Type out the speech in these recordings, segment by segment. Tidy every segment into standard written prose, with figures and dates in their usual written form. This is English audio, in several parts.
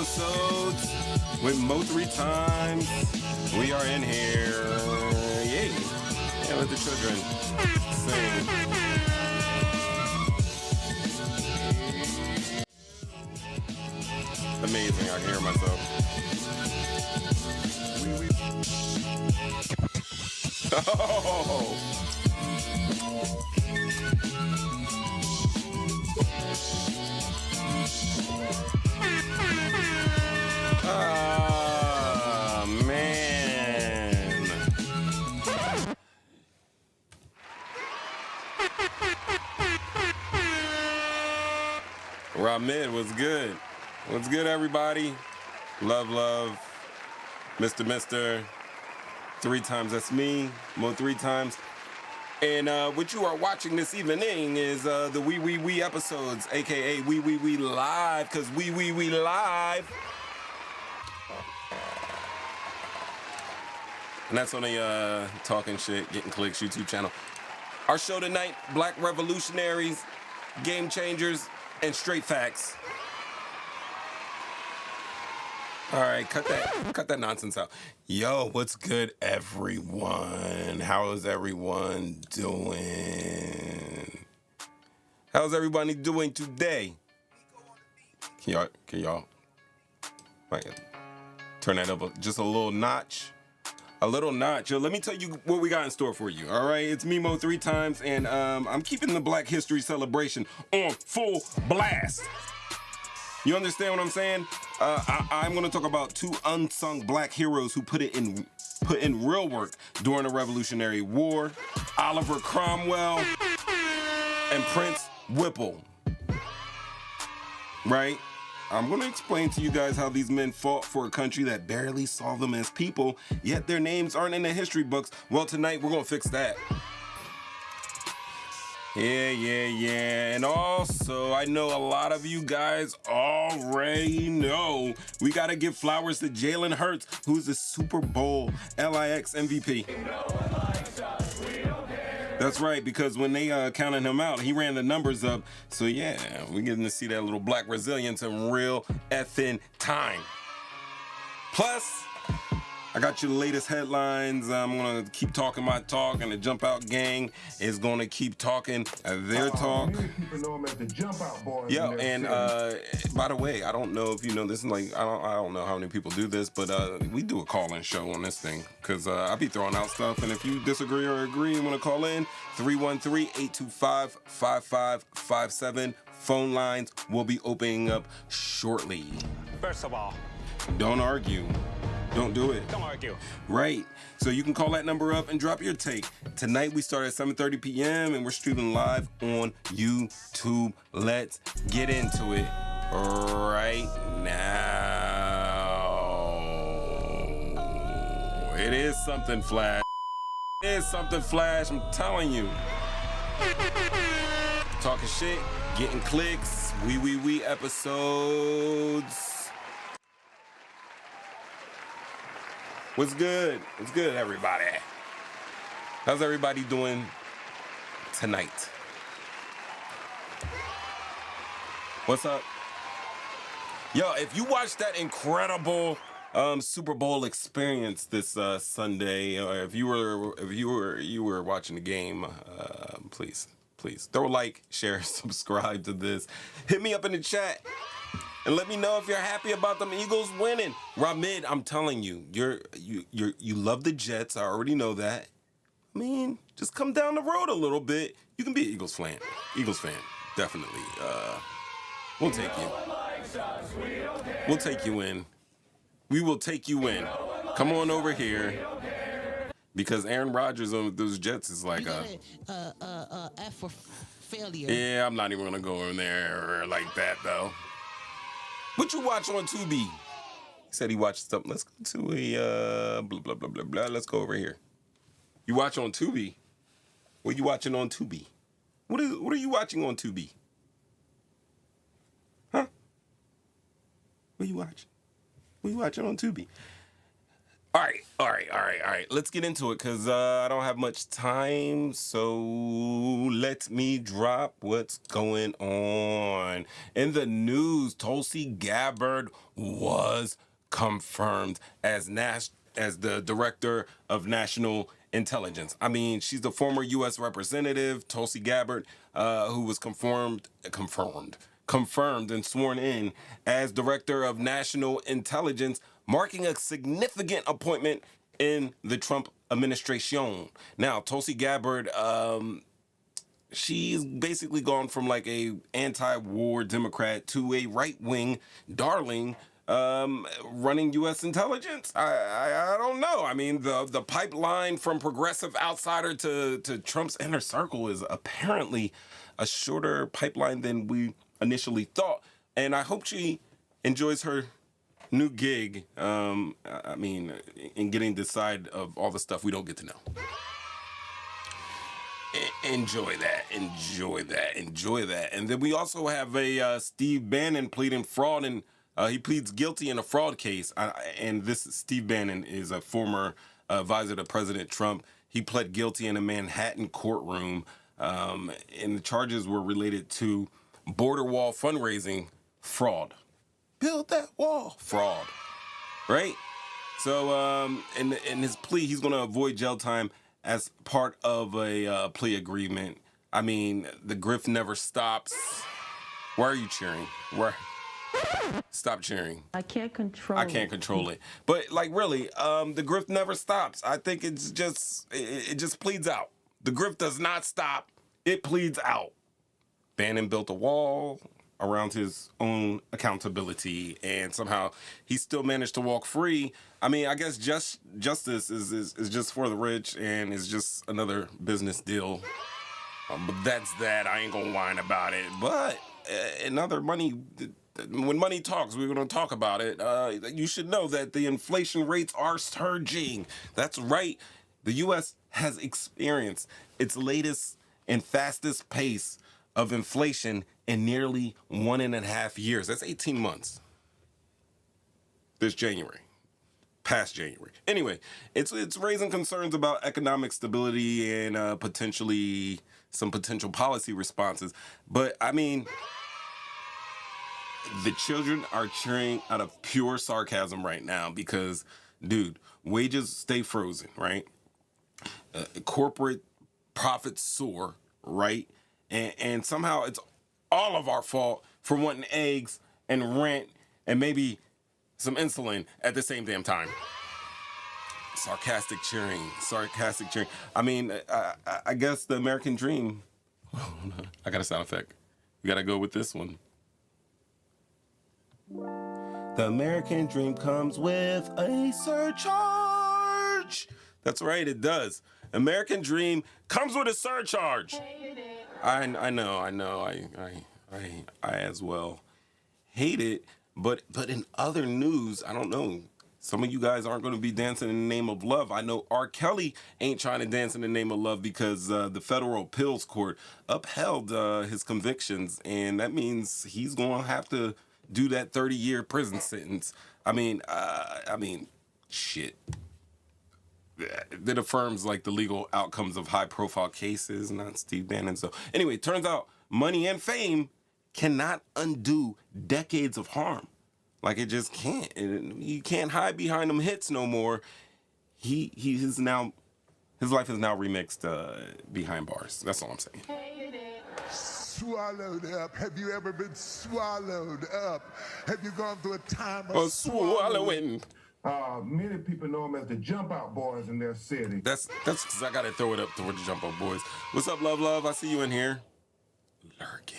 episodes with Mo 3 times. We are in here. Yay. Yeah, let the children sing. Amazing, I can hear myself. Oh! Ah, man. Ramid, what's good? What's good, everybody? Love, love. Mr. 3 times, that's me. Mo 3 times. And what you are watching this evening is the We episodes, a.k.a. We Live, because we live. And that's on the Talking Shit, Getting Clicks YouTube channel. Our show tonight, Black Revolutionaries, Game Changers, and Straight Facts. All right, cut that nonsense out. Yo, what's good, everyone? How is everyone doing? How's everybody doing today? Can y'all turn that up just a little notch? A little notch. Yo, let me tell you what we got in store for you. All right, it's me, Mo 3 times, and I'm keeping the Black History celebration on full blast. You understand what I'm saying? I'm going to talk about 2 unsung black heroes who put in real work during the Revolutionary War: Oliver Cromwell and Prince Whipple. Right? I'm going to explain to you guys how these men fought for a country that barely saw them as people, yet their names aren't in the history books. Well, tonight we're going to fix that. Yeah. And also, I know a lot of you guys already know we got to give flowers to Jalen Hurts, who's the Super Bowl LIX MVP. That's right, because when they counted him out, he ran the numbers up. So yeah, we're getting to see that little black resilience in real effing time. Plus, I got your latest headlines. I'm going to keep talking my talk, and the JumpOut Gang is going to keep talking their talk. People know them as the JumpOut boys. Yeah, and by the way, I don't know if you know this. Like, I don't know how many people do this, but we do a call-in show on this thing, because I be throwing out stuff, and if you disagree or agree and want to call in, 313-825-5557. Phone lines will be opening up shortly. First of all, don't argue. Don't do it. Don't argue. Right. So you can call that number up and drop your take. Tonight we start at 7:30 p.m. and we're streaming live on YouTube. Let's get into it right now. It is something flash. It is something flash, I'm telling you. Talking shit, getting clicks, we episodes. What's good? What's good, everybody? How's everybody doing tonight? What's up? Yo, if you watched that incredible Super Bowl experience this Sunday, or if you were watching the game, please throw a like, share, subscribe to this. Hit me up in the chat. And let me know if you're happy about them Eagles winning. Ramid, I'm telling you, you love the Jets. I already know that. I mean, just come down the road a little bit. You can be an Eagles fan. Definitely. We'll take you. We'll take you in. We will take you in. Come on over here. Because Aaron Rodgers on those Jets is like F for failure. Yeah, I'm not even gonna go in there like that though. What you watch on Tubi? He said he watched something. Let's go to a blah, blah, blah, blah, blah. Let's go over here. You watch on Tubi? What are you watching on Tubi? What are you watching on Tubi? Huh? What are you watching? What are you watching on Tubi? All right. Let's get into it because I don't have much time. So let me drop what's going on. In the news, Tulsi Gabbard was confirmed as the director of national intelligence. I mean, she's the former U.S. representative, Tulsi Gabbard, who was confirmed and sworn in as director of national intelligence, marking a significant appointment in the Trump administration. Now, Tulsi Gabbard, she's basically gone from like a anti-war Democrat to a right-wing darling running U.S. intelligence. I don't know. I mean, the pipeline from progressive outsider to Trump's inner circle is apparently a shorter pipeline than we initially thought. And I hope she enjoys her new gig. I mean, in getting this side of all the stuff we don't get to know. Enjoy that. And then we also have a Steve Bannon pleading fraud, and he pleads guilty in a fraud case. And this Steve Bannon is a former advisor to President Trump. He pled guilty in a Manhattan courtroom, and the charges were related to border wall fundraising fraud. Build that wall. Fraud. Right? So in his plea, he's going to avoid jail time as part of a plea agreement. I mean, the grift never stops. Why are you cheering? Stop cheering. I can't control it. But like really, the grift never stops. I think it just pleads out. The grift does not stop. It pleads out. Bannon built a wall around his own accountability, and somehow he still managed to walk free. I mean, I guess justice is just for the rich, and is just another business deal. But that's that. I ain't gonna whine about it. But another money. When money talks, we're going to talk about it. You should know that the inflation rates are surging. That's right. The U.S. has experienced its latest and fastest pace of inflation in nearly 1.5 years. That's 18 months. This January. Past January. Anyway, it's raising concerns about economic stability and some potential policy responses. But, I mean, the children are cheering out of pure sarcasm right now because, dude, wages stay frozen, right? Corporate profits soar, right? And somehow it's all of our fault for wanting eggs and rent and maybe some insulin at the same damn time. Sarcastic cheering. I mean, I guess the American dream. I got a sound effect. We got to go with this one. The American dream comes with a surcharge. That's right, it does. American dream comes with a surcharge. I know. I as well hate it. But in other news, I don't know. Some of you guys aren't going to be dancing in the name of love. I know R. Kelly ain't trying to dance in the name of love because the federal appeals court upheld his convictions, and that means he's going to have to do that 30-year prison sentence. I mean, shit. That affirms like the legal outcomes of high-profile cases, not Steve Bannon. So anyway, turns out money and fame cannot undo decades of harm. Like it just can't. You can't hide behind them hits no more. His life is now remixed behind bars. That's all I'm saying. Swallowed up. Have you ever been swallowed up? Have you gone through a time of swallowing? Many people know them as the JumpOut boys in their city. That's because I gotta throw it up toward the JumpOut boys. What's up, love? I see you in here. Lurking.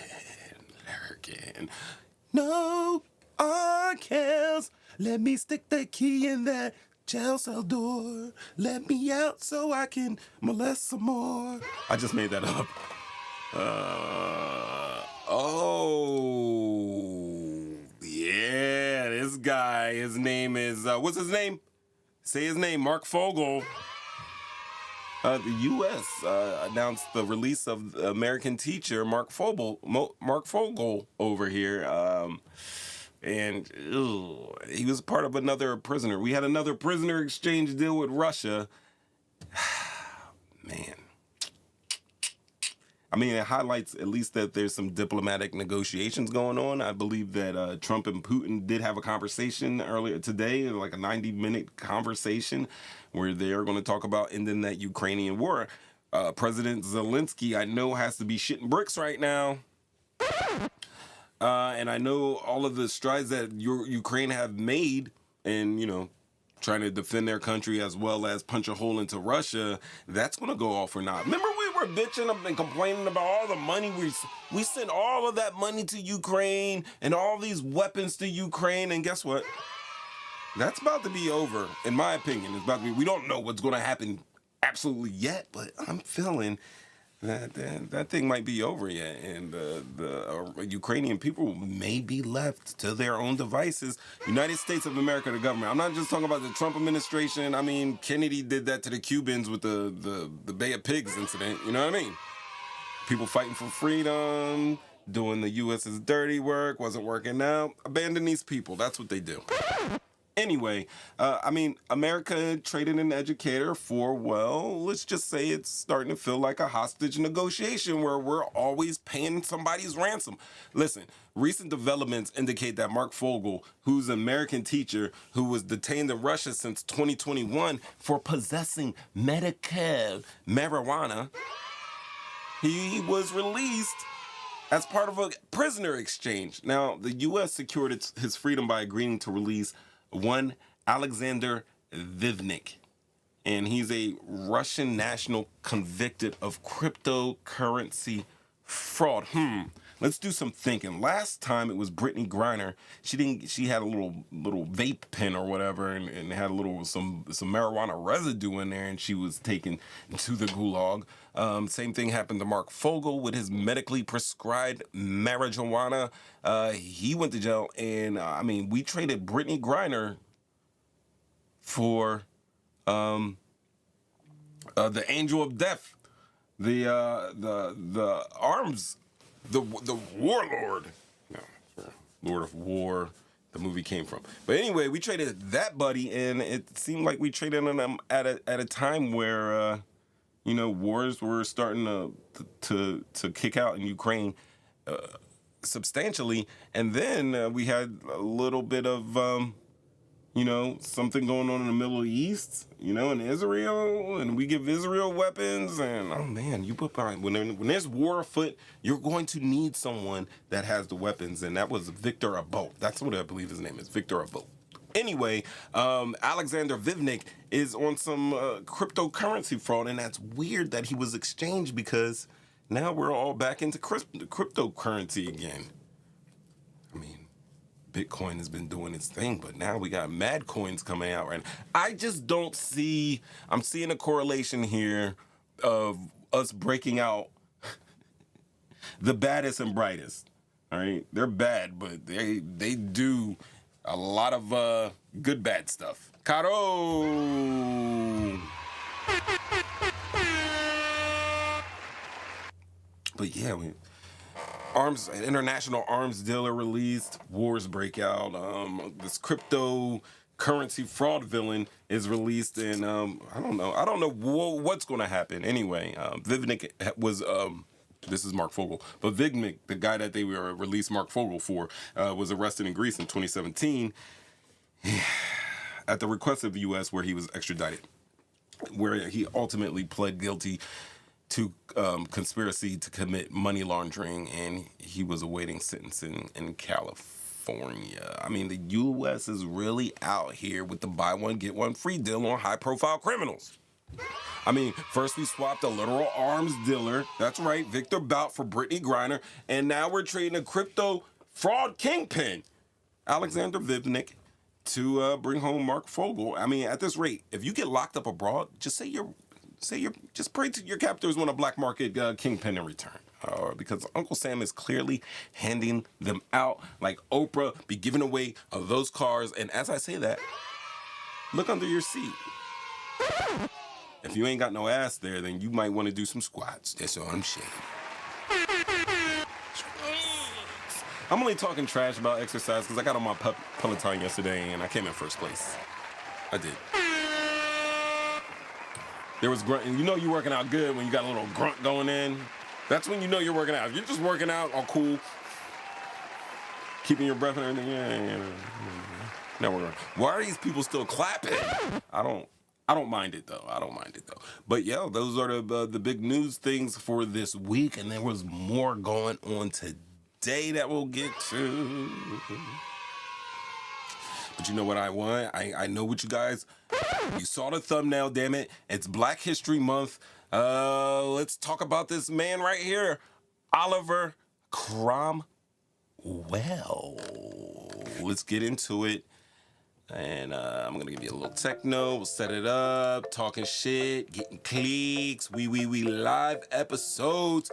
No, Arkells, let me stick the key in that jail cell door. Let me out so I can molest some more. I just made that up. Yeah, this guy, his name is, what's his name? Say his name, Mark Fogel. The U.S. Announced the release of the American teacher, Mark Fogel over here. And he was part of another prisoner. We had another prisoner exchange deal with Russia. Man. I mean, it highlights at least that there's some diplomatic negotiations going on. I believe that Trump and Putin did have a conversation earlier today, like a 90-minute conversation where they are going to talk about ending that Ukrainian war. President Zelensky, I know, has to be shitting bricks right now. And I know all of the strides that Ukraine have made and, trying to defend their country as well as punch a hole into Russia, that's going to go off or not. Remember we were bitching and complaining about all the money we sent all of that money to Ukraine and all these weapons to Ukraine, and guess what? That's about to be over, in my opinion. It's about to be. We don't know what's going to happen absolutely yet, but I'm feeling that thing might be over yet, and the Ukrainian people may be left to their own devices. United States of America, the government. I'm not just talking about the Trump administration. I mean, Kennedy did that to the Cubans with the Bay of Pigs incident. You know what I mean? People fighting for freedom, doing the U.S.'s dirty work, wasn't working out. Abandon these people. That's what they do. Anyway, America traded an educator for, well, let's just say it's starting to feel like a hostage negotiation where we're always paying somebody's ransom. Listen, recent developments indicate that Mark Fogel, who's an American teacher who was detained in Russia since 2021 for possessing medical marijuana, he was released as part of a prisoner exchange. Now, the U.S. secured his freedom by agreeing to release one Alexander Vivnik, and he's a Russian national convicted of cryptocurrency fraud. Let's do some thinking. Last time it was Brittany Griner. She had a little vape pen or whatever, and had a little some marijuana residue in there, and she was taken to the gulag. Same thing happened to Mark Fogel with his medically prescribed marijuana. He went to jail, and we traded Brittany Griner for the Angel of Death, the arms. The warlord, Lord of War, the movie came from. But anyway, we traded that buddy, and it seemed like we traded on them at a time where wars were starting to kick out in Ukraine substantially, and then we had a little bit of something going on in the Middle East, in Israel, and we give Israel weapons, and oh man, when there's war afoot, you're going to need someone that has the weapons, and that was Victor Abot. That's what I believe his name is, Victor Abot. Anyway, Alexander Vivnik is on some cryptocurrency fraud, and that's weird that he was exchanged because now we're all back into cryptocurrency again. Bitcoin has been doing its thing, but now we got mad coins coming out right now. I just don't see, I'm seeing a correlation here of us breaking out the baddest and brightest. All right, they're bad, but they do a lot of good bad stuff. Caro. But yeah, international arms dealer released, wars break out, this cryptocurrency fraud villain is released, and I don't know what's going to happen. Anyway, Vivnik was, this is Mark Fogel, but Vivnik, the guy that they were released Mark Fogel for, was arrested in Greece in 2017 at the request of the U.S. where he was extradited, where he ultimately pled guilty to conspiracy to commit money laundering, and he was awaiting sentencing in California. The U.S. is really out here with the buy one, get one free deal on high-profile criminals. First we swapped a literal arms dealer, that's right, Victor Bout, for Brittany Griner, and now we're trading a crypto fraud kingpin, Alexander Vivnik, to bring home Mark Fogel. At this rate, if you get locked up abroad, just just pray to your captors want a black market kingpin in return. Because Uncle Sam is clearly handing them out like Oprah be giving away those cars. And as I say that, look under your seat. If you ain't got no ass there, then you might want to do some squats. That's all I'm saying. I'm only talking trash about exercise because I got on my Peloton yesterday and I came in first place. I did. There was grunt, and you know you're working out good when you got a little grunt going in. That's when you know you're working out. If you're just working out all cool, keeping your breath and everything, yeah. Now we're going. Why are these people still clapping? I don't mind it though. But yeah, those are the big news things for this week, and there was more going on today that we'll get to. But you know what I want? I know what you guys. You saw the thumbnail, damn it. It's Black History Month. Let's talk about this man right here, Oliver Cromwell. Let's get into it. And I'm going to give you a little techno. We'll set it up. Talking shit. Getting clicks. We live episodes.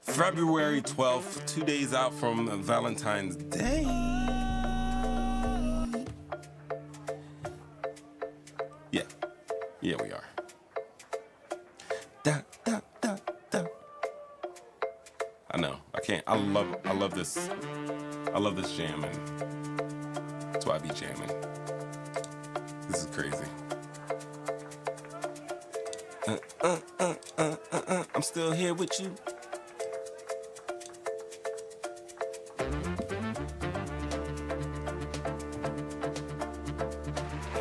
February 12th. 2 days out from Valentine's Day. Yeah, we are. Da, da, da, da. I know. I can't. I love this. I love this jamming. That's why I be jamming. This is crazy. I'm still here with you.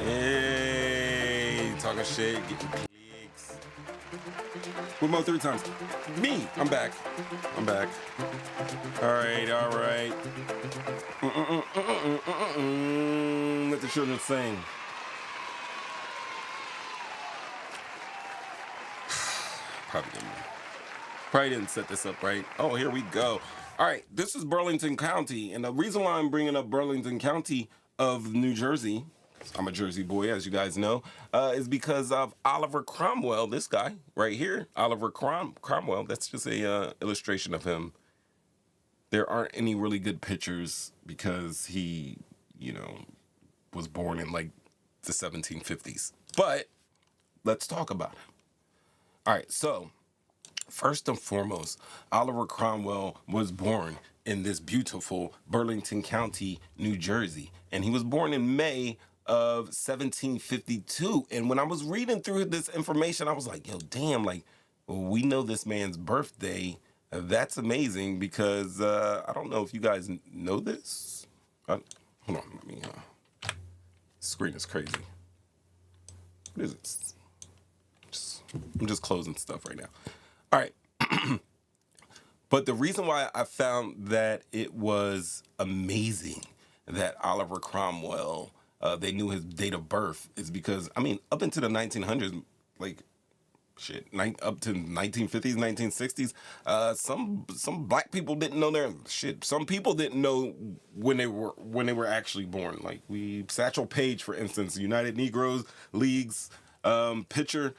Hey, talking shit, getting clicks. What about 3 times? Me, I'm back. All right. Let the children sing. Probably didn't set this up right. Oh, here we go. All right, this is Burlington County, and the reason why I'm bringing up Burlington County of New Jersey, I'm a Jersey boy, as you guys know, is because of Oliver Cromwell, this guy right here, Oliver Cromwell. That's just a illustration of him. There aren't any really good pictures because he, was born in like the 1750s. But let's talk about him. All right, so first and foremost, Oliver Cromwell was born in this beautiful Burlington County, New Jersey. And he was born in May of 1752. And when I was reading through this information, I was like, yo, damn, like, we know this man's birthday. That's amazing because I don't know if you guys know this. Hold on, let me. Screen is crazy. What is it? I'm just closing stuff right now. All right. But the reason why I found that it was amazing that Oliver Cromwell, they knew his date of birth is because, up into the 1900s, up to 1950s, 1960s, some black people didn't know their shit. Some people didn't know when they were actually born. Like Satchel Paige, for instance, United Negroes League's pitcher,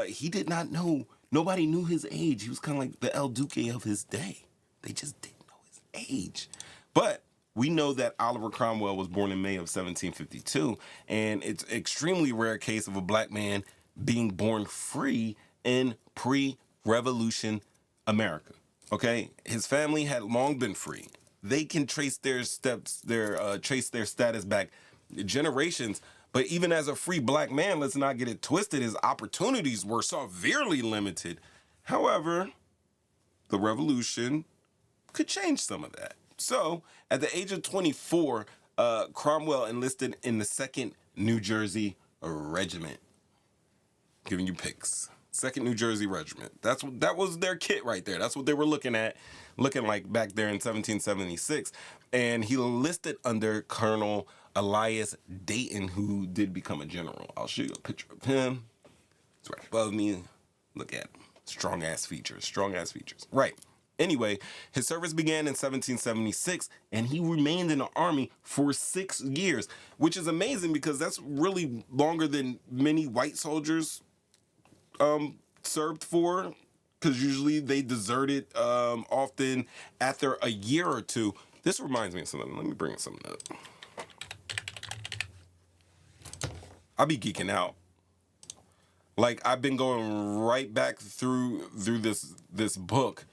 he did not know. Nobody knew his age. He was kind of like the El Duque of his day. They just didn't know his age. But we know that Oliver Cromwell was born in May of 1752, and it's an extremely rare case of a black man being born free in pre-revolution America. Okay? His family had long been free. They can trace their status back generations. But even as a free black man, let's not get it twisted, his opportunities were severely limited. However, the revolution could change some of that. So, at the age of 24, Cromwell enlisted in the 2nd New Jersey Regiment. Giving you picks. 2nd New Jersey Regiment. That was their kit right there. That's what they were looking like back there in 1776. And he enlisted under Colonel Elias Dayton, who did become a general. I'll show you a picture of him. It's right above me. Look at him. Strong ass features. Right. Anyway, his service began in 1776, and he remained in the Army for 6 years, which is amazing because that's really longer than many white soldiers served for, because usually they deserted often after a year or two. This reminds me of something. Let me bring something up. I'll be geeking out. Like, I've been going right back through this book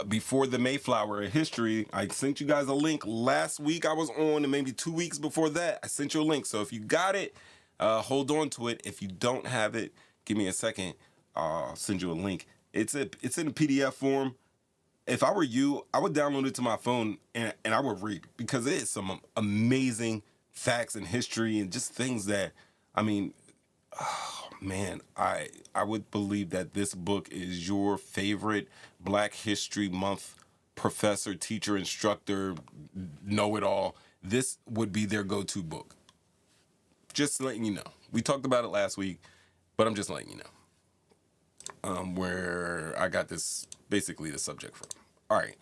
before the Mayflower history. I sent you guys a link last week. I was on, and maybe 2 weeks before that, I sent you a link. So if you got it, hold on to it. If you don't have it, give me a second. I'll send you a link. It's in a PDF form. If I were you, I would download it to my phone and I would read, because it is some amazing facts and history and just things that, I mean, oh, man, I would believe that this book is your favorite Black History Month professor, teacher, instructor, know-it-all. This would be their go-to book. Just letting you know. We talked about it last week, but I'm just letting you know where I got this, basically the subject from. All right.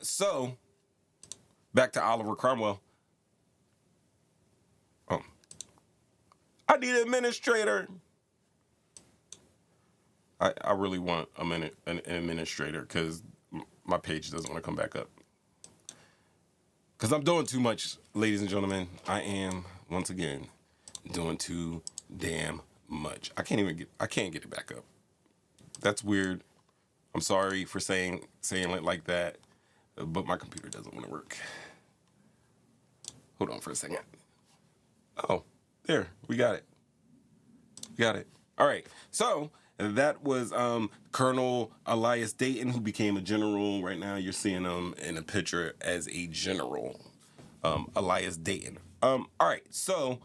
So back to Oliver Cromwell. I need an administrator. I really want an administrator, because my page doesn't want to come back up. Because I'm doing too much, ladies and gentlemen. I am, once again, doing too damn much. I can't get it back up. That's weird. I'm sorry for saying it like that, but my computer doesn't want to work. Hold on for a second. Oh, there, we got it. All right, so that was Colonel Elias Dayton, who became a general. Right now, you're seeing him in a picture as a general, Elias Dayton. All right, so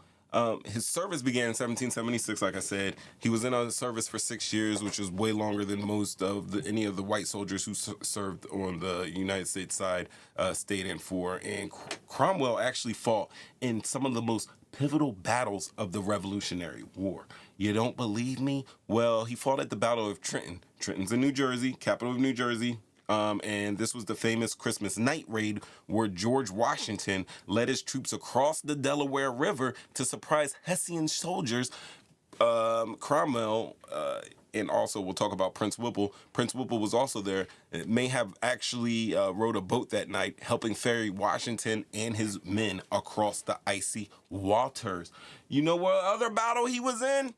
his service began in 1776. Like I said, he was in a service for 6 years, which was way longer than most of any of the white soldiers who served on the United States side stayed in for. And Cromwell actually fought in some of the most pivotal battles of the Revolutionary War. You don't believe me? Well, he fought at the Battle of Trenton. Trenton's in New Jersey, capital of New Jersey. And this was the famous Christmas night raid where George Washington led his troops across the Delaware River to surprise Hessian soldiers. Cromwell, and also we'll talk about Prince Whipple. Prince Whipple was also there. It may have actually rowed a boat that night, helping ferry Washington and his men across the icy waters. You know what other battle he was in?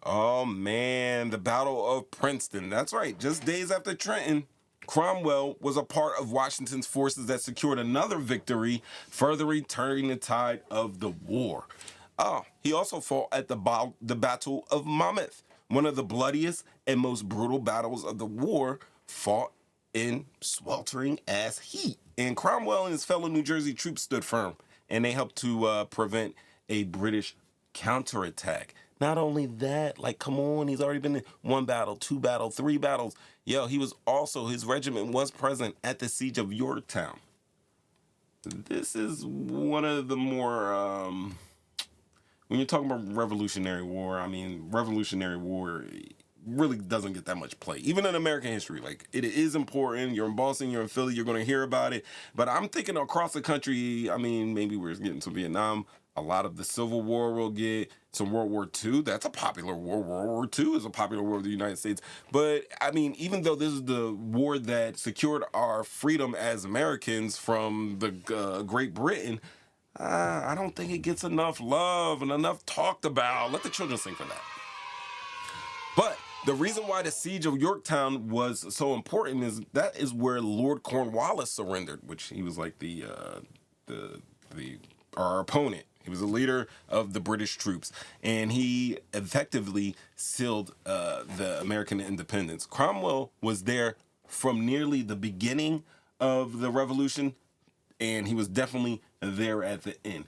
Oh, man, the Battle of Princeton. That's right, just days after Trenton. Cromwell was a part of Washington's forces that secured another victory, further turning the tide of the war. He also fought at the Battle of Monmouth, one of the bloodiest and most brutal battles of the war, fought in sweltering ass heat. And Cromwell and his fellow New Jersey troops stood firm, and they helped to prevent a British counterattack. Not only that, like, come on, he's already been in 1 battle, 2 battles, 3 battles. Yo, his regiment was present at the siege of Yorktown. This is one of the more, when you're talking about Revolutionary War, I mean, Revolutionary War really doesn't get that much play. Even in American history, like, it is important. You're in Boston, you're in Philly, you're going to hear about it. But I'm thinking across the country, I mean, maybe we're getting to Vietnam. A lot of the Civil War will get some World War II. That's a popular war. World War II is a popular war of the United States. But, I mean, even though this is the war that secured our freedom as Americans from the Great Britain, I don't think it gets enough love and enough talked about. Let the children sing for that. But the reason why the siege of Yorktown was so important is that is where Lord Cornwallis surrendered, which he was like our opponent. He was a leader of the British troops, and he effectively sealed the American independence. Cromwell was there from nearly the beginning of the revolution, and he was definitely there at the end.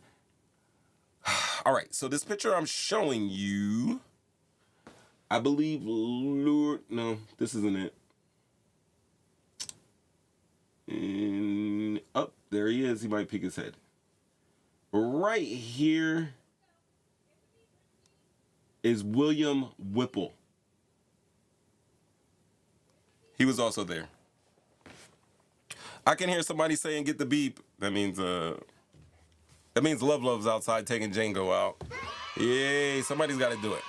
All right, so this picture I'm showing you, I believe, no, this isn't it. And, oh, there he is. He might peek his head. Right here is William Whipple. He was also there. I can hear somebody saying, "Get the beep." That means Love Love's outside taking Django out. Yay, somebody's got to do it.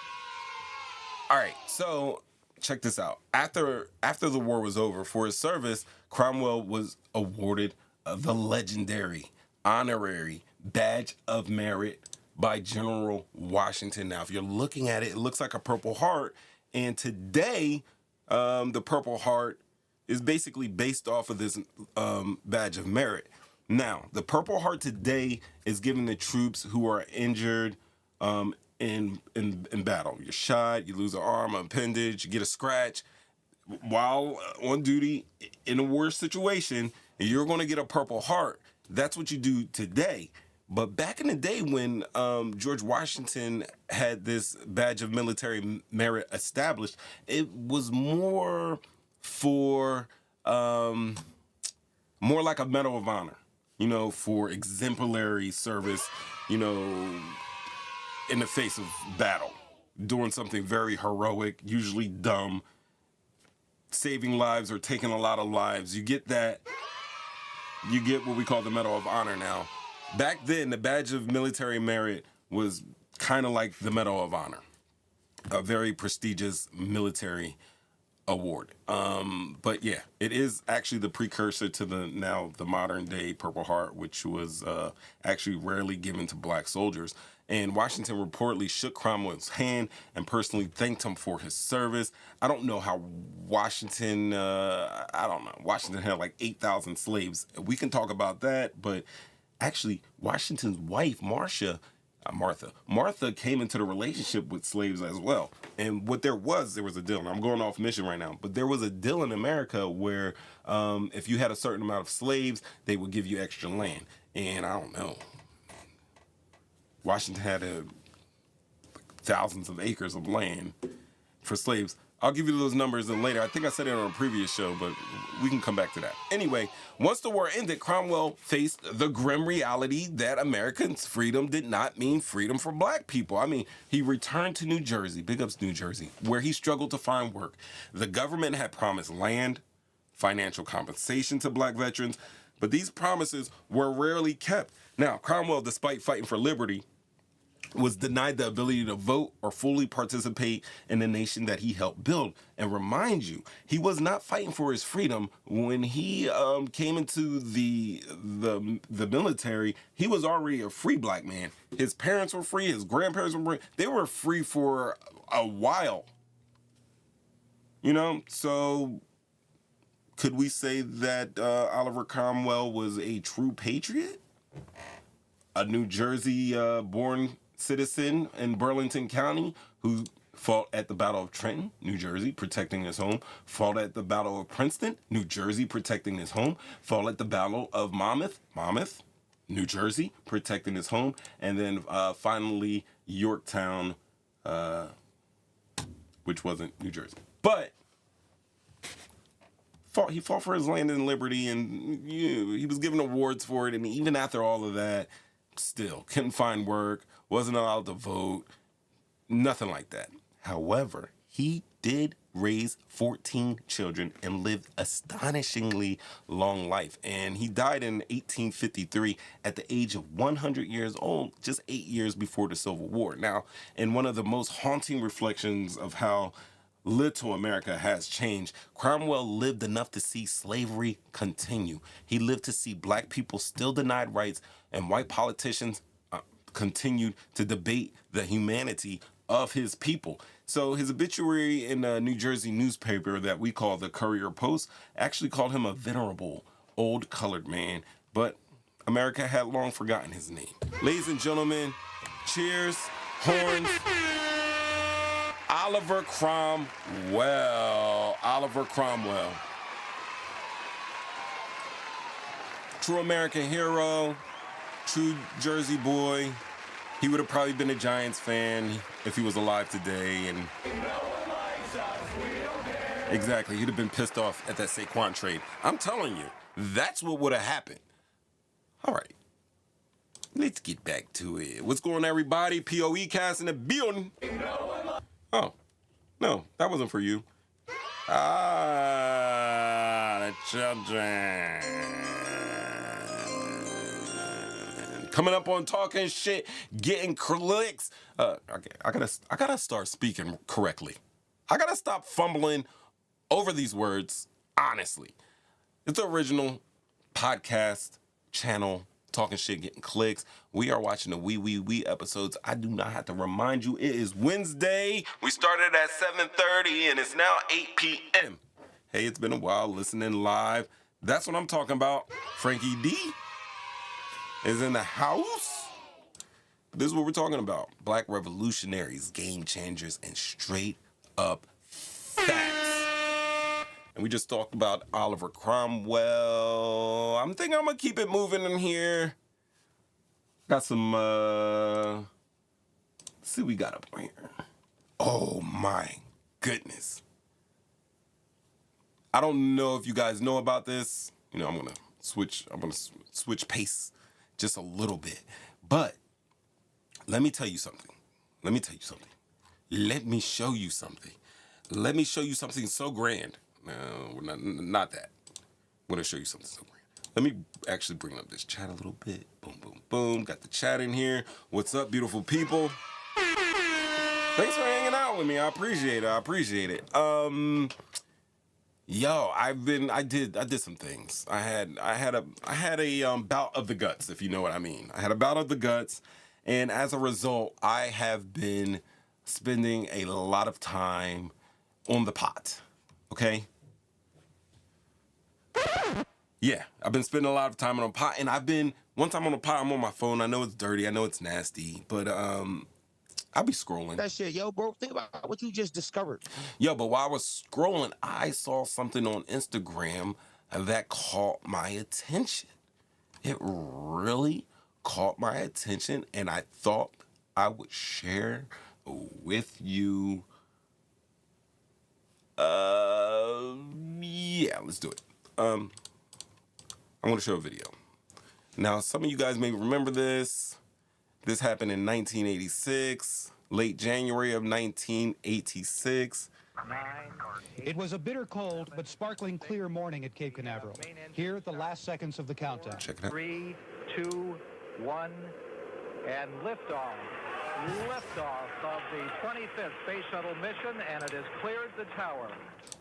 All right, so check this out. After the war was over, for his service, Cromwell was awarded the legendary honorary Badge of Merit by General Washington. Now, if you're looking at it, it looks like a Purple Heart. And today, the Purple Heart is basically based off of this badge of merit. Now, the Purple Heart today is given to troops who are injured in battle. You're shot, you lose an arm, an appendage, you get a scratch. While on duty in a war situation, you're going to get a Purple Heart. That's what you do today. But back in the day when George Washington had this badge of military merit established, it was more for more like a Medal of Honor, you know, for exemplary service, you know, in the face of battle, doing something very heroic, usually dumb, saving lives or taking a lot of lives. You get that. You get what we call the Medal of Honor now. Back then, the badge of military merit was kind of like the Medal of Honor, a very prestigious military award. But yeah, it is actually the precursor to the modern day Purple Heart, which was actually rarely given to black soldiers. And Washington reportedly shook Cromwell's hand and personally thanked him for his service. I don't know how Washington, Washington had like 8,000 slaves. We can talk about that, but actually Washington's wife, Martha came into the relationship with slaves as well. And what there was a deal. And I'm going off mission right now, but there was a deal in America where if you had a certain amount of slaves, they would give you extra land. And I don't know, Washington had thousands of acres of land for slaves. I'll give you those numbers later. I think I said it on a previous show, but we can come back to that. Anyway, once the war ended, Cromwell faced the grim reality that Americans' freedom did not mean freedom for black people. I mean, he returned to New Jersey, big ups New Jersey, where he struggled to find work. The government had promised land, financial compensation to black veterans, but these promises were rarely kept. Now, Cromwell, despite fighting for liberty, was denied the ability to vote or fully participate in the nation that he helped build. And remind you, he was not fighting for his freedom when he came into the military. He was already a free black man. His parents were free. His grandparents were free. They were free for a while. You know, so could we say that Oliver Cromwell was a true patriot? A New Jersey born citizen in Burlington County who fought at the Battle of Trenton, New Jersey, protecting his home, fought at the Battle of Princeton, New Jersey, protecting his home, fought at the Battle of Monmouth, New Jersey, protecting his home, and then finally Yorktown, which wasn't New Jersey. But he fought for his land and liberty, and he was given awards for it, and even after all of that, still couldn't find work, wasn't allowed to vote, nothing like that. However, he did raise 14 children and lived astonishingly long life. And he died in 1853 at the age of 100 years old, just 8 years before the Civil War. Now, in one of the most haunting reflections of how little America has changed, Cromwell lived enough to see slavery continue. He lived to see black people still denied rights, and white politicians continued to debate the humanity of his people. So his obituary in a New Jersey newspaper that we call the Courier Post actually called him a venerable old colored man, but America had long forgotten his name. Ladies and gentlemen, cheers, horns. Oliver Cromwell. Oliver Cromwell. True American hero, true Jersey boy. He would have probably been a Giants fan if he was alive today. And exactly, he'd have been pissed off at that Saquon trade. I'm telling you, that's what would have happened. All right, let's get back to it. What's going on, everybody? POE cast in the building. Oh, no, that wasn't for you. The children. Coming up on Talking Shit, getting clicks. Okay, I gotta start speaking correctly. I gotta stop fumbling over these words, honestly. It's the original podcast channel, Talking Shit, getting clicks. We are watching the We episodes. I do not have to remind you, it is Wednesday. We started at 7:30 and it's now 8 p.m. Hey, it's been a while listening live. That's what I'm talking about. Frankie D is in the house. This is what we're talking about. Black revolutionaries, game changers, and straight up facts. And we just talked about Oliver Cromwell. I'm thinking I'm going to keep it moving in here. Got some, let's see what we got up here. Oh my goodness. I don't know if you guys know about this. You know, I'm gonna switch pace just a little bit. But let me tell you something. Let me show you something. Let me show you something so grand. No, not that. I'm gonna show you something so grand. Let me actually bring up this chat a little bit. Boom, boom, boom. Got the chat in here. What's up, beautiful people? Thanks for hanging out with me. I appreciate it. Yo, I did some things. I had a bout of the guts, if you know what I mean. I had a bout of the guts, and as a result, I have been spending a lot of time on the pot. Okay? Yeah, I've been spending a lot of time on a pot, and once I'm on a pot, I'm on my phone. I know it's dirty, I know it's nasty, but I'll be scrolling. That shit, yo, bro. Think about what you just discovered. Yo, but while I was scrolling, I saw something on Instagram that caught my attention. It really caught my attention, and I thought I would share with you. Yeah, let's do it. I want to show a video. Now, some of you guys may remember this. This happened in 1986, late January of 1986. It was a bitter cold but sparkling clear morning at Cape Canaveral. Here at the last seconds of the countdown. Check it out. 3, 2, 1, and liftoff. Liftoff of the 25th Space Shuttle mission, and it has cleared the tower.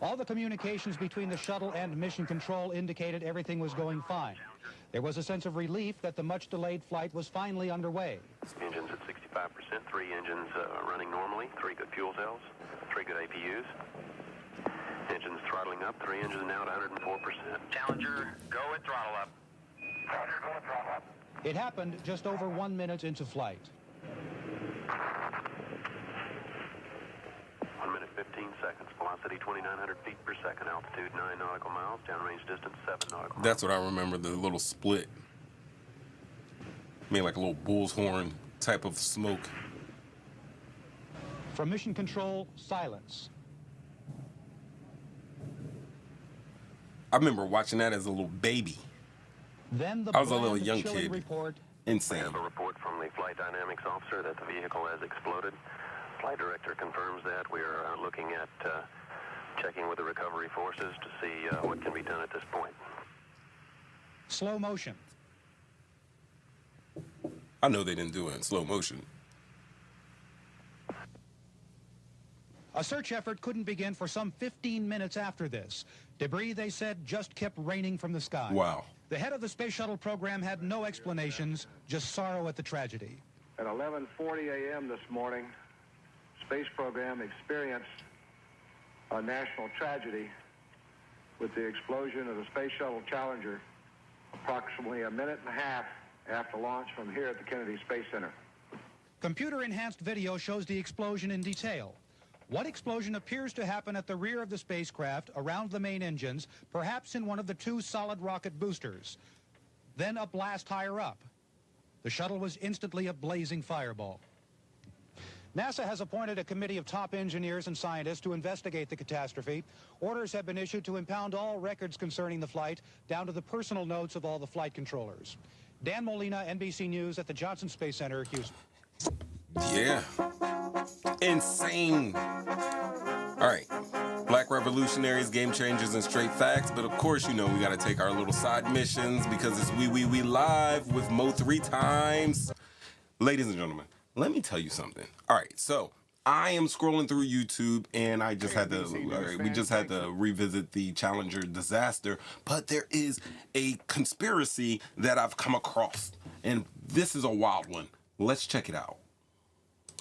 All the communications between the shuttle and mission control indicated everything was going fine. There was a sense of relief that the much-delayed flight was finally underway. Engines at 65%, 3 engines running normally, 3 good fuel cells, 3 good APUs. Engines throttling up, 3 engines now at 104%. Challenger, go at throttle up. Challenger, go at throttle up. It happened just over 1 minute into flight. 1 minute, 15 seconds. Velocity 2,900 feet per second. Altitude 9 nautical miles. Downrange distance 7 nautical miles. That's what I remember, the little split. Made like a little bull's horn type of smoke. From mission control, silence. I remember watching that as a little baby. Then the I was a little bland, young chilling kid. report. We Insane. have a report from the flight dynamics officer that the vehicle has exploded. Flight director confirms that. We are looking at checking with the recovery forces to see what can be done at this point. Slow motion. I know they didn't do it in slow motion. A search effort couldn't begin for some 15 minutes after this. Debris, they said, just kept raining from the sky. Wow. The head of the space shuttle program had no explanations, just sorrow at the tragedy. At 11:40 a.m. this morning, space program experienced a national tragedy with the explosion of the Space Shuttle Challenger approximately a minute and a half after launch from here at the Kennedy Space Center. Computer-enhanced video shows the explosion in detail. One explosion appears to happen at the rear of the spacecraft, around the main engines, perhaps in one of the 2 solid rocket boosters. Then a blast higher up. The shuttle was instantly a blazing fireball. NASA has appointed a committee of top engineers and scientists to investigate the catastrophe. Orders have been issued to impound all records concerning the flight, down to the personal notes of all the flight controllers. Dan Molina, NBC News at the Johnson Space Center, Houston. Yeah. Insane. All right. Black revolutionaries, game changers, and straight facts. But of course, you know, we got to take our little side missions because it's we live with Mo 3 times. Ladies and gentlemen, let me tell you something. All right. So I am scrolling through YouTube and I just had to, we just had to revisit the Challenger disaster. But there is a conspiracy that I've come across. And this is a wild one. Let's check it out.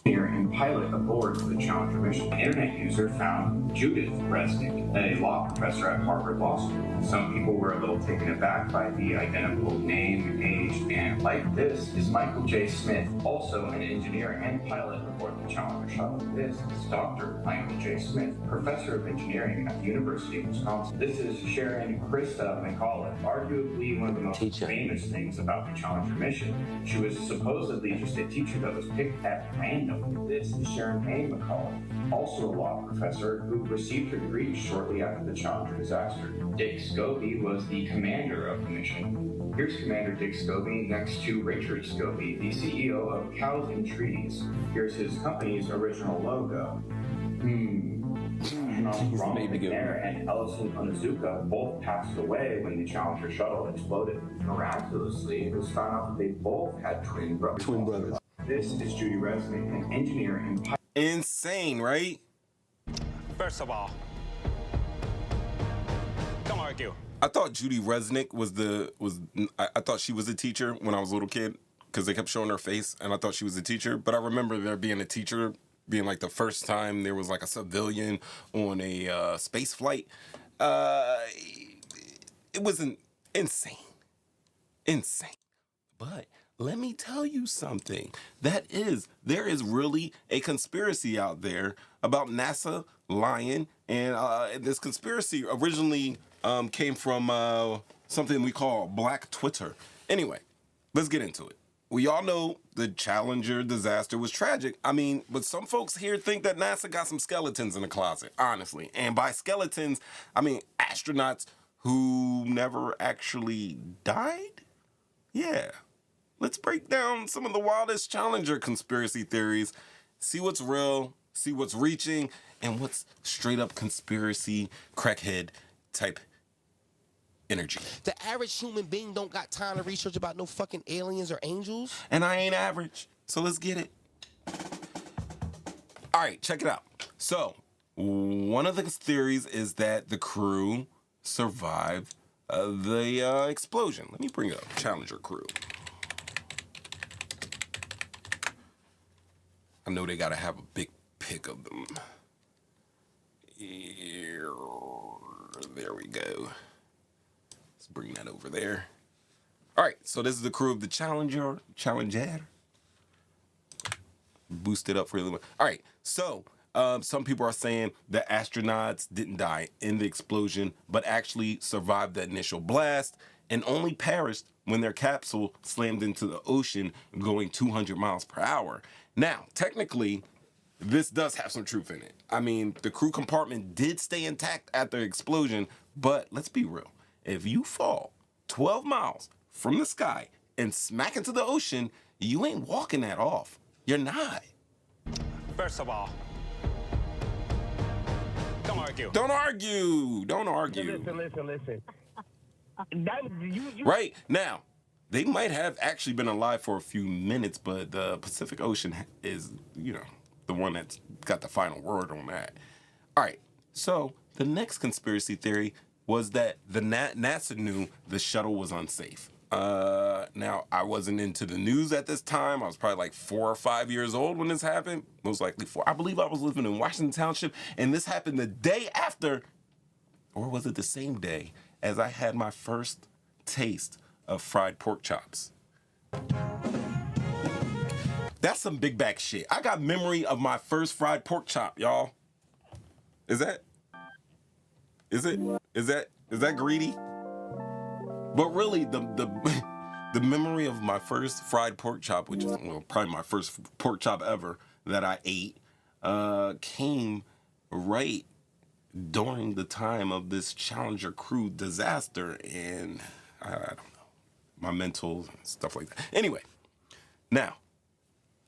and pilot aboard for the Challenger mission. An internet user found Judith Resnick, a law professor at Harvard Law School. Some people were a little taken aback by the identical name, age, and like this is Michael J. Smith, also an engineer and pilot aboard the Challenger shuttle. This is Dr. Michael J. Smith, professor of engineering at the University of Wisconsin. This is Sharon Krista McCullough, arguably one of the most famous things about the Challenger mission. She was supposedly just a teacher that was picked at random. This is Sharon A. McCullough, also a law professor who received her degree shortly after the Challenger disaster. Dick Scobie was the commander of the mission. Here's Commander Dick Scobie next to Richard Scobie, the CEO of Cows and Trees. Here's his company's original logo. Cromwell and Ellison Onizuka both passed away when the Challenger shuttle exploded. Miraculously, it was found out that they both had twin brothers. This is Judy Resnick, an engineer and pilot. Insane, right? First of all, don't argue. I thought Judy Resnick I thought she was a teacher when I was a little kid because they kept showing her face and I thought she was a teacher. But I remember there being a teacher being like the first time there was like a civilian on a space flight. It was insane. But let me tell you something. There is really a conspiracy out there about NASA lying. And this conspiracy originally came from something we call Black Twitter. Anyway, let's get into it. We all know the Challenger disaster was tragic. I mean, but some folks here think that NASA got some skeletons in the closet, honestly. And by skeletons, I mean astronauts who never actually died? Yeah. Let's break down some of the wildest Challenger conspiracy theories, see what's real, see what's reaching, and what's straight up conspiracy, crackhead type energy. The average human being don't got time to research about no fucking aliens or angels. And I ain't average, so let's get it. All right, check it out. So, one of the theories is that the crew survived the explosion. Let me bring up Challenger crew. I know they gotta have a big pic of them. There we go. Let's bring that over there. All right, so this is the crew of the Challenger. Boost it up for a little bit. All right, so some people are saying the astronauts didn't die in the explosion, but actually survived the initial blast and only perished when their capsule slammed into the ocean going 200 miles per hour. Now, technically, this does have some truth in it. I mean, the crew compartment did stay intact after the explosion, but let's be real. If you fall 12 miles from the sky and smack into the ocean, you ain't walking that off. You're not. First of all, don't argue. Don't argue. Don't argue. Listen. Right now, they might have actually been alive for a few minutes, but the Pacific Ocean is, the one that's got the final word on that. All right, so the next conspiracy theory was that the NASA knew the shuttle was unsafe. Now, I wasn't into the news at this time. I was probably like 4 or 5 years old when this happened. Most likely 4. I believe I was living in Washington Township, and this happened the day after, or was it the same day, as I had my first taste of fried pork chops. That's some big back shit. I got memory of my first fried pork chop, y'all. Is that greedy? But really, the memory of my first fried pork chop, which is probably my first pork chop ever that I ate, came right during the time of this Challenger crew disaster, and I don't know, my mental stuff like that. Anyway, now,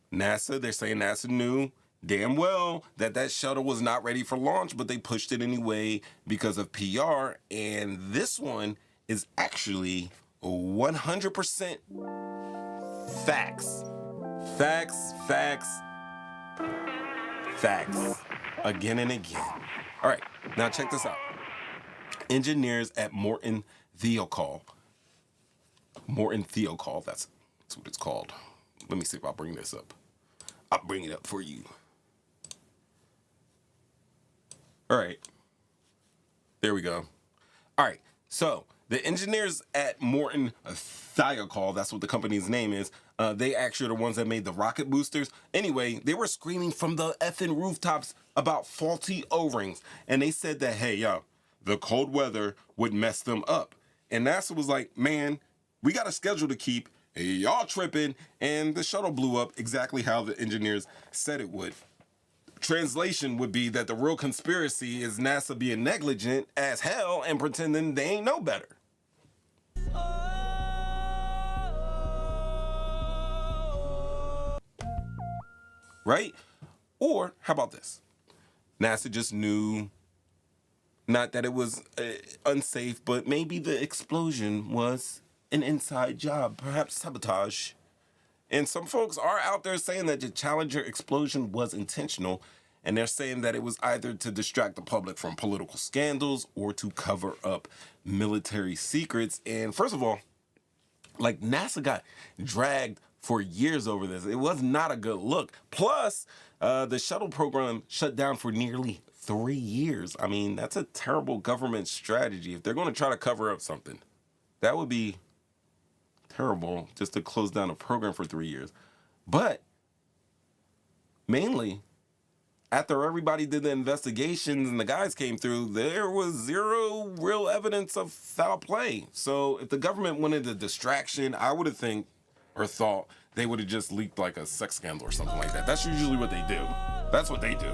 NASA, they're saying NASA knew damn well that shuttle was not ready for launch, but they pushed it anyway because of PR, and this one is actually 100% facts. Facts. Again and again. All right, now check this out. Engineers at Morton Thiokol, that's what it's called. Let me see if I'll bring this up. I'll bring it up for you. All right. There we go. All right. So the engineers at Morton Thiokol, that's what the company's name is, they actually are the ones that made the rocket boosters. Anyway, they were screaming from the effing rooftops about faulty O-rings. And they said that, hey, yo, the cold weather would mess them up. And NASA was like, man, we got a schedule to keep. Hey, y'all tripping. And the shuttle blew up exactly how the engineers said it would. Translation would be that the real conspiracy is NASA being negligent as hell and pretending they ain't know better. Right? Or how about this? NASA just knew not that it was unsafe, but maybe the explosion was an inside job, perhaps sabotage. And some folks are out there saying that the Challenger explosion was intentional, and they're saying that it was either to distract the public from political scandals or to cover up military secrets. And first of all, like, NASA got dragged for years over this. It was not a good look. Plus, the shuttle program shut down for nearly 3 years. I mean, that's a terrible government strategy. If they're going to try to cover up something, that would be terrible just to close down a program for 3 years. But mainly, after everybody did the investigations and the guys came through, there was zero real evidence of foul play. So if the government wanted a distraction, I would have thought they would have just leaked like a sex scandal or something like that. That's usually what they do. That's what they do.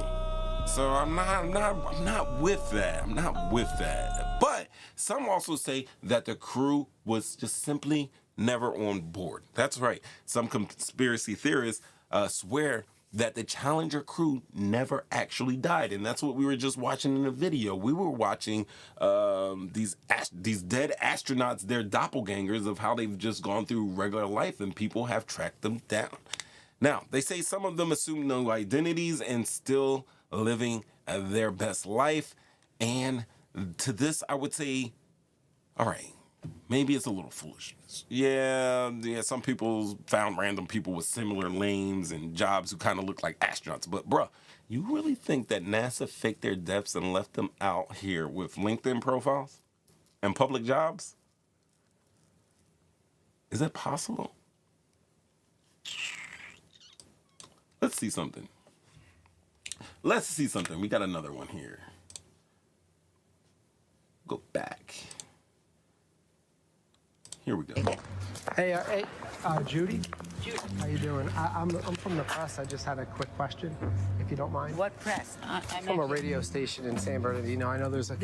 So I'm not with that. I'm not with that. But some also say that the crew was just simply never on board. That's right. Some conspiracy theorists swear that the Challenger crew never actually died, and that's what we were just watching in the video. We were watching these dead astronauts, their doppelgangers of how they've just gone through regular life, and people have tracked them down. Now, they say some of them assume no identities and still living their best life, and to this, I would say, all right, maybe it's a little foolishness. Yeah, some people found random people with similar names and jobs who kind of look like astronauts. But, bruh, you really think that NASA faked their deaths and left them out here with LinkedIn profiles and public jobs? Is that possible? Let's see something. Let's see something. We got another one here. Go back. Here we go. Hey, Judy. Judy. How you doing? I'm from the press. I just had a quick question, if you don't mind. What press? I'm from a radio station in San Bernardino. I know there's a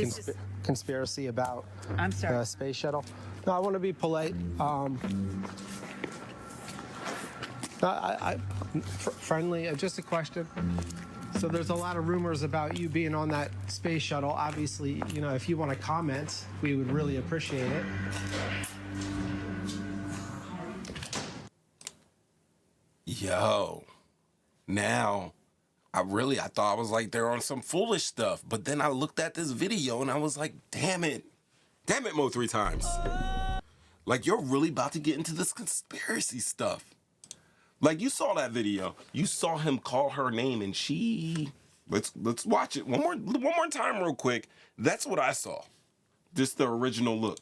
conspiracy about the space shuttle. No, I want to be polite. Friendly. Just a question. So there's a lot of rumors about you being on that space shuttle. Obviously, you know, if you want to comment, we would really appreciate it. Yo, now, I thought I was like they're on some foolish stuff, but then I looked at this video and I was like, damn it, Mo 3 times. Like, you're really about to get into this conspiracy stuff. Like, you saw that video, you saw him call her name, and let's watch it one more time real quick. That's what I saw, just the original look.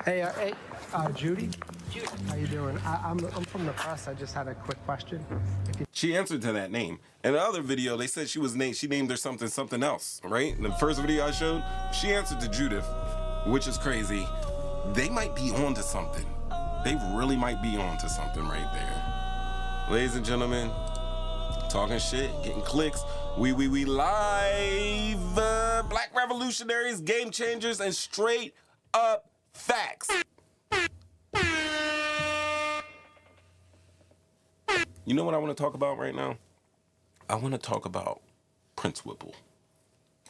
Hey, Judy. Judy. How you doing? I'm from the press. I just had a quick question. She answered to that name. In the other video, they said she named her something else, right? In the first video I showed, she answered to Judith, which is crazy. They might be on to something. They really might be on to something right there. Ladies and gentlemen, talking shit, getting clicks. We live. Black Revolutionaries, Game Changers, and straight up facts. You know what I want to talk about right now? I want to talk about Prince Whipple.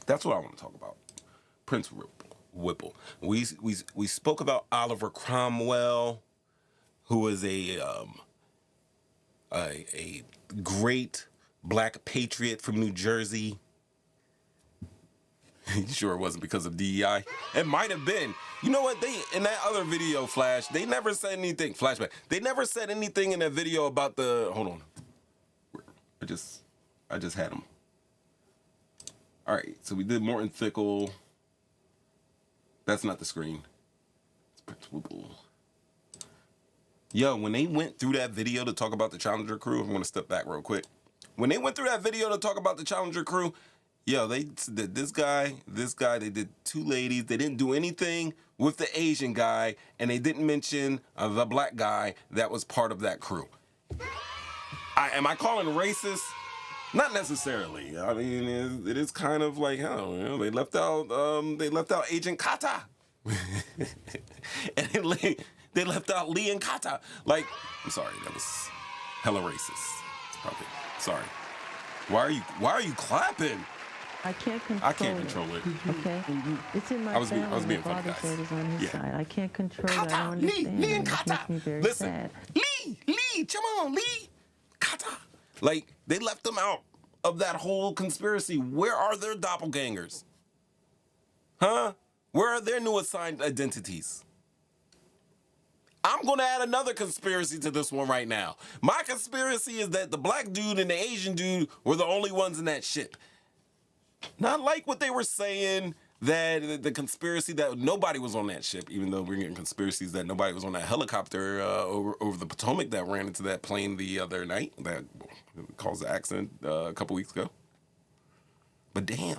That's what I want to talk about. Prince Whipple. We spoke about Oliver Cromwell, who was a great black patriot from New Jersey. You sure it wasn't because of DEI? It might have been. You know what? They in that other video, Flash, they never said anything. Flashback. They never said anything in that video about the. Hold on. I just had them. All right, so we did Morton Thickle. That's not the screen. It's Prince Whipple. Yo, when they went through that video to talk about the Challenger crew, I'm gonna step back real quick. When they went through that video to talk about the Challenger crew, yo, they did this guy, they did two ladies. They didn't do anything with the Asian guy, and they didn't mention the black guy that was part of that crew. Am I calling racist? Not necessarily. I mean, it is kind of like, hell, you know, they left out Agent Kata. And they left out Lee and Kata. Like, I'm sorry, that was hella racist. It's probably, sorry. Why are you clapping? I can't control it. Okay? It's in my family. I was being funny, My father guys. said it's on his side. I can't control it. I Kata, don't understand. Lee and It Kata. makes me very Listen, sad. Lee, come on, Lee, Kata. Like, they left them out of that whole conspiracy. Where are their doppelgangers? Huh? Where are their new assigned identities? I'm going to add another conspiracy to this one right now. My conspiracy is that the black dude and the Asian dude were the only ones in that ship. Not like what they were saying, that the conspiracy that nobody was on that ship, even though we're getting conspiracies that nobody was on that helicopter over the Potomac that ran into that plane the other night that caused the accident a couple weeks ago. But damn.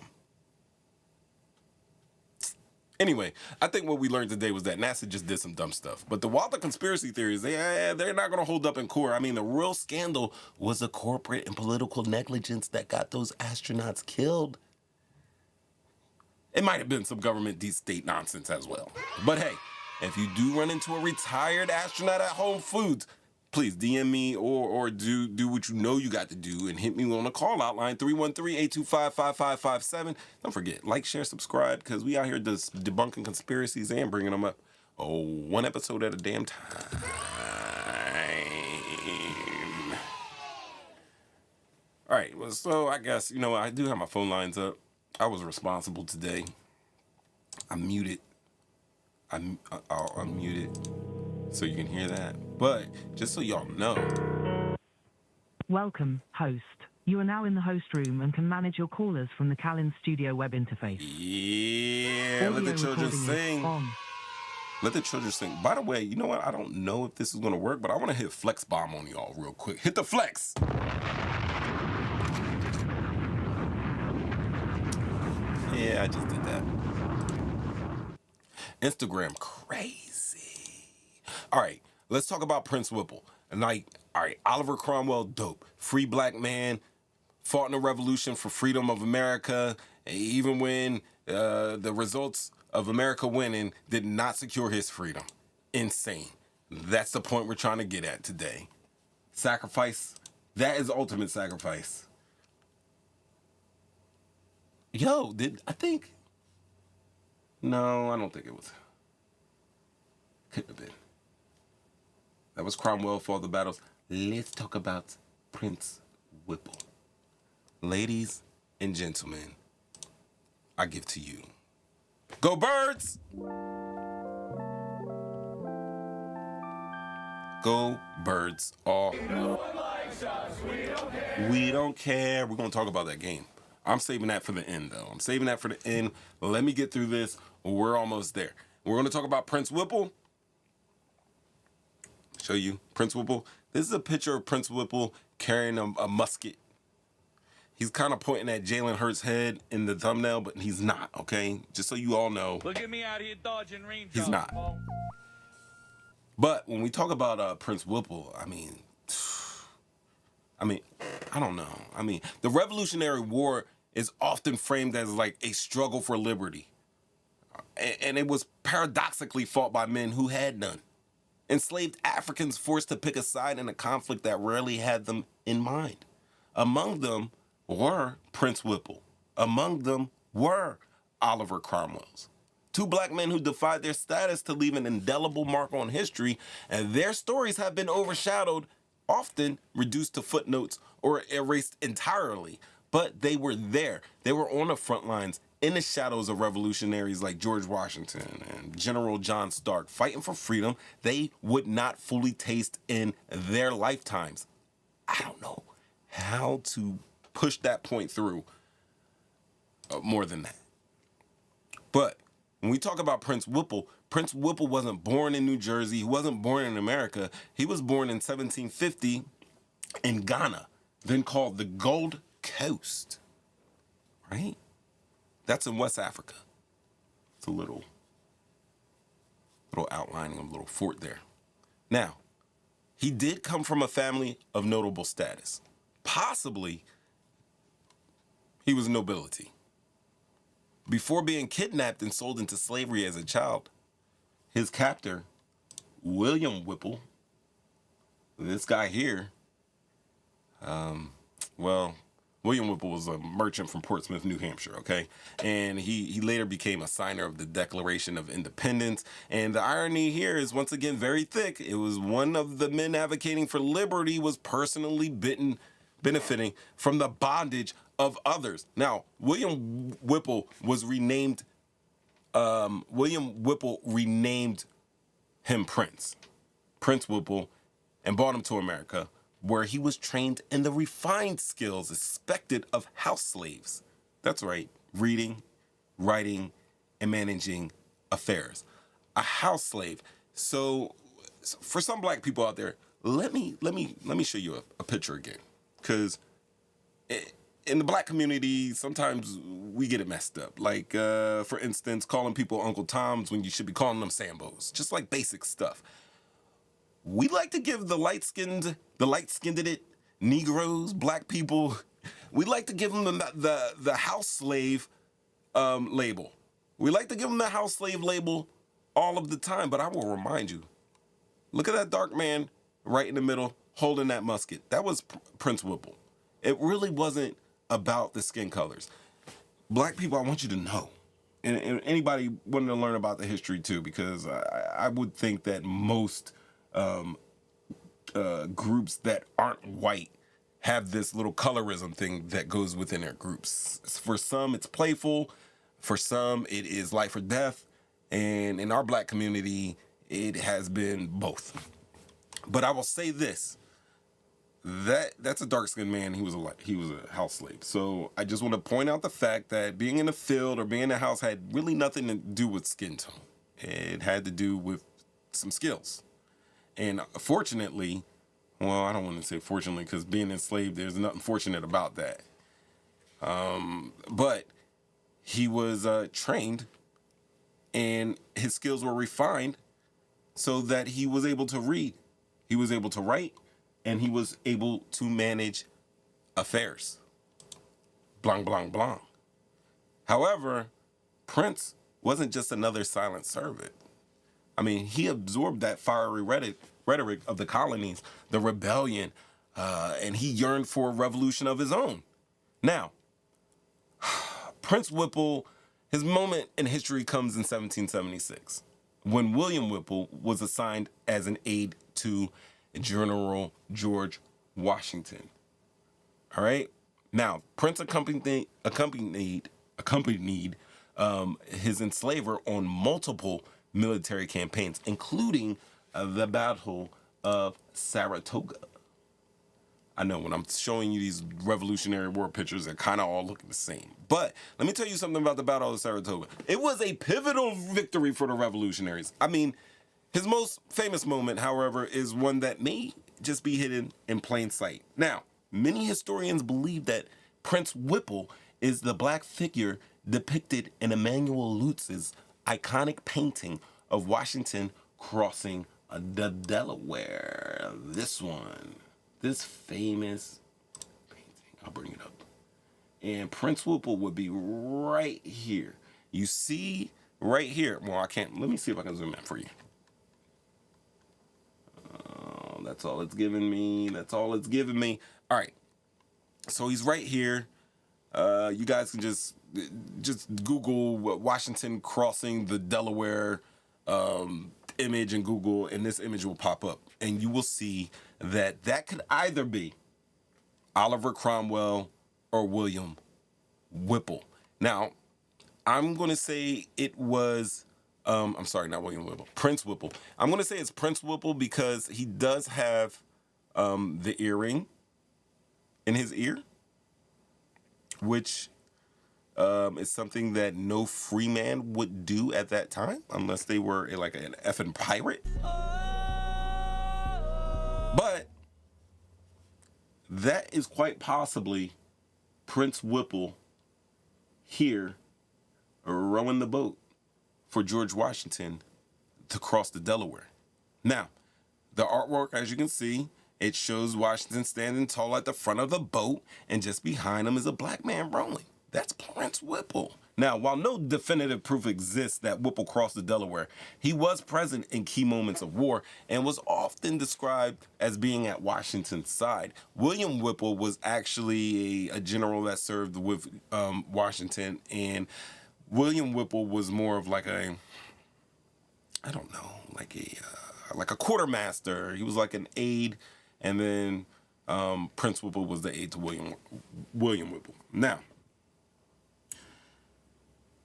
Anyway, I think what we learned today was that NASA just did some dumb stuff. But the Walter conspiracy theories, they're not going to hold up in court. I mean, the real scandal was the corporate and political negligence that got those astronauts killed. It might have been some government deep state nonsense as well. But hey, if you do run into a retired astronaut at Whole Foods, please DM me or do what you know you got to do and hit me on a call out line 313-825-5557. Don't forget, like, share, subscribe, because we out here just debunking conspiracies and bringing them up. Oh, one episode at a damn time. All right, well, so I guess, you know, I do have my phone lines up. I was responsible today. I'm muted. I'll unmute it so you can hear that. But just so y'all know. Welcome, host. You are now in the host room and can manage your callers from the Calin Studio web interface. Yeah, let the children sing. Let the children sing. By the way, you know what? I don't know if this is going to work, but I want to hit Flex Bomb on y'all real quick. Hit the flex. Yeah, I just did that. Instagram crazy. All right, let's talk about Prince Whipple. And like, all right, Oliver Cromwell, dope. Free black man, fought in the revolution for freedom of America, even when the results of America winning did not secure his freedom. Insane. That's the point we're trying to get at today. Sacrifice, that is ultimate sacrifice. Yo, no, I don't think it was. Couldn't have been. That was Cromwell for all the battles. Let's talk about Prince Whipple. Ladies and gentlemen, I give to you. Go Birds! Go Birds all. No one likes us. We don't care. We're going to talk about that game. I'm saving that for the end, though. I'm saving that for the end. Let me get through this. We're almost there. We're going to talk about Prince Whipple. Show you Prince Whipple. This is a picture of Prince Whipple carrying a musket. He's kind of pointing at Jalen Hurts' head in the thumbnail, but he's not, okay? Just so you all know. Look at me out here dodging raindrops. He's not. But when we talk about Prince Whipple, I mean, I don't know. I mean, the Revolutionary War is often framed as like a struggle for liberty. And it was paradoxically fought by men who had none. Enslaved Africans forced to pick a side in a conflict that rarely had them in mind. Among them were Prince Whipple. Among them were Oliver Cromwell's. Two black men who defied their status to leave an indelible mark on history, and their stories have been overshadowed, often reduced to footnotes or erased entirely. But they were there. They were on the front lines in the shadows of revolutionaries like George Washington and General John Stark fighting for freedom they would not fully taste in their lifetimes. I don't know how to push that point through more than that. But when we talk about Prince Whipple wasn't born in New Jersey. He wasn't born in America. He was born in 1750 in Ghana, then called the Gold Coast, right? That's in West Africa. It's a little outlining of a little fort there. Now, he did come from a family of notable status. Possibly, he was nobility. Before being kidnapped and sold into slavery as a child, his captor, William Whipple, this guy here, William Whipple was a merchant from Portsmouth, New Hampshire, okay? And he later became a signer of the Declaration of Independence. And the irony here is, once again, very thick. It was one of the men advocating for liberty was personally benefiting from the bondage of others. Now, William Whipple renamed him Prince Whipple, and brought him to America, where he was trained in the refined skills expected of house slaves. That's right, reading, writing, and managing affairs. A house slave. So for some black people out there, let me show you a picture again, because in the black community, sometimes we get it messed up. Like, for instance, calling people Uncle Toms when you should be calling them Sambos. Just like basic stuff. We like to give the light-skinned Negroes, black people, we like to give them the house slave label. We like to give them the house slave label all of the time, but I will remind you, look at that dark man right in the middle holding that musket. That was Prince Whipple. It really wasn't about the skin colors. Black people, I want you to know, and anybody wanting to learn about the history too, because I would think that most groups that aren't white have this little colorism thing that goes within their groups. For some, it's playful. For some, it is life or death. And in our black community, it has been both. But I will say this. That's a dark-skinned man. He was a house slave. So I just want to point out the fact that being in the field or being in the house had really nothing to do with skin tone. It had to do with some skills. And fortunately, well, I don't want to say fortunately, because being enslaved, there's nothing fortunate about that. But he was trained, and his skills were refined so that he was able to read, he was able to write, and he was able to manage affairs. Blanc, blanc, blanc. However, Prince wasn't just another silent servant. I mean, he absorbed that fiery rhetoric of the colonies, the rebellion, and he yearned for a revolution of his own. Now, Prince Whipple, his moment in history comes in 1776, when William Whipple was assigned as an aide to General George Washington. All right? Now, Prince accompanied his enslaver on multiple military campaigns, including the Battle of Saratoga. I know when I'm showing you these Revolutionary War pictures, they're kind of all looking the same. But let me tell you something about the Battle of Saratoga. It was a pivotal victory for the Revolutionaries. I mean, his most famous moment, however, is one that may just be hidden in plain sight. Now, many historians believe that Prince Whipple is the black figure depicted in Emmanuel Lutz's iconic painting of Washington crossing the Delaware. This one, this famous painting. I'll bring it up. And Prince Whipple would be right here. You see right here. Well, I can't. Let me see if I can zoom in for you. That's all it's giving me. That's all it's giving me. All right. So he's right here. You guys can just Google Washington crossing the Delaware image in Google, and this image will pop up. And you will see that could either be Oliver Cromwell or William Whipple. Now, I'm going to say it was, I'm sorry, not William Whipple, Prince Whipple. I'm going to say it's Prince Whipple because he does have the earring in his ear, which is something that no free man would do at that time unless they were like an effing pirate. But that is quite possibly Prince Whipple here rowing the boat for George Washington to cross the Delaware. Now, the artwork, as you can see, it shows Washington standing tall at the front of the boat, and just behind him is a black man rowing. That's Prince Whipple. Now, while no definitive proof exists that Whipple crossed the Delaware, he was present in key moments of war and was often described as being at Washington's side. William Whipple was actually a general that served with Washington, and William Whipple was more of like a, I don't know, like a quartermaster. He was like an aide, and then Prince Whipple was the aide to William Whipple. Now,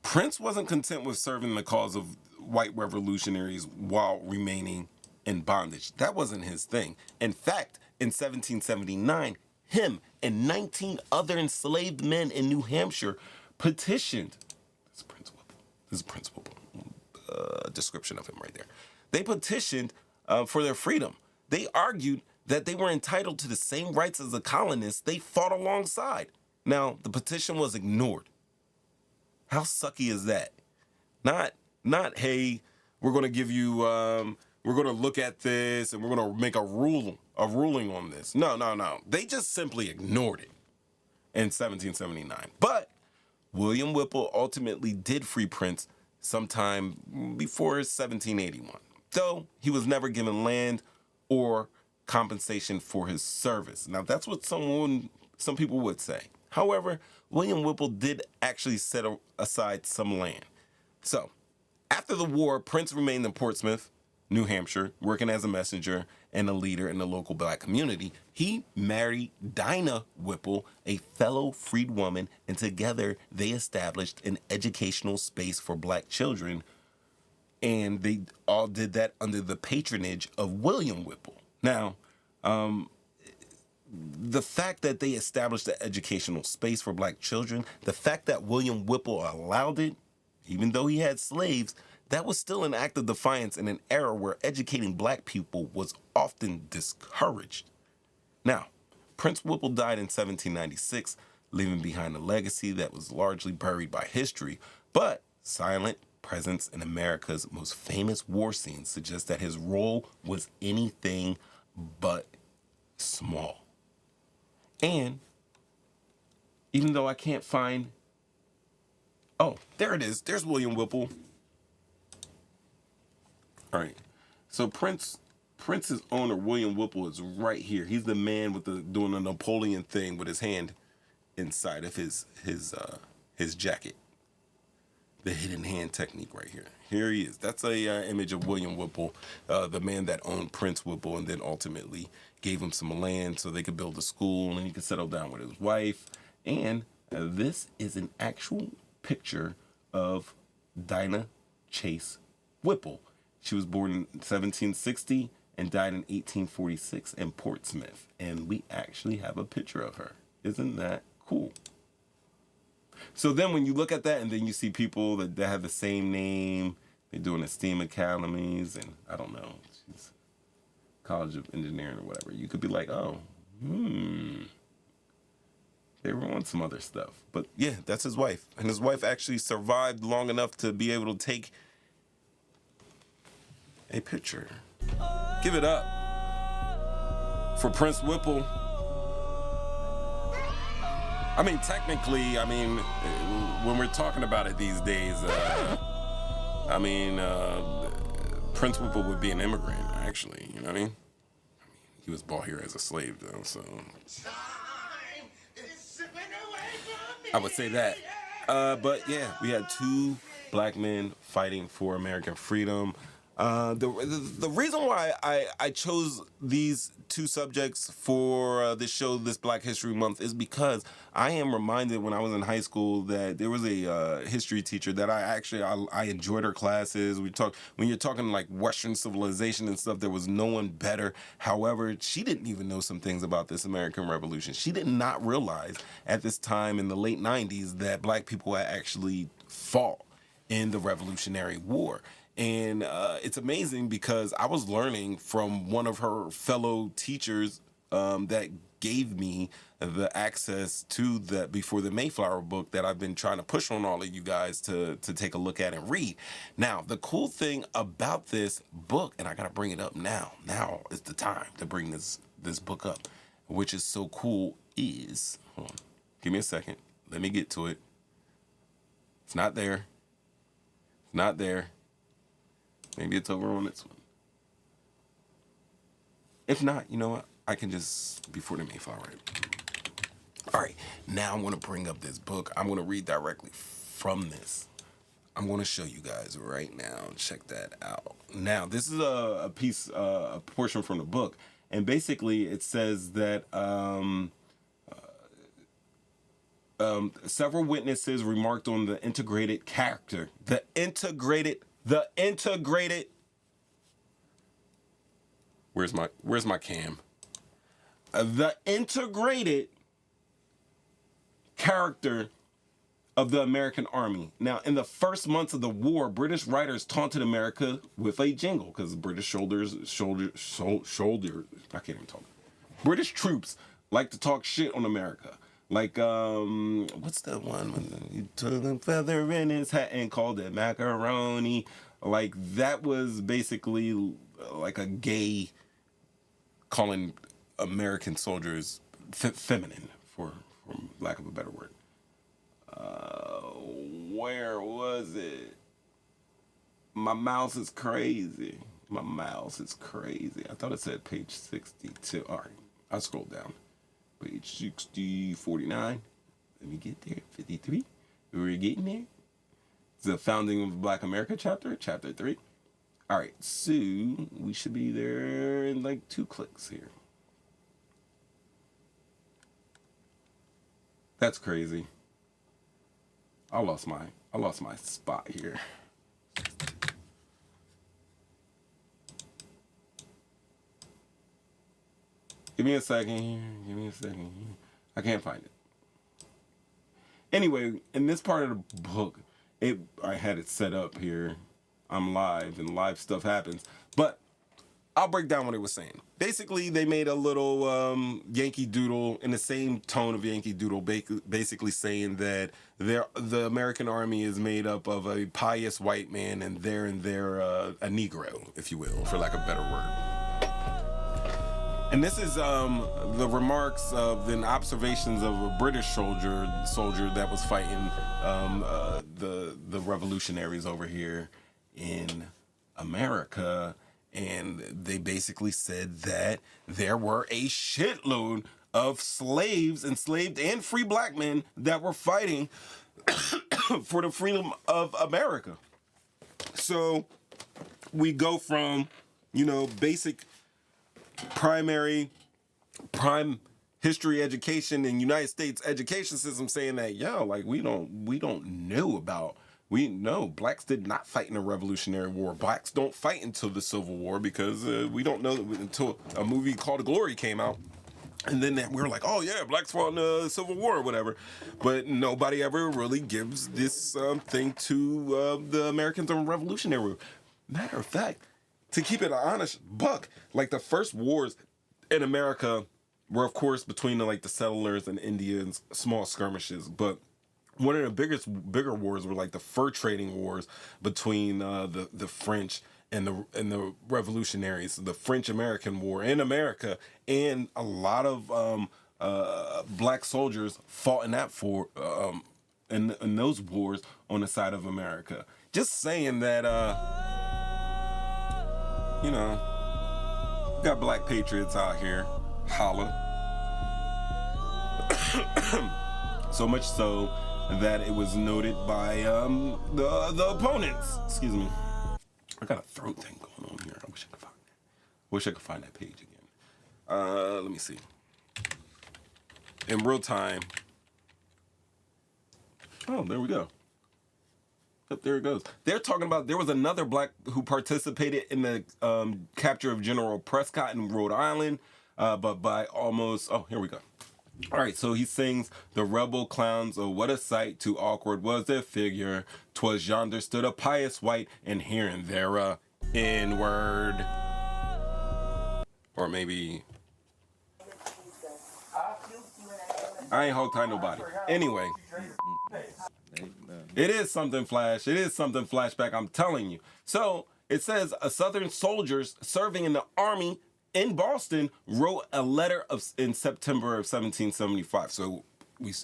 Prince wasn't content with serving the cause of white revolutionaries while remaining in bondage. That wasn't his thing. In fact, in 1779, him and 19 other enslaved men in New Hampshire petitioned. This is Prince Whipple. This is Prince Whipple. Description of him right there. They petitioned for their freedom. They argued that they were entitled to the same rights as the colonists they fought alongside. Now, the petition was ignored. How sucky is that? Not hey, we're going to give you, we're going to look at this and we're going to make a ruling on this. No. They just simply ignored it in 1779. But William Whipple ultimately did free Prince sometime before 1781, though he was never given land or compensation for his service. Now, that's what some people would say. However, William Whipple did actually set aside some land. So, after the war, Prince remained in Portsmouth, New Hampshire, working as a messenger and a leader in the local black community. He married Dinah Whipple, a fellow freedwoman, and together they established an educational space for black children, and they all did that under the patronage of William Whipple. Now, the fact that they established an educational space for black children, the fact that William Whipple allowed it, even though he had slaves, that was still an act of defiance in an era where educating black people was often discouraged. Now, Prince Whipple died in 1796, leaving behind a legacy that was largely buried by history, but silent presence in America's most famous war scenes suggests that his role was anything but small. And even though I can't find, oh, there it is. There's William Whipple. All right. So Prince's owner, William Whipple, is right here. He's the man with doing the Napoleon thing with his hand inside of his jacket. The hidden hand technique right here. Here he is. That's a image of William Whipple, the man that owned Prince Whipple and then ultimately gave him some land so they could build a school and he could settle down with his wife. And this is an actual picture of Dinah Chase Whipple. She was born in 1760 and died in 1846 in Portsmouth. And we actually have a picture of her. Isn't that cool? So then when you look at that and then you see people that have the same name, they're doing STEAM academies and I don't know, she's College of Engineering or whatever, you could be like, oh, they were on some other stuff. But yeah, that's his wife. And his wife actually survived long enough to be able to take a picture. Give it up for Prince Whipple. I mean, technically, when we're talking about it these days, Prince Whipple would be an immigrant, actually, you know what I mean? He was bought here as a slave, though, so I would say that. But yeah, we had two black men fighting for American freedom. The reason why I chose these two subjects for this show, this Black History Month, is because I am reminded when I was in high school that there was a history teacher that I enjoyed her classes. When you're talking like Western civilization and stuff, there was no one better. However, she didn't even know some things about this American Revolution. She did not realize at this time in the late 90s that black people had actually fought in the Revolutionary War. And it's amazing because I was learning from one of her fellow teachers that gave me the access to the Before the Mayflower book that I've been trying to push on all of you guys to take a look at and read. Now, the cool thing about this book, and I got to bring it up now is the time to bring this book up, which is so cool is, hold on, give me a second. Let me get to it. It's not there. It's not there. Maybe it's over on this one. If not, you know what? I can just Before the Mayflower. All right, now I'm going to bring up this book. I'm going to read directly from this. I'm going to show you guys right now. Check that out. Now, this is a portion from the book. And basically, it says that several witnesses remarked on the integrated character. The integrated. Where's my cam? The integrated character of the American Army. Now, in the first months of the war, British writers taunted America with a jingle because British British troops like to talk shit on America. Like, what's that one? He took a feather in his hat and called it macaroni. Like, that was basically like a gay calling American soldiers feminine, for lack of a better word. Where was it? My mouse is crazy. My mouse is crazy. I thought it said page 62. All right, I scrolled down. Page 60, 49. Let me get there. 53. We're getting there. It's the Founding of Black America chapter 3. All right, so we should be there in like 2 clicks here. That's crazy. I lost my spot here. Give me a second here. I can't find it. Anyway, in this part of the book, I had it set up here. I'm live, and live stuff happens. But I'll break down what it was saying. Basically, they made a little Yankee Doodle in the same tone of Yankee Doodle, basically saying that the American Army is made up of a pious white man, and they're a Negro, if you will, for lack of a better word. And this is the remarks of the observations of a British soldier that was fighting the revolutionaries over here in America. And they basically said that there were a shitload of slaves, enslaved and free black men that were fighting for the freedom of America. So we go from, basic prime history education in United States education system saying that, we know blacks did not fight in the Revolutionary War. Blacks don't fight until the Civil War because we don't know until a movie called Glory came out. And then we were like, oh yeah, blacks fought in the Civil War or whatever. But nobody ever really gives this thing to the Americans in the Revolutionary War. Matter of fact, to keep it an honest buck, like the first wars in America were, of course, between the settlers and Indians, small skirmishes. But one of the bigger wars were like the fur trading wars between the French and the Revolutionaries, the French-American War in America, and a lot of black soldiers fought in that in those wars on the side of America. Just saying that, got black patriots out here, holla. So much so that it was noted by the opponents. Excuse me. I got a throat thing going on here? I wish I could find that page again. Let me see. In real time. Oh, there we go. Yep, there it goes. They're talking about there was another black who participated in the capture of General Prescott in Rhode Island, but by almost. Oh, here we go. All right, so he sings, the rebel clowns, oh, what a sight, too awkward was their figure. 'Twas yonder stood a pious white, and hearing their N-word. Or maybe... I ain't hog tie nobody. Anyway. It is something Flash. It is something flashback, I'm telling you. So, it says, a Southern soldiers serving in the Army in Boston wrote a letter in September of 1775. So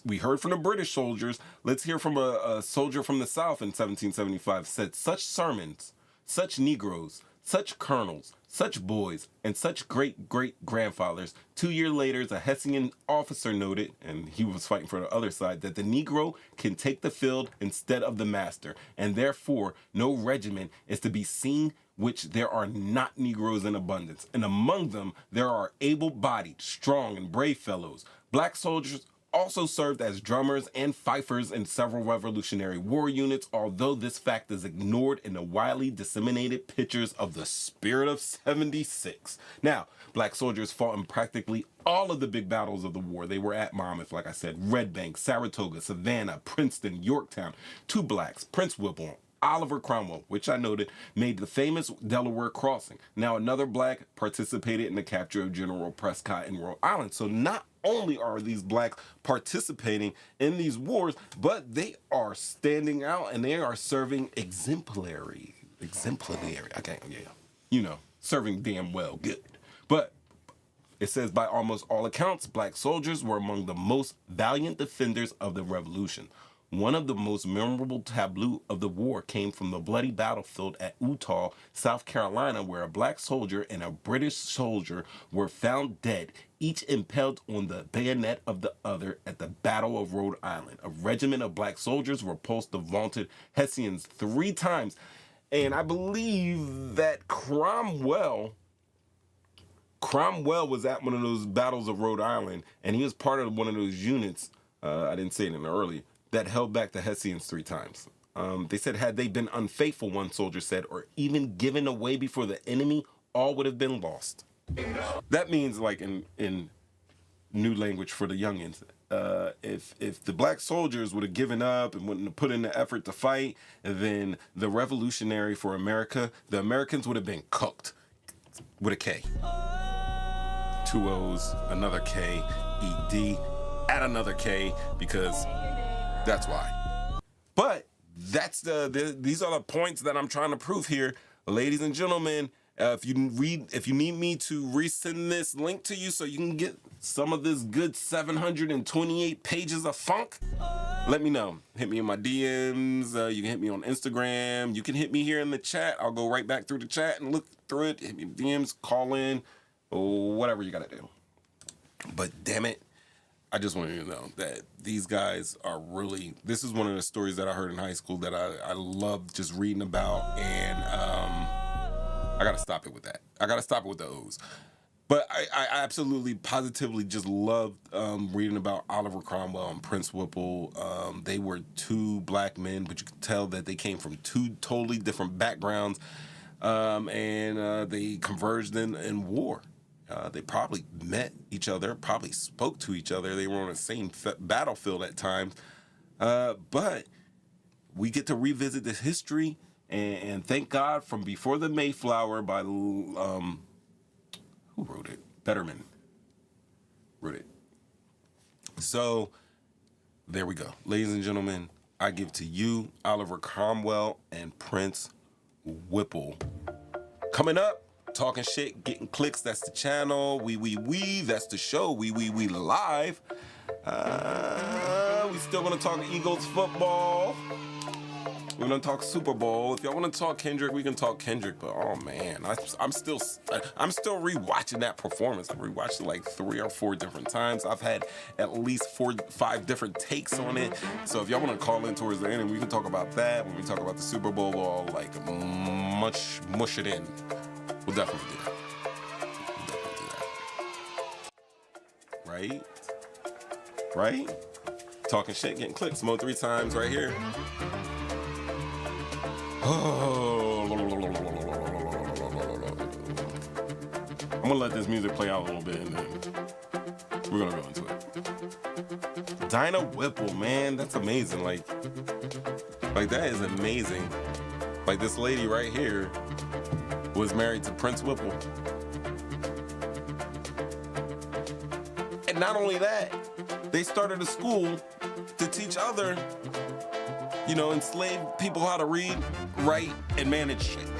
we heard from the British soldiers. Let's hear from a soldier from the South in 1775. Said, such sermons, such Negroes, such colonels, such boys, and such great-great-grandfathers. 2 years later, a Hessian officer noted, and he was fighting for the other side, that the Negro can take the field instead of the master, and therefore no regiment is to be seen which there are not Negroes in abundance. And among them, there are able-bodied, strong, and brave fellows. Black soldiers also served as drummers and fifers in several Revolutionary War units, although this fact is ignored in the widely disseminated pictures of the Spirit of 76. Now, black soldiers fought in practically all of the big battles of the war. They were at Monmouth, like I said, Red Bank, Saratoga, Savannah, Princeton, Yorktown. 2 blacks, Prince Whipple, Oliver Cromwell, which I noted, made the famous Delaware crossing. Now, another black participated in the capture of General Prescott in Rhode Island. So not only are these blacks participating in these wars, but they are standing out and they are serving exemplary. Okay, yeah, you know, serving damn well good. But it says, by almost all accounts, black soldiers were among the most valiant defenders of the Revolution. One of the most memorable tableaux of the war came from the bloody battlefield at Eutaw, South Carolina, where a black soldier and a British soldier were found dead, each impaled on the bayonet of the other at the Battle of Rhode Island. A regiment of black soldiers repulsed the vaunted Hessians 3 times. And I believe that Cromwell was at one of those battles of Rhode Island, and he was part of one of those units, I didn't say it in early, that held back the Hessians 3 times. They said, had they been unfaithful, one soldier said, or even given away before the enemy, all would have been lost. That means, like in new language for the youngins, if the black soldiers would have given up and wouldn't have put in the effort to fight, then the Revolutionary for America, the Americans would have been cooked with a K. 2 O's, another K, E-D, add another K, because that's why. But that's these are the points that I'm trying to prove here, ladies and gentlemen. If you need me to resend this link to you so you can get some of this good 728 pages of funk, let me know. Hit me in my DMs. You can hit me on Instagram. You can hit me here in the chat. I'll go right back through the chat and look through it. Hit me in DMs, call in, whatever you gotta do. But damn it, I just want you to know that these guys are really, this is one of the stories that I heard in high school that I love just reading about, and I gotta stop it with that. I gotta stop it with the O's. But I absolutely, positively just loved reading about Oliver Cromwell and Prince Whipple. They were 2 black men, but you could tell that they came from 2 totally different backgrounds, and they converged in war. They probably met each other, probably spoke to each other. They were on the same battlefield at times. But we get to revisit this history, and thank God, from Before the Mayflower by, who wrote it? Betterman wrote it. So there we go. Ladies and gentlemen, I give to you Oliver Cromwell and Prince Whipple. Coming up, talking shit, getting clicks, that's the channel. We, that's the show. We live. We still gonna talk Eagles football. We're gonna talk Super Bowl. If y'all wanna talk Kendrick, we can talk Kendrick. But oh man, I'm still rewatching that performance. I rewatched it like 3 or 4 different times. I've had at least 4 or 5 different takes on it. So if y'all wanna call in towards the end, and we can talk about that. When we talk about the Super Bowl, we'll all like mush it in. We'll definitely do that. Right? Right? Talking shit, getting clicked. Smoke 3 times right here. Oh. I'm gonna let this music play out a little bit and then we're gonna go into it. Dinah Whipple, man, that's amazing. Like that is amazing. Like this lady right here was married to Prince Whipple. And not only that, they started a school to teach other, enslaved people how to read, write, and manage shit.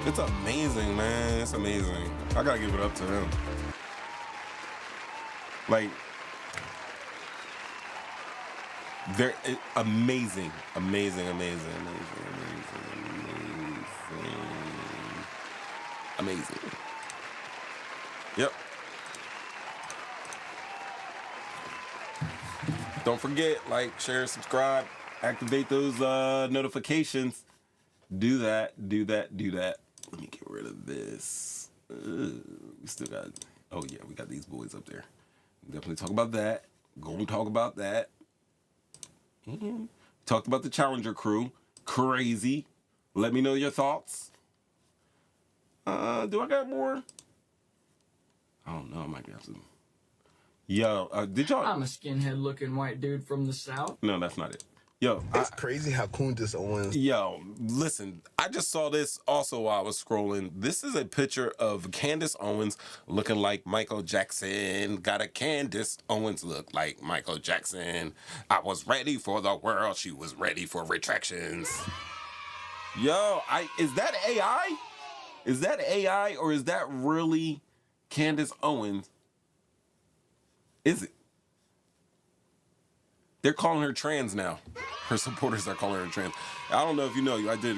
It's amazing, man. It's amazing. I gotta give it up to them. Like, they're amazing, amazing, amazing, amazing, amazing, amazing, amazing. Yep. Don't forget, like, share, subscribe, activate those notifications. Do that, do that, do that. Let me get rid of this. We still got, oh yeah, we got these boys up there. Definitely talk about that. Go and talk about that. Talked about the Challenger crew. Crazy. Let me know your thoughts. Do I got more? I don't know. I might have some. Yo, did y'all? I'm a skinhead looking white dude from the South. No, that's not it. Yo, it's crazy how Candace Owens. Yo, listen, I just saw this also while I was scrolling. This is a picture of Candace Owens looking like Michael Jackson. Got a Candace Owens look like Michael Jackson. I was ready for the world. She was ready for retractions. Yo, is that AI? Is that AI or is that really Candace Owens? Is it? They're calling her trans now. Her supporters are calling her trans. I don't know if you know, I did.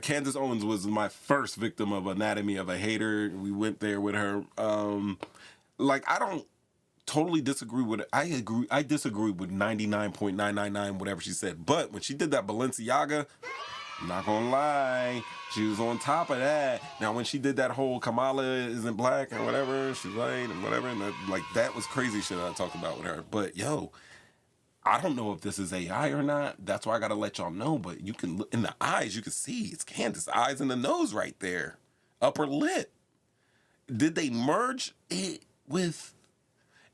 Candace Owens was my first victim of Anatomy of a Hater. We went there with her. I don't totally disagree with it. I disagree with 99.999 whatever she said. But when she did that Balenciaga, I'm not gonna lie, she was on top of that. Now when she did that whole Kamala isn't black and whatever, she's white and whatever, and that was crazy shit I talked about with her. But yo, I don't know if this is AI or not. That's why I gotta let y'all know. But you can look in the eyes, you can see it's Candace. Eyes and the nose right there, upper lip. Did they merge it with?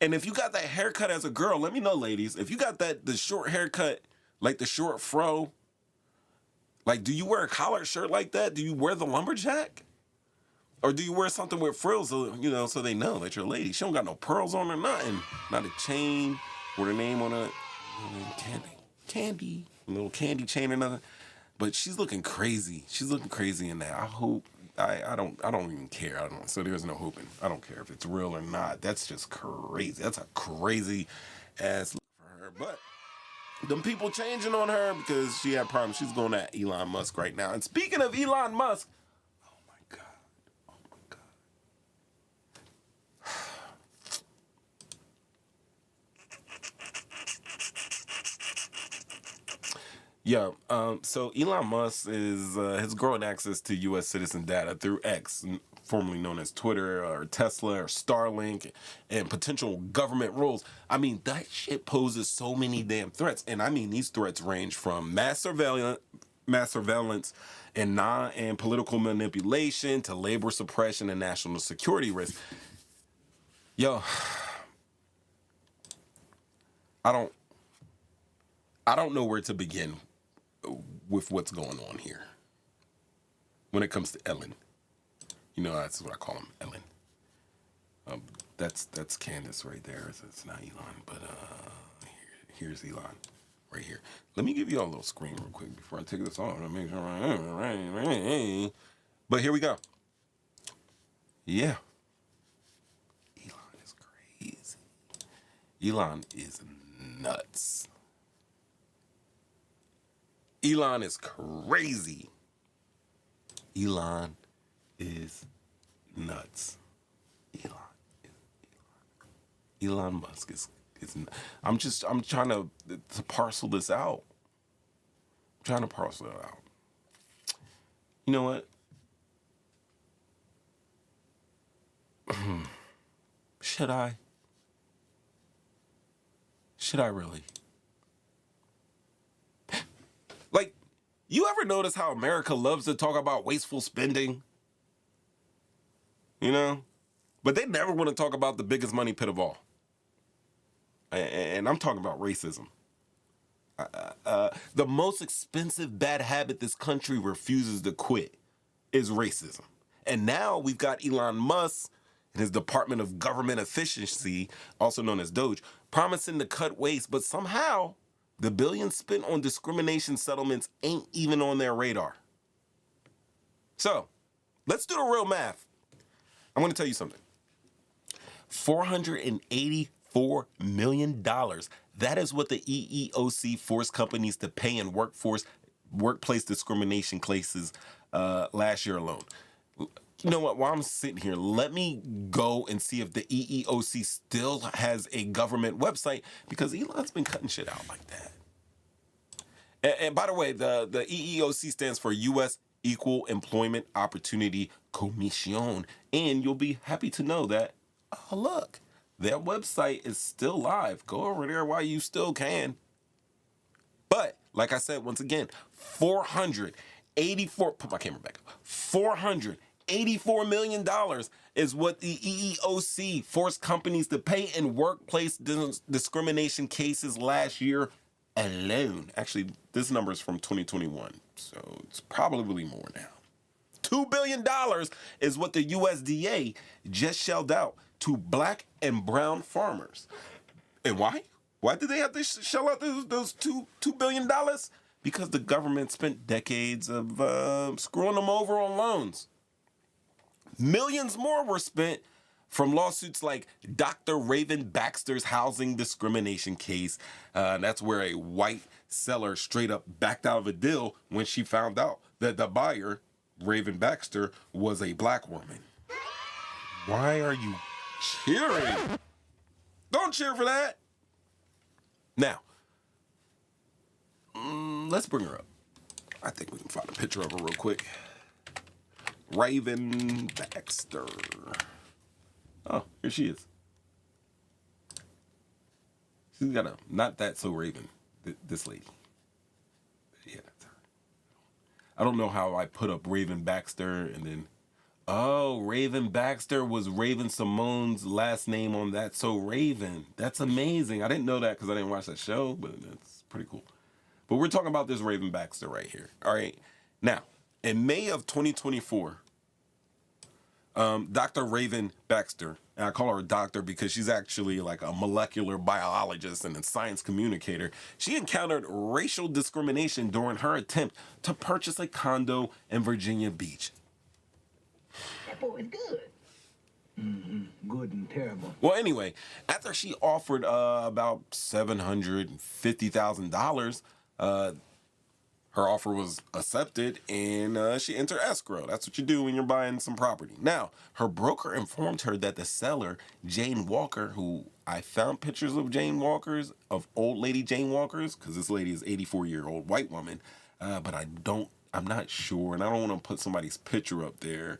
And if you got that haircut as a girl, let me know, ladies. If you got the short haircut, like the short fro. Like, do you wear a collared shirt like that? Do you wear the lumberjack? Or do you wear something with frills, so they know that you're a lady? She don't got no pearls on or nothing. Not a chain with her name on it. Candy. A little candy chain or nothing. But she's looking crazy. She's looking crazy in that. I hope, I don't even care. So there's no hoping. I don't care if it's real or not. That's just crazy. That's a crazy ass look for her. But them people changing on her because she had problems. She's going at Elon Musk right now. And speaking of Elon Musk, oh my God. Yeah, so Elon Musk has growing access to U.S. citizen data through X, formerly known as Twitter or Tesla or Starlink, and potential government roles. I mean, that shit poses so many damn threats. And I mean, these threats range from mass surveillance and political manipulation to labor suppression and national security risk. Yo, I don't know where to begin with what's going on here when it comes to Ellen. That's what I call him, Ellen. That's Candace right there. It's not Elon, but here's Elon right here. Let me give you all a little screen real quick before I take this off to make sure. But here we go. Yeah. Elon is crazy. Elon is nuts. Elon is crazy. Elon is nuts. Elon Musk is I'm trying to parcel this out. I'm trying to parcel it out. You know what? Should I? Should I really? Like, you ever notice how America loves to talk about wasteful spending? You know? But they never want to talk about the biggest money pit of all. And I'm talking about racism. The most expensive bad habit this country refuses to quit is racism. And now we've got Elon Musk and his Department of Government Efficiency, also known as Doge, promising to cut waste, but somehow the billions spent on discrimination settlements ain't even on their radar. So, let's do the real math. I'm going to tell you something. $484 million. That is what the EEOC forced companies to pay in workplace discrimination cases last year alone. You know what? While I'm sitting here, let me go and see if the EEOC still has a government website, because Elon's been cutting shit out like that. And by the way, the EEOC stands for U.S. Equal Employment Opportunity Commission. And you'll be happy to know that, oh, look, their website is still live. Go over there while you still can. But, like I said, once again, put my camera back up, $484 million is what the EEOC forced companies to pay in workplace discrimination cases last year alone. Actually, this number is from 2021, so it's probably more now. $2 billion is what the USDA just shelled out to black and brown farmers. And why? Why did they have to shell out those $2 billion? Because the government spent decades of screwing them over on loans. Millions more were spent from lawsuits like Dr. Raven Baxter's housing discrimination case. That's where a white seller straight up backed out of a deal when she found out that the buyer, Raven Baxter, was a black woman. Why are you cheering? Don't cheer for that. Now, let's bring her up. I think we can find a picture of her real quick. Raven Baxter. Oh, here she is. She's got a not that so Raven, this lady. Yeah, that's her. I don't know how I put up Raven Baxter and then, oh, Raven Baxter was Raven Simone's last name on That So Raven. That's amazing. I didn't know that because I didn't watch that show, but that's pretty cool. But we're talking about this Raven Baxter right here. All right. Now, in May of 2024, Dr. Raven Baxter, and I call her a doctor because she's actually like a molecular biologist and a science communicator, she encountered racial discrimination during her attempt to purchase a condo in Virginia Beach. That boy is good. Mm-hmm. Good and terrible. Well, anyway, after she offered about $750,000, her offer was accepted, and she entered escrow. That's what you do when you're buying some property. Now, her broker informed her that the seller, Jane Walker, who I found pictures of Jane Walkers, of old lady Jane Walkers, because this lady is 84-year-old white woman, but I'm not sure, and I don't want to put somebody's picture up there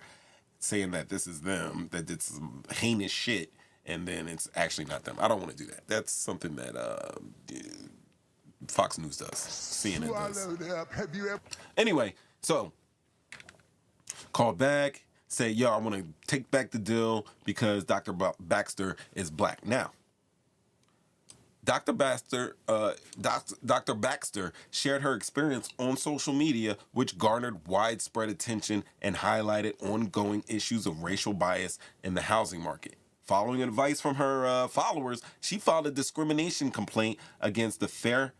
saying that this is them, that did some heinous shit, and then it's actually not them. I don't want to do that. That's something that Fox News does, CNN does. Anyway, so called back, say, yo, I want to take back the deal because Dr. Baxter is black. Now, Dr. Baxter shared her experience on social media, which garnered widespread attention and highlighted ongoing issues of racial bias in the housing market. Following advice from her followers, she filed a discrimination complaint against the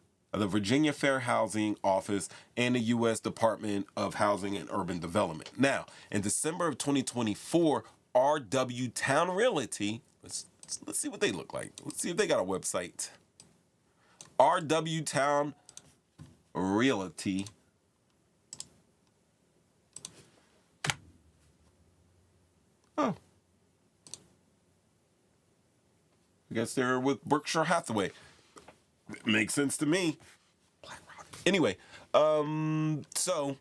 Virginia Fair Housing Office and the U.S. Department of Housing and Urban Development. Now, in December of 2024, RW Town Realty, let's see what they look like. Let's see if they got a website. RW Town Realty. Oh. I guess they're with Berkshire Hathaway. Makes sense to me. Anyway, so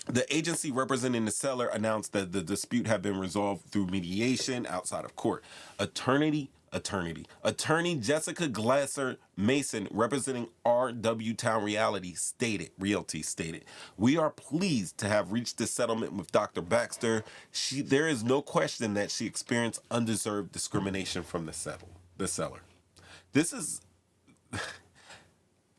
The agency representing the seller announced that the dispute had been resolved through mediation outside of court. Attorney Jessica Glasser Mason, representing RW Town Realty stated, "We are pleased to have reached this settlement with Dr. Baxter. There is no question that she experienced undeserved discrimination from the seller."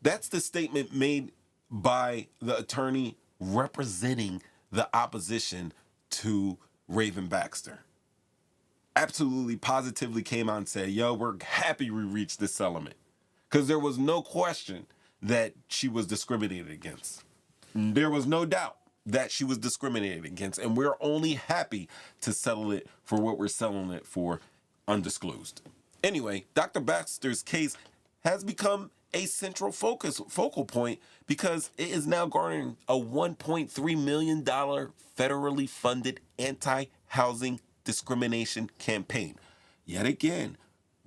That's the statement made by the attorney representing the opposition to Raven Baxter. Absolutely, positively came out and said, yo, we're happy we reached this settlement. Because there was no question that she was discriminated against. There was no doubt that she was discriminated against. And we're only happy to settle it for what we're selling it for, undisclosed. Anyway, Dr. Baxter's case has become a central focal point because it is now garnering a $1.3 million federally funded anti-housing discrimination campaign. Yet again,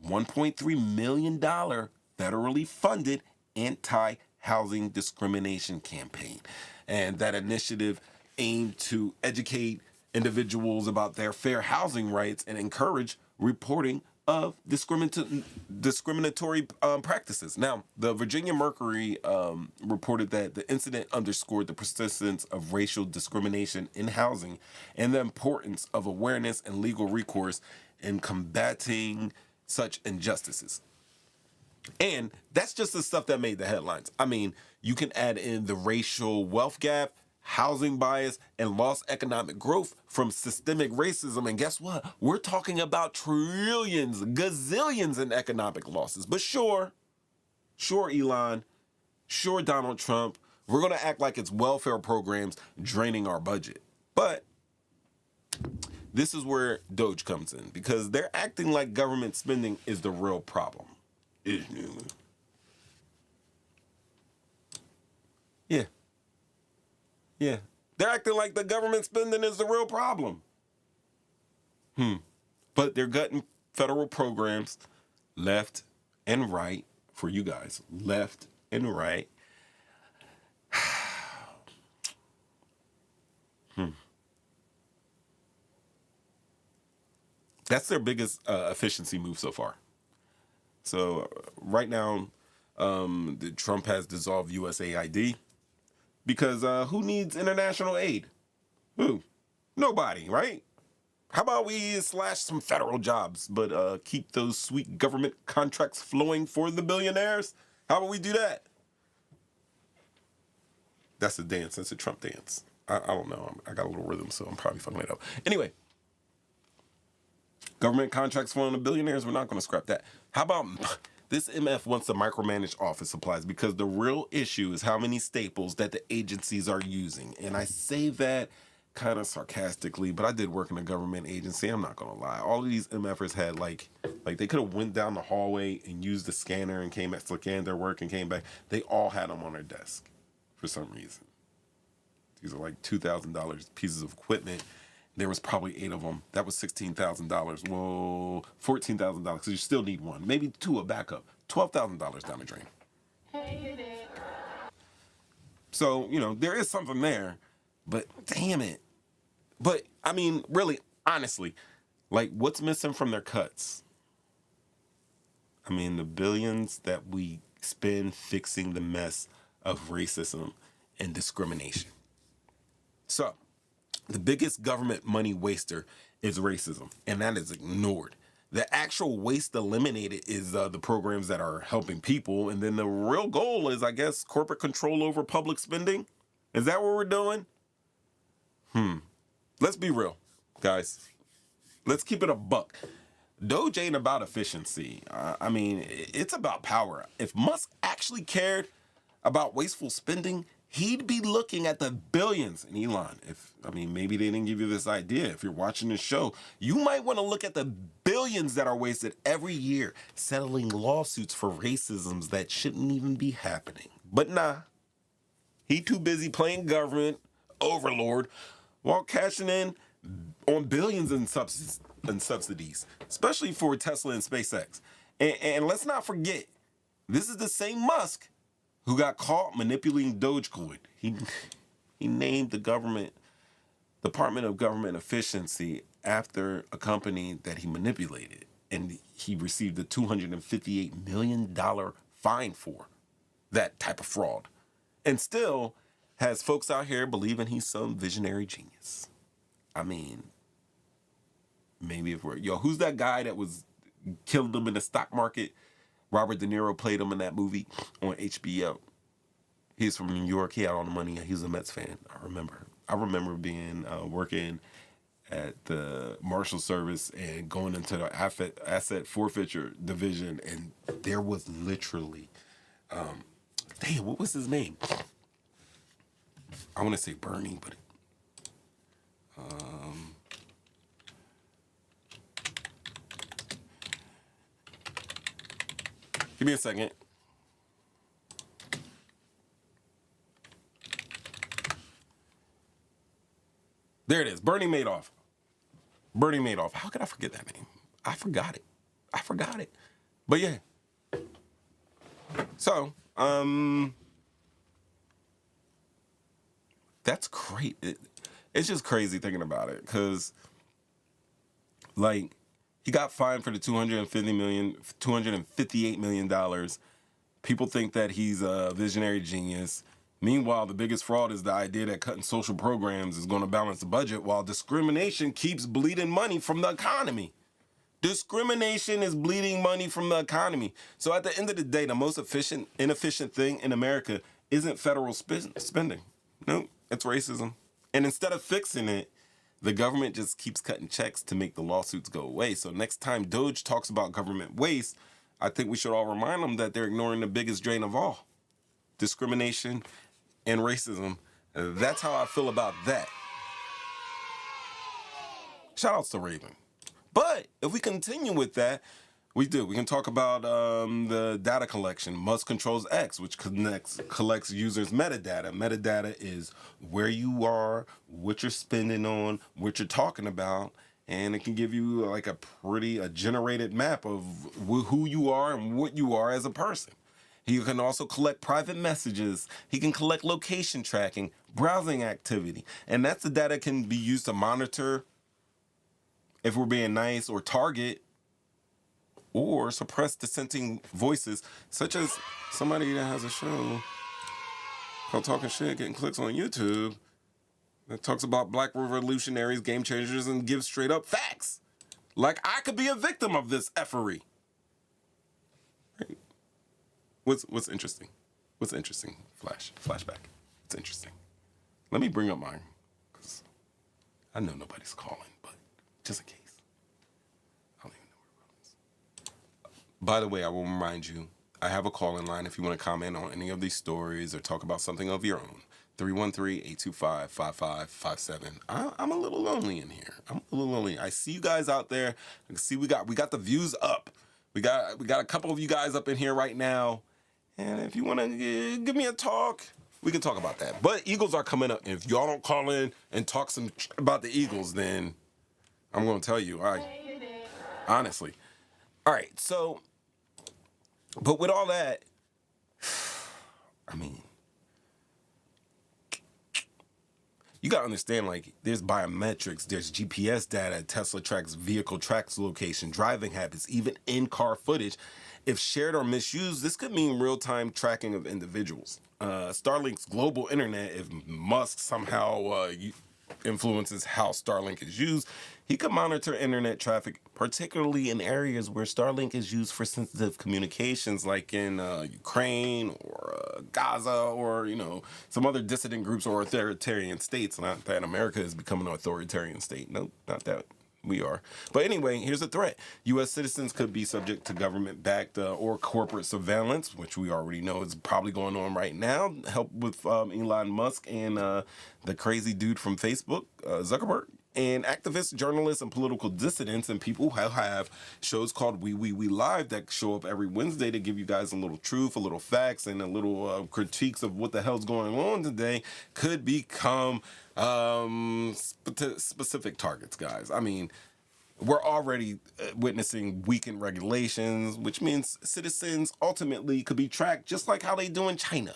$1.3 million federally funded anti-housing discrimination campaign. And that initiative aimed to educate individuals about their fair housing rights and encourage reporting of discriminatory practices. Now, the Virginia Mercury reported that the incident underscored the persistence of racial discrimination in housing and the importance of awareness and legal recourse in combating such injustices. And that's just the stuff that made the headlines. I mean, you can add in the racial wealth gap, housing bias, and lost economic growth from systemic racism. And guess what? We're talking about trillions, gazillions in economic losses. But sure, Elon, sure, Donald Trump, we're going to act like it's welfare programs draining our budget. But this is where Doge comes in, because they're acting like government spending is the real problem. Yeah. They're acting like the government spending is the real problem. But they're gutting federal programs left and right for you guys. Left and right. That's their biggest efficiency move so far. So right now, Trump has dissolved USAID. Because who needs international aid? Who? Nobody, right? How about we slash some federal jobs, but keep those sweet government contracts flowing for the billionaires? How about we do that? That's a dance. That's a Trump dance. I don't know. I got a little rhythm, so I'm probably fucking it up. Anyway, government contracts flowing to billionaires, we're not going to scrap that. How about... This MF wants to micromanage office supplies because the real issue is how many staples that the agencies are using. And I say that kind of sarcastically, but I did work in a government agency. I'm not going to lie. All of these MFers had like they could have went down the hallway and used the scanner and came back, scanned their work and came back. They all had them on their desk for some reason. These are like $2,000 pieces of equipment. There was probably 8 of them. That was $16,000. Whoa, $14,000 because you still need one. Maybe 2 a backup. $12,000 down the drain. So, there is something there, but damn it. But, I mean, really, honestly, like what's missing from their cuts? I mean, the billions that we spend fixing the mess of racism and discrimination. So, the biggest government money waster is racism, and that is ignored. The actual waste eliminated is the programs that are helping people, and then the real goal is, I guess, corporate control over public spending. Is that what we're doing? Let's be real, guys. Let's keep it a buck. Doge ain't about efficiency. I mean, it's about power. If Musk actually cared about wasteful spending, he'd be looking at the billions. And Elon, maybe they didn't give you this idea. If you're watching this show, you might want to look at the billions that are wasted every year settling lawsuits for racisms that shouldn't even be happening. But nah, he too busy playing government overlord while cashing in on billions in subsidies, especially for Tesla and SpaceX. And let's not forget, this is the same Musk who got caught manipulating Dogecoin. He named the Department of Government Efficiency after a company that he manipulated, and he received a $258 million fine for that type of fraud, and still has folks out here believing he's some visionary genius. I mean, maybe if who's that guy that was killed him in the stock market? Robert De Niro played him in that movie on HBO. He's from New York. He had all the money. He was a Mets fan. I remember being working at the Marshal Service and going into the asset forfeiture division, and there was literally, what was his name? I want to say Bernie, but give me a second. There it is. Bernie Madoff. How could I forget that name? I forgot it. But yeah. So, that's great. It's just crazy thinking about it, because, like, he got fined for the $258 million. People think that he's a visionary genius. Meanwhile, the biggest fraud is the idea that cutting social programs is going to balance the budget, while discrimination keeps bleeding money from the economy. Discrimination is bleeding money from the economy. So at the end of the day, the most inefficient thing in America isn't federal spending. Nope, it's racism. And instead of fixing it, the government just keeps cutting checks to make the lawsuits go away. So next time Doge talks about government waste, I think we should all remind them that they're ignoring the biggest drain of all: discrimination and racism. That's how I feel about that. Shout outs to Raven. But if we continue with that, we can talk about the data collection. Musk controls X, which collects users' metadata. Metadata is where you are, what you're spending on, what you're talking about, and it can give you like a generated map of who you are and what you are as a person. He can also collect private messages. He can collect location tracking, browsing activity, and that's the data can be used to monitor, if we're being nice, or target or suppress dissenting voices, such as somebody that has a show called Talking Shit, getting clicks on YouTube, that talks about black revolutionaries, game changers, and gives straight up facts. Like I could be a victim of this effery. Right. What's interesting? What's interesting? Flashback. It's interesting. Let me bring up mine, because I know nobody's calling, but just in case. I don't even know where it is. By the way, I will remind you, I have a call-in line if you want to comment on any of these stories or talk about something of your own. 313-825-5557. I'm a little lonely in here. I see you guys out there. I see we got the views up. We got a couple of you guys up in here right now. And if you want to give me a talk, we can talk about that. But Eagles are coming up. And if y'all don't call in and talk some about the Eagles, then I'm going to tell you. Honestly. All right. So, but with all that, I mean, you got to understand, like, there's biometrics, there's GPS data, Tesla tracks vehicle tracks location, driving habits, even in-car footage. If shared or misused, this could mean real-time tracking of individuals. Starlink's global internet, if Musk somehow influences how Starlink is used, he could monitor internet traffic, particularly in areas where Starlink is used for sensitive communications, like in Ukraine or Gaza, or some other dissident groups or authoritarian states. Not that America is becoming an authoritarian state. No, not that we are. But anyway, here's a threat. U.S. citizens could be subject to government-backed or corporate surveillance, which we already know is probably going on right now. Help with Elon Musk and the crazy dude from Facebook, Zuckerberg. And activists, journalists, and political dissidents, and people who have shows called We Live that show up every Wednesday to give you guys a little truth, a little facts, and a little critiques of what the hell's going on today, could become specific targets, guys. I mean, we're already witnessing weakened regulations, which means citizens ultimately could be tracked just like how they do in China.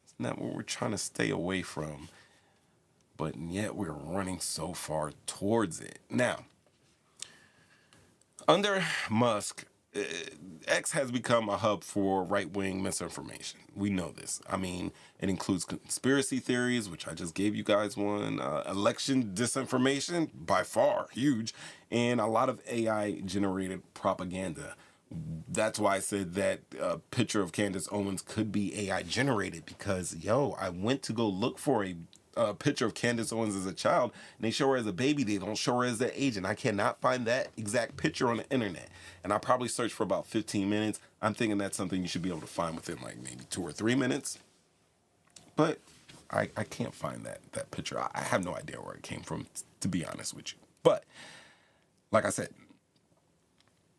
Isn't that what we're trying to stay away from? but yet we're running so far towards it. Now, under Musk, X has become a hub for right-wing misinformation. We know this. I mean, it includes conspiracy theories, which I just gave you guys one, election disinformation, by far huge, and a lot of AI-generated propaganda. That's why I said that picture of Candace Owens could be AI-generated because, I went to go look for a picture of Candace Owens as a child, and they show her as a baby. They don't show her as that age, and I cannot find that exact picture on the internet. And I probably searched for about 15 minutes. I'm thinking that's something you should be able to find within like maybe 2 or 3 minutes. But I can't find that picture. I have no idea where it came from, to be honest with you. But like I said,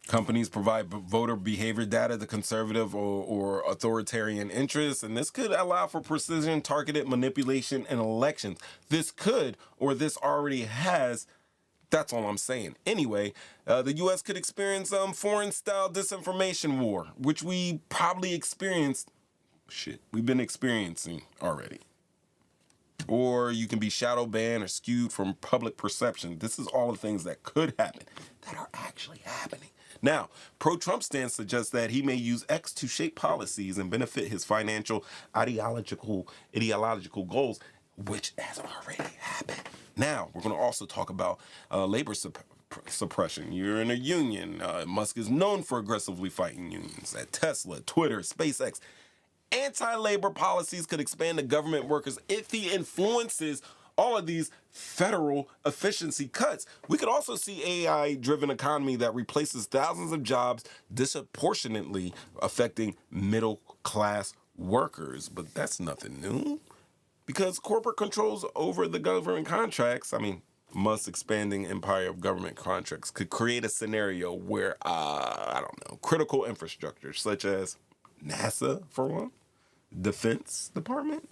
companies provide voter behavior data to conservative or authoritarian interests, and this could allow for precision, targeted manipulation in elections. This could, or this already has. That's all I'm saying. Anyway, the U.S. could experience foreign-style disinformation war, which we probably experienced. We've been experiencing already. Or you can be shadow banned or skewed from public perception. This is all the things that could happen, that are actually happening. Now, pro-Trump stance suggests that he may use X to shape policies and benefit his financial, ideological goals, which has already happened. Now, we're going to also talk about labor suppression. You're in a union. Musk is known for aggressively fighting unions at Tesla, Twitter, SpaceX. Anti-labor policies could expand to government workers if he influences all of these federal efficiency cuts. We could also see AI-driven economy that replaces thousands of jobs disproportionately affecting middle-class workers. But that's nothing new. Because corporate controls over the government contracts, Musk's expanding empire of government contracts could create a scenario where, critical infrastructure, such as NASA, for one, Defense Department,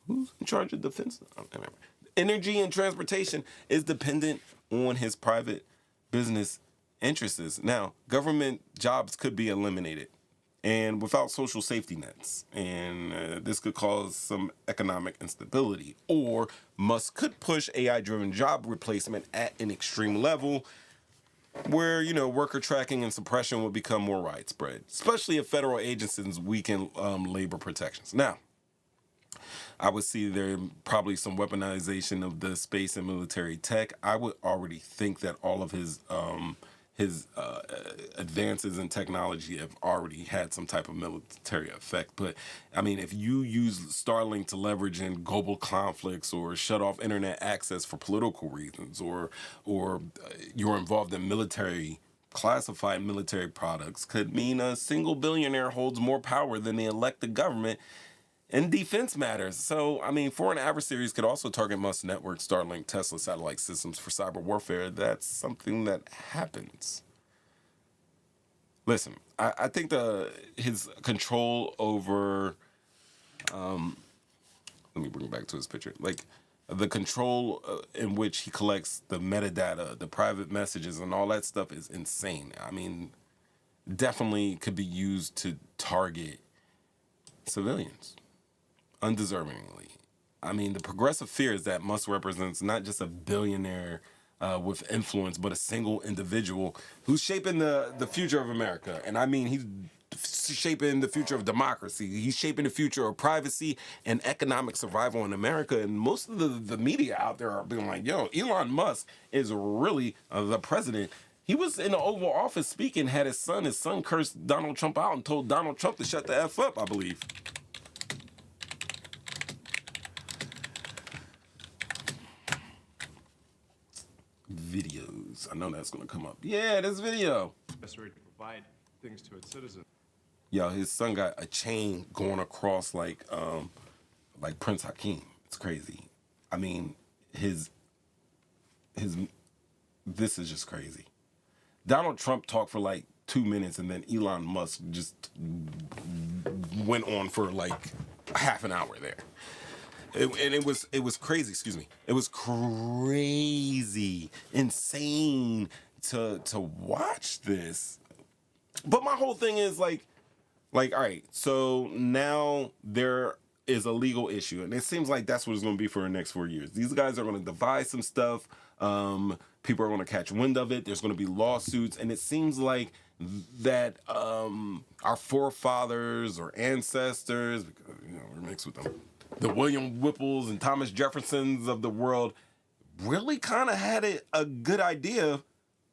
who's in charge of defense? I don't remember. Energy and transportation is dependent on his private business interests. Now, government jobs could be eliminated and without social safety nets. And this could cause some economic instability. Or Musk could push AI-driven job replacement at an extreme level where, worker tracking and suppression will become more widespread, especially if federal agencies weaken labor protections. Now, I would see there probably some weaponization of the space and military tech. I would already think that all of his advances in technology have already had some type of military effect. But if you use Starlink to leverage in global conflicts or shut off internet access for political reasons, or you're involved in classified military products, could mean a single billionaire holds more power than the elected government in defense matters. So, foreign adversaries could also target Musk's network, Starlink, Tesla satellite systems for cyber warfare. That's something that happens. Listen, I think his control over, let me bring it back to his picture, the control in which he collects the metadata, the private messages, and all that stuff is insane. Definitely could be used to target civilians undeservingly. The progressive fear is that Musk represents not just a billionaire with influence, but a single individual who's shaping the future of America. And he's shaping the future of democracy. He's shaping the future of privacy and economic survival in America. And most of the media out there are being like, Elon Musk is really the president. He was in the Oval Office speaking, had his son cursed Donald Trump out and told Donald Trump to shut the F up, I believe. Videos. I know that's going to come up. Yeah, this video. Best way to provide things to its citizens. His son got a chain going across like Prince Hakeem. It's crazy. This is just crazy. Donald Trump talked for 2 minutes, and then Elon Musk just went on for half an hour there. It was crazy, excuse me. It was crazy, insane to watch this. But my whole thing is all right, so now there is a legal issue, and it seems like that's what it's going to be for the next 4 years. These guys are going to devise some stuff. People are going to catch wind of it. There's going to be lawsuits, and it seems like that our forefathers or ancestors, because, you know, we're mixed with them, the William Whipples and Thomas Jeffersons of the world, really kind of had a good idea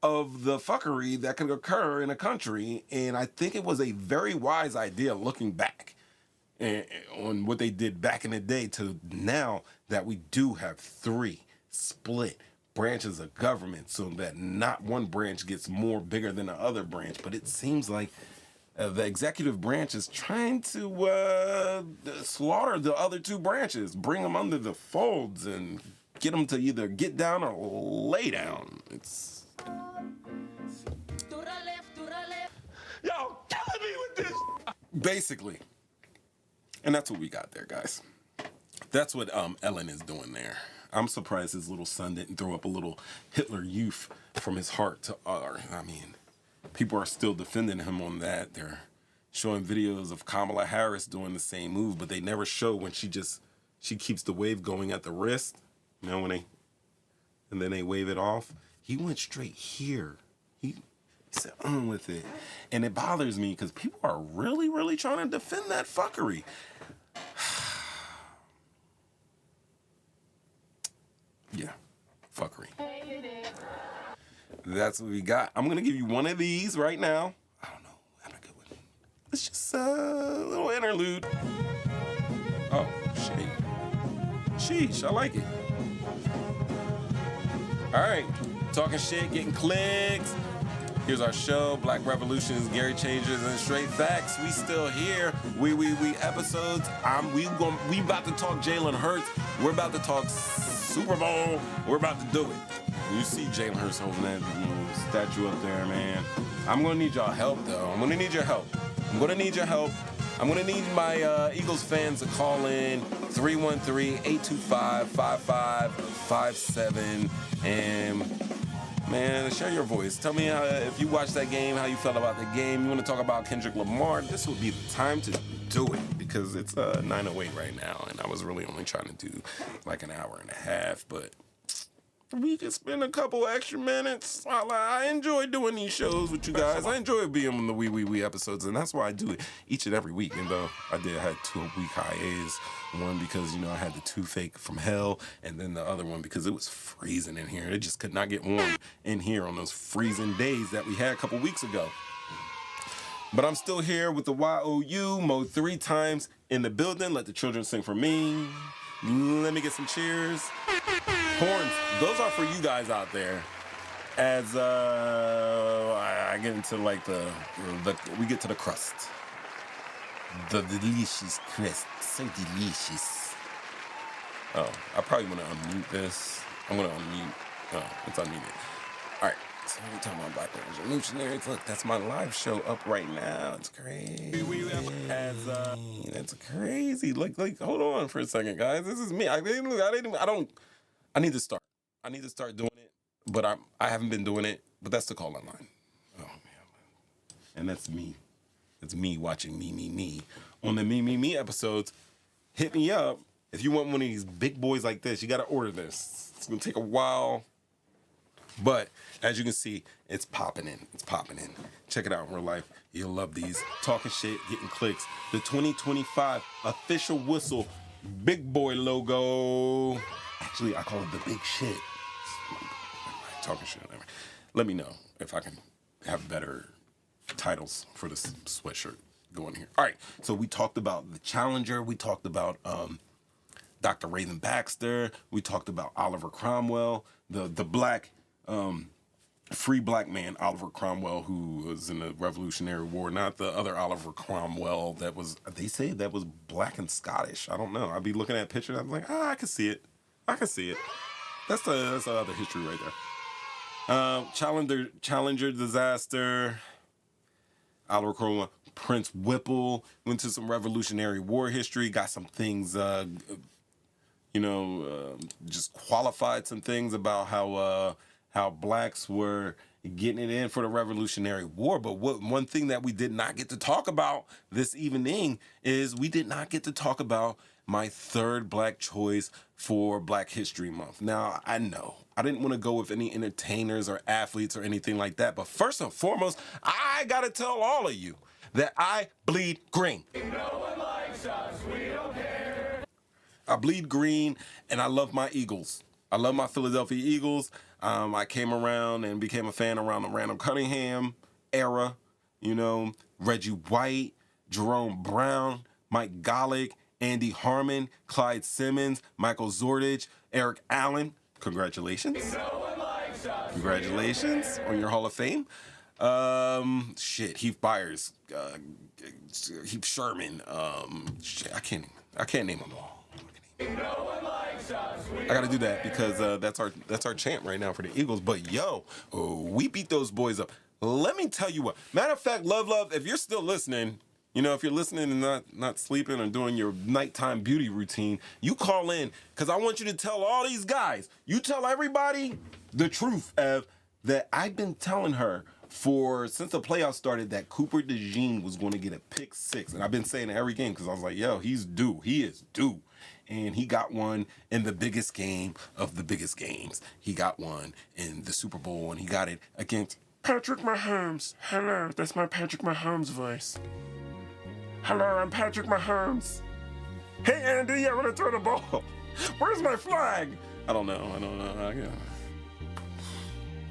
of the fuckery that could occur in a country, and I think it was a very wise idea looking back on what they did back in the day to now that we do have 3 split branches of government, so that not one branch gets more bigger than the other branch. But it seems like the executive branch is trying to slaughter the other 2 branches, bring them under the folds, and get them to either get down or lay down. It's y'all killing me with this. Basically. And that's what we got there, guys. That's what Ellen is doing there. I'm surprised his little son didn't throw up a little Hitler Youth from his heart to I mean, people are still defending him on that. They're showing videos of Kamala Harris doing the same move, but they never show when she keeps the wave going at the wrist. You know, and then they wave it off. He went straight here. He said, with it. And it bothers me because people are really, really trying to defend that fuckery. Yeah, fuckery. That's what we got. I'm going to give you one of these right now. I don't know. I'm a good one. It's just a little interlude. Oh, shit. Sheesh, I like it. All right. Talking shit, getting clicks. Here's our show, Black Revolutions, Gary Changers, and Straight Facts. We still here. We episodes. We about to talk Jalen Hurts. We're about to talk Super Bowl. We're about to do it. You see Jalen Hurts holding that statue up there, man. I'm gonna need y'all help, though. I'm gonna need your help. I'm gonna need my Eagles fans to call in 313-825-5557 and. Man, share your voice. Tell me if you watched that game, how you felt about the game. You want to talk about Kendrick Lamar? This would be the time to do it because it's 9:08 right now, and I was really only trying to do like an hour and a half, but we could spend a couple extra minutes. I enjoy doing these shows with you guys. I enjoy being on the wee episodes, and that's why I do it each and every week. And though I had 2-week hiatus, one because, you know, I had the toothache from hell, and then the other one because it was freezing in here. It just could not get warm in here on those freezing days that we had a couple weeks ago. But I'm still here with the YOU, Mode 3 times in the building. Let the children sing for me. Let me get some cheers. Horns, those are for you guys out there. As I get into like we get to the crust. The delicious crust, so delicious. Oh, I probably want to unmute this. I'm gonna unmute. Oh, it's unmuted. All right, so we're talking about Black Revolutionaries. Look, that's my live show up right now. It's crazy. That's crazy. Like, hold on for a second, guys. This is me. I need to start. I need to start doing it, but I haven't been doing it. But that's the call online. Oh man, and that's me. It's me watching me. On the me episodes, hit me up if you want one of these big boys like this. You got to order this. It's gonna take a while, but as you can see, it's popping in. It's popping in. Check it out in real life. You'll love these. Talking shit, getting clicks. The 2025 official whistle, big boy logo. Actually, I call it the big shit. Talking shit. Let me know if I can have better titles for this sweatshirt going here. All right, so we talked about the Challenger. We talked about Dr. Raven Baxter. We talked about Oliver Cromwell, the black, free black man, Oliver Cromwell, who was in the Revolutionary War. Not the other Oliver Cromwell that was, they say that was black and Scottish. I don't know. I'd be looking at pictures. I'm like, I can see it. I can see it. That's the other history right there. Challenger disaster. Oliver Cromwell, Prince Whipple, went to some Revolutionary War history, got some things, just qualified some things about how blacks were getting it in for the Revolutionary War. But one thing that we did not get to talk about this evening is we did not get to talk about my third black choice for Black History Month. Now, I know I didn't want to go with any entertainers or athletes or anything like that, but first and foremost, I got to tell all of you that I bleed green. No one likes us, we don't care. I bleed green, and I love my Eagles. I love my Philadelphia Eagles. I came around and became a fan around the Randall Cunningham era, you know, Reggie White, Jerome Brown, Mike Golick, Andy Harmon, Clyde Simmons, Michael Zordich, Eric Allen. Congratulations. No one likes us. Congratulations on your Hall of Fame. Heath Byers, Heath Sherman. I can't name them all. No one likes us. I gotta do that because that's our chant right now for the Eagles. But we beat those boys up. Let me tell you what. Matter of fact, Love, if you're still listening, you know, if you're listening and not sleeping or doing your nighttime beauty routine, you call in because I want you to tell all these guys. You tell everybody the truth, Ev, that I've been telling her since the playoffs started that Cooper DeJean was going to get a pick 6. And I've been saying it every game because I was like, he's due. He is due. And he got one in the biggest game of the biggest games. He got one in the Super Bowl, and he got it against Patrick Mahomes. Hello, that's my Patrick Mahomes voice. Hello, I'm Patrick Mahomes. Hey, Andy, I want to throw the ball. Where's my flag? I don't know.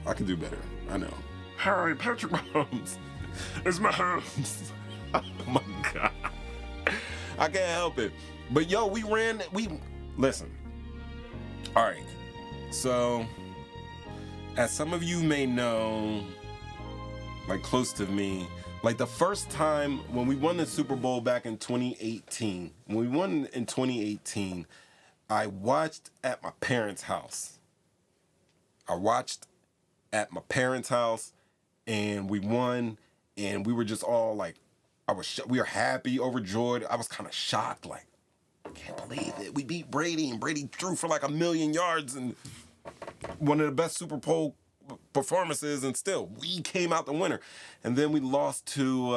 I can do better. I know. Hi, Patrick Mahomes. It's Mahomes. Oh, my God. I can't help it. But, listen. All right. So, as some of you may know, like close to me, like the first time when we won the Super Bowl back in 2018, I watched at my parents' house. And we won, and we were just all like, we were happy, overjoyed. I was kind of shocked, like, I can't believe it. We beat Brady, and Brady threw for like 1,000,000 yards and one of the best Super Bowl performances, and still we came out the winner. And then we lost to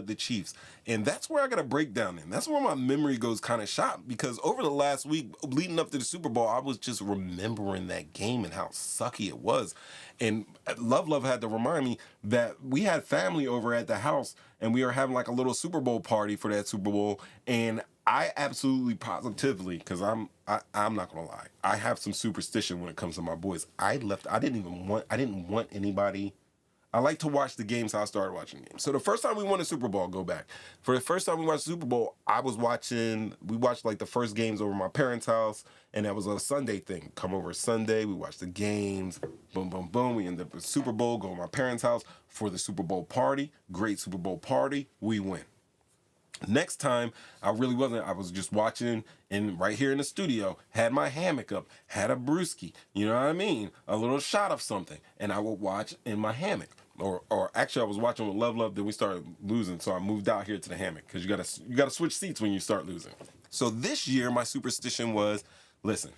the Chiefs, and that's where I got a breakdown in. That's where my memory goes kind of shot, because over the last week leading up to the Super Bowl, I was just remembering that game and how sucky it was. And Love had to remind me that we had family over at the house, and we were having like a little Super Bowl party for that Super Bowl. And I absolutely positively, because I'm not gonna lie, I have some superstition when it comes to my boys. I didn't want anybody. I like to watch the games how I started watching games. So the first time we won the Super Bowl, go back. For the first time we watched the Super Bowl, we watched like the first games over my parents' house, and that was a Sunday thing. Come over Sunday, we watched the games, boom, boom, boom. We ended up with Super Bowl, go to my parents' house for the Super Bowl party. Great Super Bowl party, we win. Next time, I was just watching, and right here in the studio, had my hammock up, had a brewski, you know what I mean? A little shot of something, and I would watch in my hammock. Or actually, I was watching with Love, then we started losing, so I moved out here to the hammock, because you gotta switch seats when you start losing. So this year, my superstition was, listen,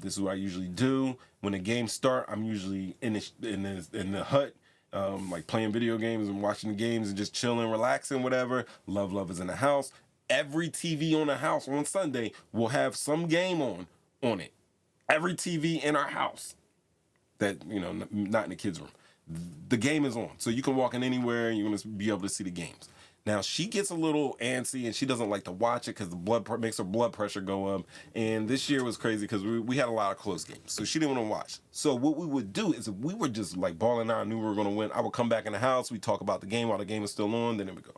this is what I usually do. When the games start, I'm usually in the hut, like playing video games and watching the games and just chilling, relaxing, whatever. Love is in the house. Every TV on the house on Sunday will have some game on it. Every TV in our house that, not in the kids' room. The game is on. So you can walk in anywhere and you're going to be able to see the games. Now, she gets a little antsy and she doesn't like to watch it because the makes her blood pressure go up. And this year was crazy because we had a lot of close games. So she didn't want to watch. So what we would do is if we were just like balling out and knew we were going to win, I would come back in the house. We'd talk about the game while the game is still on. Then it would go.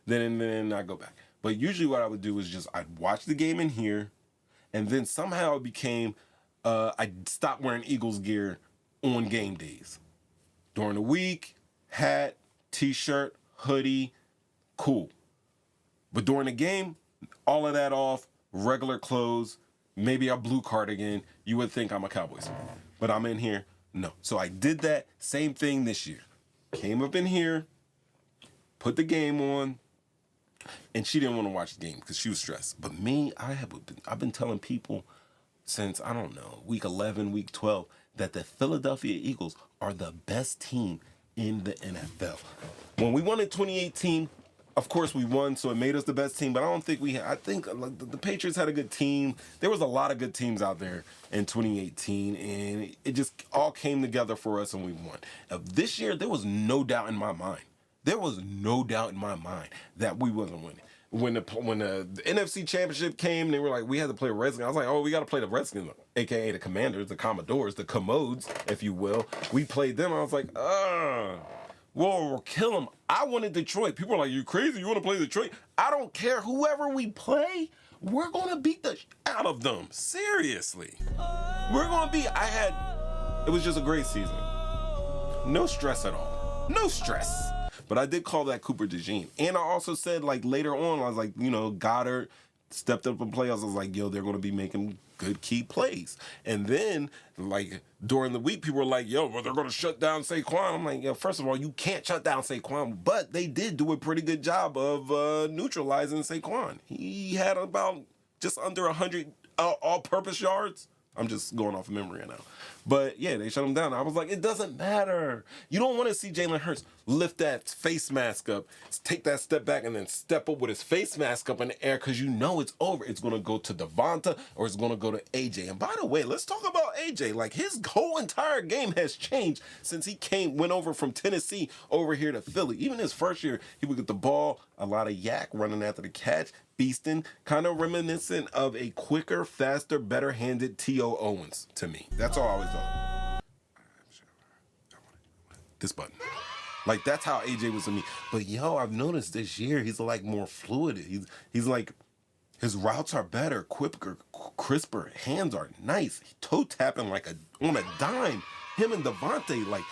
Then I'd go back. But usually what I would do is I'd watch the game in here. And then somehow it became, I stopped wearing Eagles gear on game days. During the week, hat, t-shirt, hoodie, cool. But during the game, all of that off, regular clothes, maybe a blue cardigan, you would think I'm a Cowboys fan. But I'm in here, no. So I did that same thing this year. Came up in here, put the game on, and she didn't want to watch the game because she was stressed. But me, I've been telling people since, I don't know, week 11, week 12, that the Philadelphia Eagles are the best team in the NFL. When we won in 2018, of course we won, so it made us the best team, but I don't think I think the Patriots had a good team. There was a lot of good teams out there in 2018, and it just all came together for us, and we won. This year, there was no doubt in my mind. There was no doubt in my mind that we wasn't winning. When the NFC Championship came, they were like, we had to play Redskins. I was like, oh, we got to play the Redskins, a.k.a. the Commanders, the Commodores, the Commodes, if you will. We played them. I was like, we'll kill them. I wanted Detroit. People are like, you crazy? You want to play Detroit? I don't care. Whoever we play, we're going to beat the out of them. Seriously. We're going to beat. It was just a great season. No stress at all. No stress. But I did call that Cooper DeJean. And I also said, like, later on, I was like, Goddard stepped up in playoffs. I was like, yo, they're going to be making good key plays. And then, like, during the week, people were like, yo, well, they're going to shut down Saquon. I'm like, yo, first of all, you can't shut down Saquon. But they did do a pretty good job of neutralizing Saquon. He had about just under 100 all-purpose yards. I'm just going off of memory right now. But, yeah, they shut him down. I was like, it doesn't matter. You don't want to see Jalen Hurts lift that face mask up, take that step back, and then step up with his face mask up in the air because you know it's over. It's going to go to Devonta or it's going to go to AJ. And by the way, let's talk about AJ. Like, his whole entire game has changed since he went over from Tennessee over here to Philly. Even his first year, he would get the ball, a lot of yak running after the catch, beasting, kind of reminiscent of a quicker, faster, better-handed T.O. Owens to me. That's all I always thought. This button. Like, that's how AJ was to me. But, yo, I've noticed this year he's, like, more fluid. He's like, his routes are better, quicker, crisper. Hands are nice. Toe tapping like on a dime. Him and Devontae, like,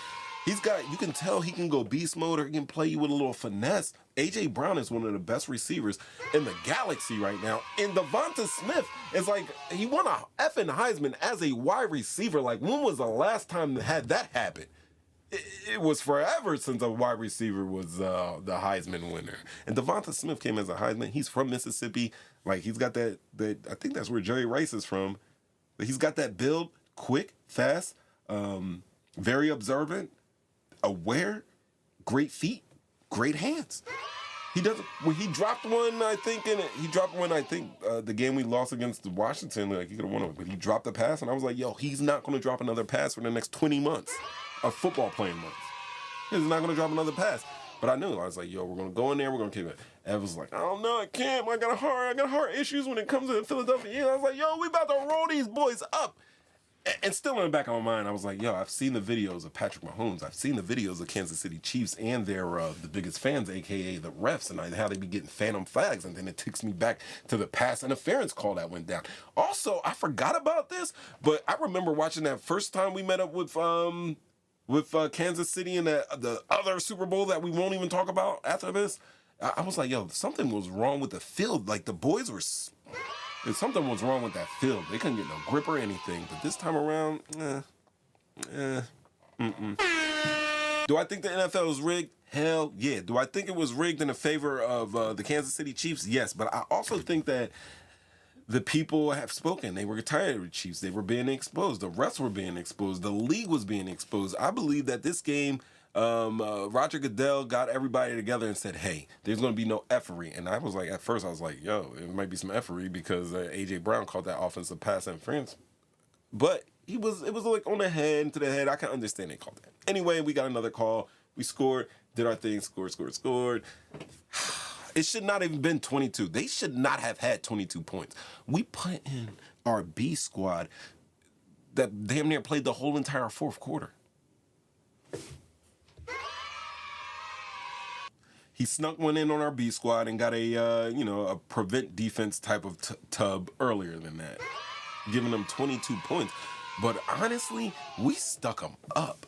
you can tell he can go beast mode or he can play you with a little finesse. A.J. Brown is one of the best receivers in the galaxy right now. And Devonta Smith is like, he won a effing Heisman as a wide receiver. Like, when was the last time had that happen? It was forever since a wide receiver was the Heisman winner. And Devonta Smith came as a Heisman. He's from Mississippi. Like, he's got that I think that's where Jerry Rice is from. But he's got that build, quick, fast, very observant, aware, great feet, great hands. He doesn't. When he dropped one, I think the game we lost against Washington, like, he could have won it, but he dropped a pass, and I was like, yo, he's not going to drop another pass for the next 20 months of football playing months. He's not going to drop another pass. But I knew. I was like, yo, we're going to go in there, we're going to keep it. Ev was like, I don't know, I can't. I got heart issues when it comes to Philadelphia. I was like, yo, we about to roll these boys up. And still in the back of my mind, I was like, yo, I've seen the videos of Patrick Mahomes. I've seen the videos of Kansas City Chiefs and their the biggest fans, a.k.a. the refs, and how they be getting phantom flags. And then it takes me back to the pass interference call that went down. Also, I forgot about this, but I remember watching that first time we met up with Kansas City in the other Super Bowl that we won't even talk about after this. I was like, yo, something was wrong with the field. Like, the boys were... Something was wrong with that field. They couldn't get no grip or anything. But this time around, Do I think the NFL is rigged? Hell yeah. Do I think it was rigged in the favor of the Kansas City Chiefs? Yes. But I also think that the people have spoken. They were tired of the Chiefs. They were being exposed. The refs were being exposed. The league was being exposed. I believe that this game... Roger Goodell got everybody together and said, hey, there's going to be no effery. And I was like, at first I was like, yo, it might be some effery because A.J. Brown called that offensive pass interference. But it was like on the head, to the head. I can understand they called that. Anyway, we got another call. We scored, did our thing, scored. It should not have been 22. They should not have had 22 points. We put in our B squad that damn near played the whole entire fourth quarter. He snuck one in on our B squad and got a prevent defense type of tub earlier than that, giving them 22 points. But honestly, we stuck them up.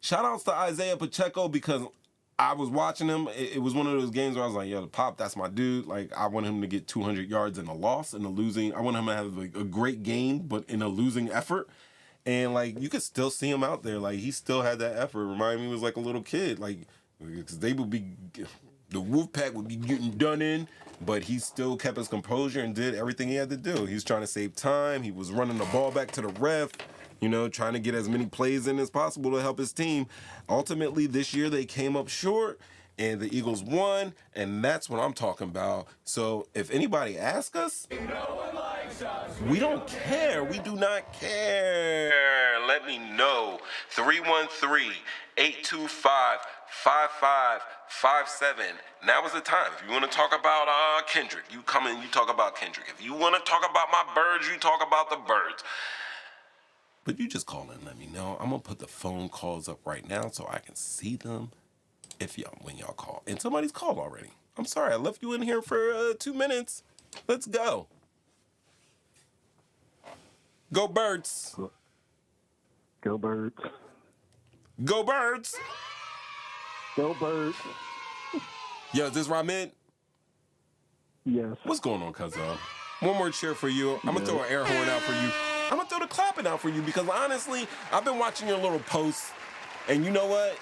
Shout outs to Isaiah Pacheco because I was watching him. It was one of those games where I was like, yo, the Pop, that's my dude. Like, I want him to get 200 yards in a loss, in a losing. I want him to have like a great game, but in a losing effort. And, like, you could still see him out there. Like, he still had that effort. Remind me, he was like a little kid. Like, because they would be the Wolfpack would be getting done in, but he still kept his composure and did everything he had to do. He was trying to save time. He was running the ball back to the ref, you know, trying to get as many plays in as possible to help his team. Ultimately, this year they came up short, and the Eagles won, and that's what I'm talking about. So if anybody asks us, we don't care. We do not care. Let me know. 313-825-5557. Now is the time. If you want to talk about Kendrick, you come in, you talk about Kendrick. If you want to talk about my birds, you talk about the birds. But you just call in, let me know. I'm going to put the phone calls up right now so I can see them when y'all call. And somebody's called already. I'm sorry, I left you in here for 2 minutes. Let's go. Go Birds. Go Birds. Go Birds. Go Birds. Yo, is this Ramen? Yes. What's going on, Cuzzo? One more cheer for you. I'm going to throw an air horn out for you. I'm going to throw the clapping out for you because honestly, I've been watching your little posts, and you know what?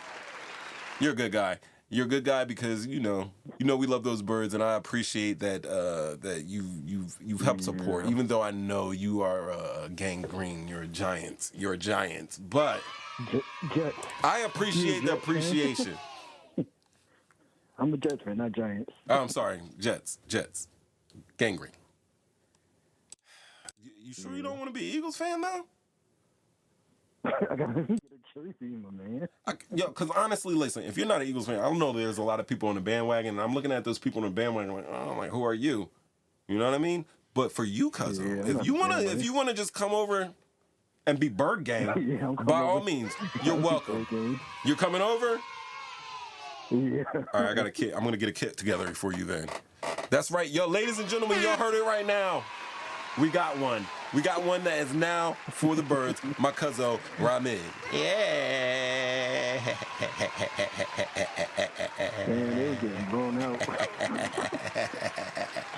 You're a good guy. You're a good guy because you know we love those birds, and I appreciate that that you've helped support. Even though I know you are gangrene, you're a giant. You're a giant, but I appreciate the appreciation. I'm a Jets fan, not Giants. Oh, I'm sorry, Jets, gangrene. You sure you don't want to be an Eagles fan now? I gotta get a jersey, my man. Because honestly, listen, if you're not an Eagles fan, I don't know there's a lot of people on the bandwagon, and I'm looking at those people on the bandwagon like, oh, like, who are you? You know what I mean? But for you, cousin, if you wanna just come over and be Bird Gang, by all means, you're welcome. You're coming over? Yeah. All right, I got a kit. I'm gonna get a kit together for you then. That's right, yo, ladies and gentlemen, y'all heard it right now. We got one. We got one that is now for the birds. My cousin, Ramen. Yeah. Man, they was getting blown out.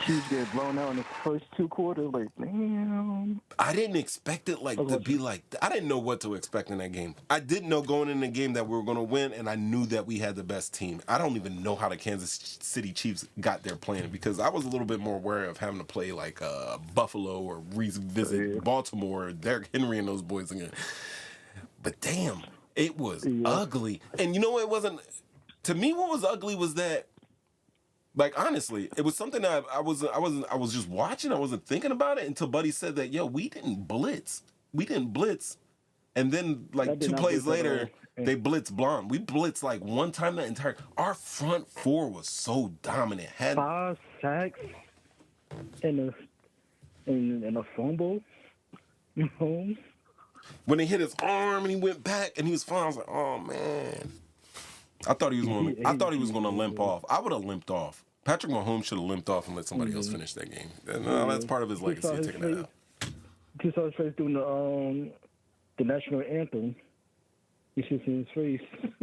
She was getting blown out in the first 2 quarters. Like, damn. I didn't expect it to be like that. I didn't know what to expect in that game. I didn't know going in the game that we were going to win, and I knew that we had the best team. I don't even know how the Kansas City Chiefs got their plan because I was a little bit more wary of having to play like Buffalo or revisit Baltimore, Derrick Henry and those boys again. But damn, it was ugly. And you know what? It wasn't. To me, what was ugly was that, like, honestly, it was something that I was just watching. I wasn't thinking about it until Buddy said that, yo, we didn't blitz. And then, like, 2 plays later, they blitz blonde. We blitzed, like, one time that entire. Our front four was so dominant. 5 sacks and a fumble. You know? When they hit his arm and he went back and he was fine, I was like, oh, man. I thought he was going to limp off. I would have limped off. Patrick Mahomes should have limped off and let somebody else finish that game. No, that's part of his legacy, taking that out. Just saw his face doing the national anthem. You should see his face.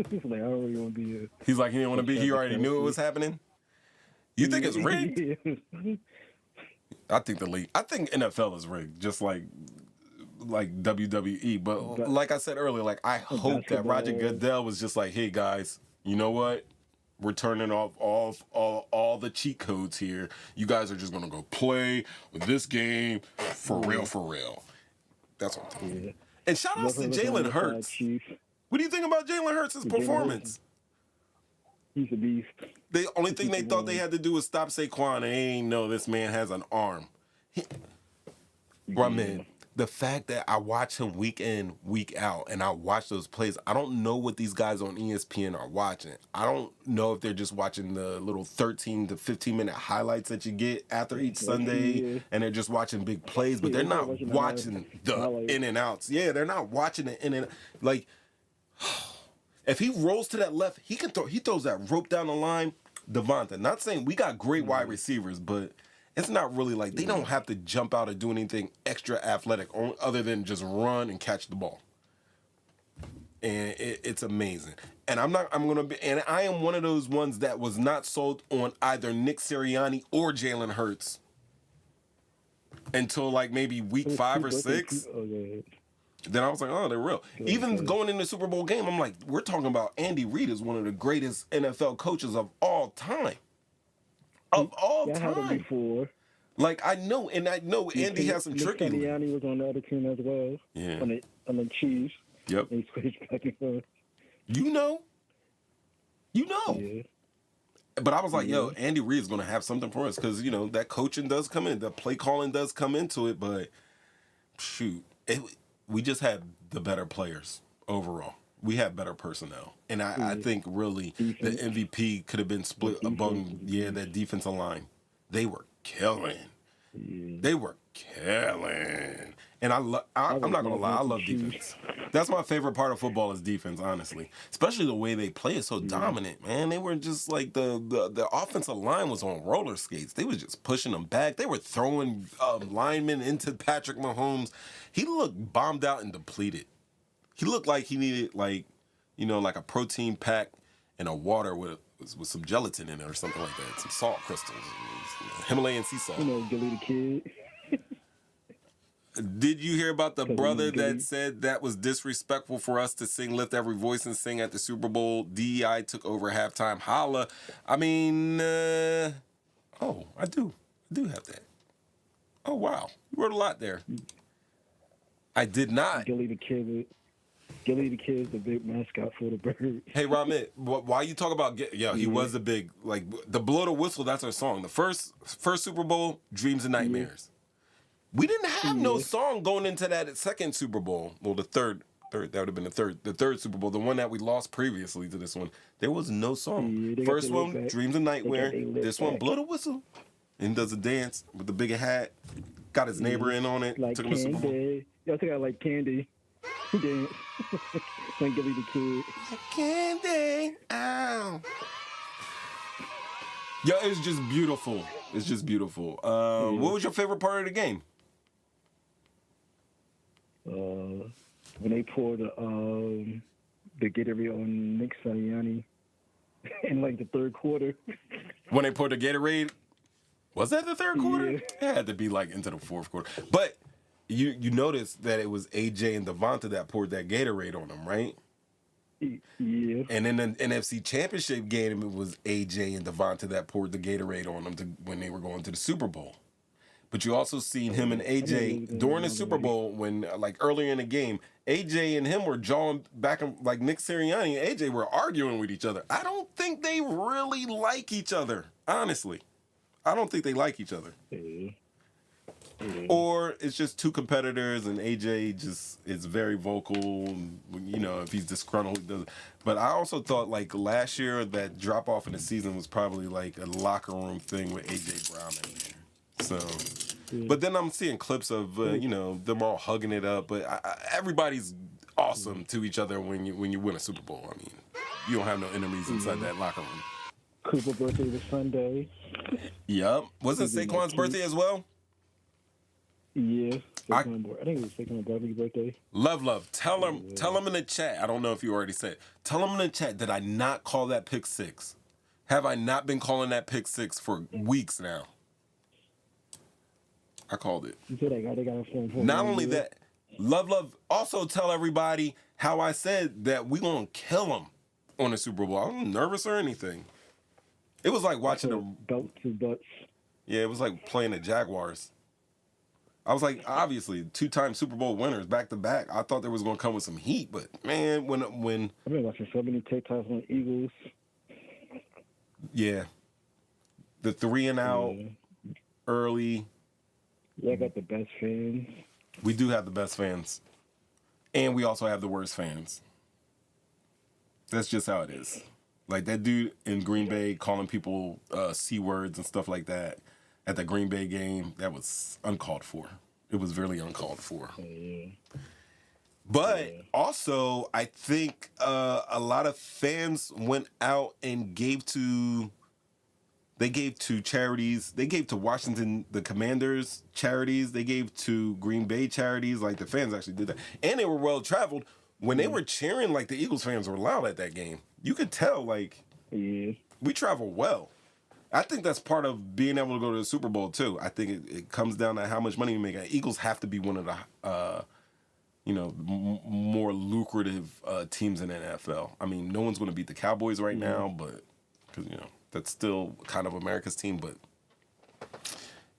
He's like, I don't really want to be here. He's like, he didn't want to be. He already knew it was happening. You think it's rigged? I think NFL is rigged, just like WWE. But like I said earlier, like I hope that Roger Goodell was just like, hey guys, you know what? We're turning off all the cheat codes here. You guys are just gonna go play with this game for real. That's what I'm thinking. Yeah. And shout outs to Jalen Hurts. What do you think about Jalen Hurts' performance? He's a beast. The only thing they thought they had to do was stop Saquon, and they ain't know this man has an arm. Man, the fact that I watch him week in, week out, and I watch those plays, I don't know what these guys on ESPN are watching. I don't know if they're just watching the little 13 to 15-minute highlights that you get after each Sunday, and they're just watching big plays, but they're not watching the in and outs. Yeah, they're not watching the in and like. If he rolls to that left, he can throw. He throws that rope down the line. Devonta. Not saying we got great wide receivers, but it's not really like they don't have to jump out or do anything extra athletic other than just run and catch the ball. And it's amazing. And I am one of those ones that was not sold on either Nick Sirianni or Jalen Hurts until like maybe week 5 or 6. Then I was like, oh, they're real. Even going in the Super Bowl game, I'm like, we're talking about Andy Reid is one of the greatest NFL coaches of all time. Of all time. I had him before. Like, I know Andy has some tricky. Sirianni was on the other team as well. Yeah. On the Chiefs. Yep. He switched back and forth. You know. Yeah. But I was like, yo, Andy Reid is going to have something for us because, that coaching does come in. The play calling does come into it. But, shoot, we just had the better players overall. We had better personnel. And I think, really, the MVP could have been split among, that defensive line. They were killing. They were killing. And I'm not going to lie, I love defense. That's my favorite part of football is defense, honestly. Especially the way they play is so dominant, man. They were just like the offensive line was on roller skates. They was just pushing them back. They were throwing linemen into Patrick Mahomes. He looked bombed out and depleted. He looked like he needed like a protein pack and a water with some gelatin in it or something like that. Some salt crystals. Himalayan sea salt. Gilly the Kid. Did you hear about the brother that said that was disrespectful for us to sing Lift Every Voice and sing at the Super Bowl? DEI took over halftime. Holla. I mean, I do have that. Oh, wow. You wrote a lot there. I did not. Gilly the Kid is the big mascot for the Birds. Hey, Ramit, why you talk about... he was a big... Like, the Blow the Whistle, that's our song. The first Super Bowl, Dreams and Nightmares. We didn't have no song going into that second Super Bowl. Well, the third, that would have been the third Super Bowl, the one that we lost previously to this one. There was no song. First one, Dreams and Nightmare. This one, Blow the Whistle. And he does a dance with the bigger hat. Got his neighbor in on it. Like took him to Super Bowl. Y'all think I like Candy. Dance. Like Gilly the Kid. Candy. Ow. Yo, it's just beautiful. It's just beautiful. What was your favorite part of the game? When they poured the Gatorade on Nick Sirianni in like the third quarter. When they poured the Gatorade, was that the third quarter? Yeah. It had to be like into the fourth quarter. But you noticed that it was AJ and Devonta that poured that Gatorade on them, right? Yeah. And in the NFC Championship game, it was AJ and Devonta that poured the Gatorade on them when they were going to the Super Bowl. But you also seen him and AJ during the Super Bowl when, like, earlier in the game, AJ and him were jawing back, like Nick Sirianni and AJ were arguing with each other. I don't think they really like each other, honestly. I don't think they like each other. Or it's just two competitors and AJ just is very vocal. If he's disgruntled, he does it. But I also thought, like, last year, that drop-off in the season was probably, like, a locker room thing with AJ Brown in there. So, but then I'm seeing clips of them all hugging it up. But everybody's awesome to each other when you win a Super Bowl. I mean, you don't have no enemies inside that locker room. Cooper's birthday was Sunday. Yep. Wasn't Saquon's birthday as well? Yeah. I think it was Saquon's birthday. Love. Tell him in the chat. I don't know if you already said. Tell him in the chat. Did I not call that pick six? Have I not been calling that pick six for weeks now? I called it. Not only that, Love. Also tell everybody how I said that we gonna kill him on the Super Bowl. I wasn't nervous or anything. It was like watching them. Yeah, it was like playing the Jaguars. I was like, obviously, 2-time Super Bowl winners back to back. I thought they was gonna come with some heat, but man, when I've been watching so many TikToks on the Eagles. Yeah, the 3 and out early. Yeah, I got the best fans. We do have the best fans. And we also have the worst fans. That's just how it is. Like that dude in Green Bay calling people C words and stuff like that at the Green Bay game, that was uncalled for. It was really uncalled for. But also, I think a lot of fans went out and gave to charities. They gave to Washington, the Commanders charities. They gave to Green Bay charities. Like the fans actually did that. And they were well traveled. When they were cheering, like the Eagles fans were loud at that game. You could tell, like, we travel well. I think that's part of being able to go to the Super Bowl too. I think it comes down to how much money you make. Eagles have to be one of the more lucrative teams in the NFL. I mean, no one's going to beat the Cowboys right now, but because that's still kind of America's team. But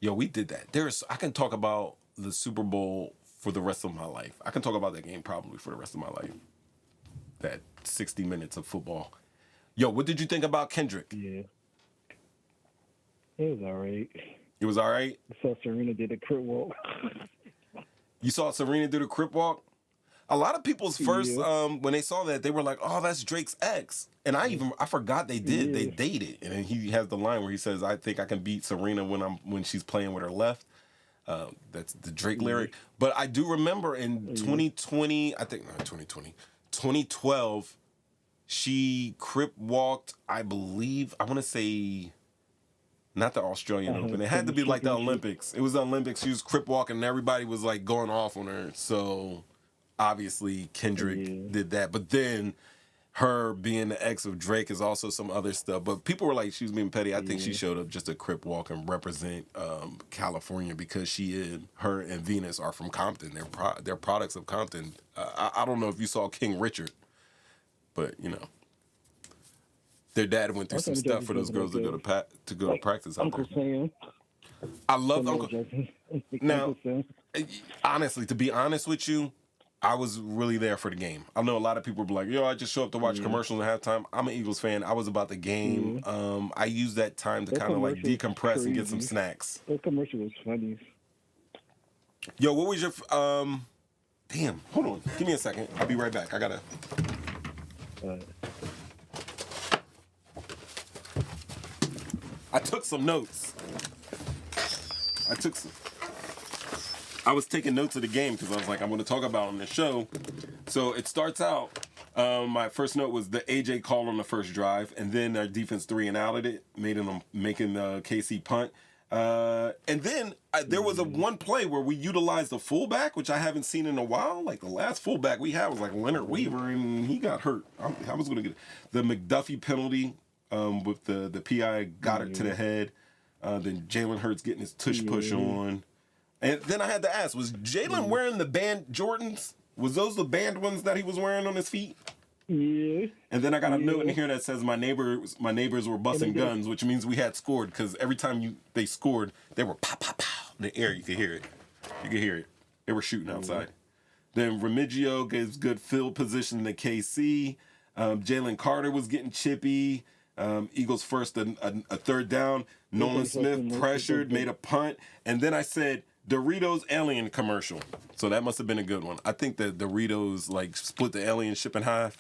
we did that. I can talk about the Super Bowl for the rest of my life. I can talk about that game probably for the rest of my life. That 60 minutes of football. What did you think about Kendrick? Yeah, it was all right. It was all right. I saw Serena did a crip walk. You saw Serena do the crip walk? A lot of people's first, when they saw that, they were like, oh, that's Drake's ex. And I forgot they did. Yeah. They dated. And then he has the line where he says, I think I can beat Serena when she's playing with her left. That's the Drake lyric. But I do remember in 2012, she crip walked, I believe, I want to say... Not the Australian Open. It had to be like the Olympics. It was the Olympics. She was crip walking and everybody was like going off on her. So obviously Kendrick did that. But then her being the ex of Drake is also some other stuff. But people were like, she was being petty. I think she showed up just to crip walk and represent California because her and Venus are from Compton. They're products of Compton. I don't know if you saw King Richard, but their dad went through some stuff for those girls to go to practice out Uncle there. Sam. I love Uncle. Now, honestly, to be honest with you, I was really there for the game. I know a lot of people were like, I just show up to watch commercials at halftime. I'm an Eagles fan. I was about the game. I used that time to kind of like decompress and get some snacks. That commercial was funny. What was your... damn, hold on. Give me a second. I'll be right back. I gotta... I took some notes. I was taking notes of the game because I was like, I'm going to talk about it on the show. So it starts out, my first note was the AJ call on the first drive, and then our defense 3 and outed it, making the KC punt. And then there was one play where we utilized a fullback, which I haven't seen in a while. Like the last fullback we had was like Leonard Weaver, and he got hurt. I was going to get the McDuffie penalty. With the PI got it to the head. Then Jalen Hurts getting his tush push on. And then I had to ask, was Jalen wearing the band Jordans? Was those the band ones that he was wearing on his feet? Yeah. And then I got a note in here that says my neighbors were busting guns, which means we had scored because every time they scored, they were pow, pow, pow in the air. You could hear it. They were shooting outside. Then Remigio gives good field position to KC. Jalen Carter was getting chippy. Eagles first a third down. Nolan Smith pressured, made a punt. And then I said, Doritos alien commercial. So that must have been a good one. I think that Doritos like split the alien ship in half.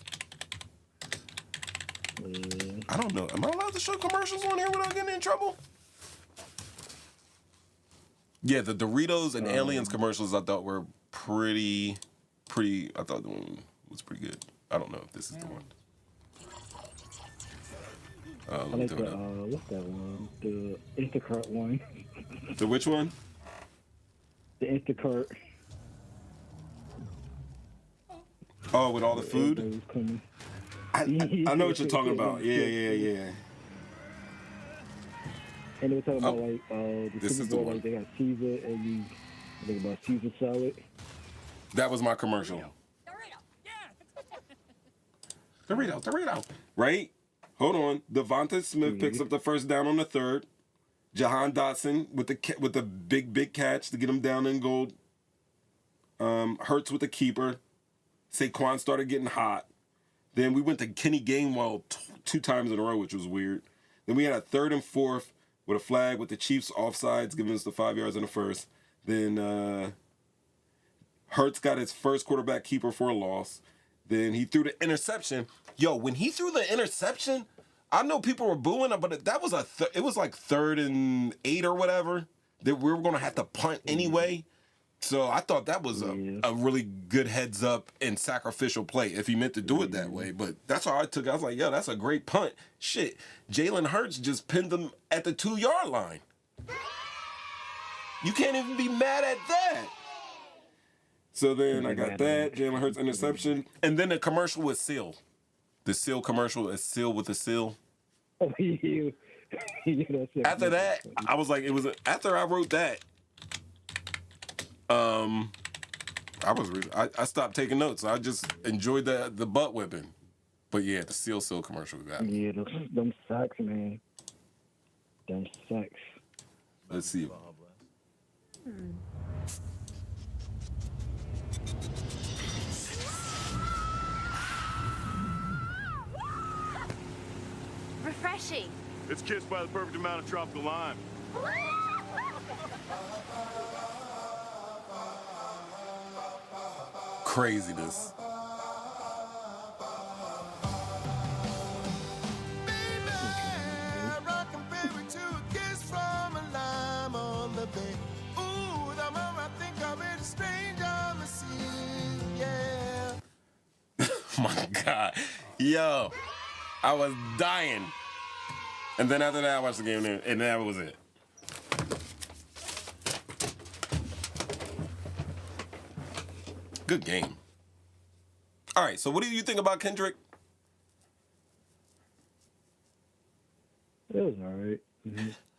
I don't know. Am I allowed to show commercials on here without getting in trouble? Yeah, the Doritos and aliens commercials I thought were pretty. I thought the one was pretty good. I don't know if this is the one. I like the, what's that one? The Instacart one. The which one? The Instacart. Oh, with all the food? I know what you're talking about. Yeah. And they were talking about like the Super Bowl, like they got Caesar and you think about Caesar salad. That was my commercial. Dorito. Right? Hold on. Devonta Smith picks up the first down on the third. Jahan Dotson with the big catch to get him down in goal. Hurts with the keeper. Saquon started getting hot. Then we went to Kenny Gainwell 2 times in a row, which was weird. Then we had a 3rd and 4th with a flag with the Chiefs offsides, giving us the 5 yards in the first. Then Hurts got his first quarterback keeper for a loss. Then he threw the interception. When he threw the interception, I know people were booing him, but that was it was like 3rd and 8 or whatever. That we were going to have to punt anyway. So I thought that was a really good heads up and sacrificial play if he meant to do it that way. But that's how I took it. I was like, that's a great punt. Shit, Jalen Hurts just pinned him at the 2-yard line. You can't even be mad at that. So then I got that, Jalen Hurts interception. And then the commercial was Seal. The Seal commercial is Seal with a Seal. Oh, yeah. After that, I was like, after I wrote that, I I stopped taking notes. I just enjoyed the butt whipping. But yeah, the Seal commercial got me. Yeah, them sacks, man. Them sacks. Let's see. Refreshing. It's kissed by the perfect amount of tropical lime. Craziness. My God. Yo, I was dying. And then after that, I watched the game, and that was it. Good game. All right, so what do you think about Kendrick? It was alright.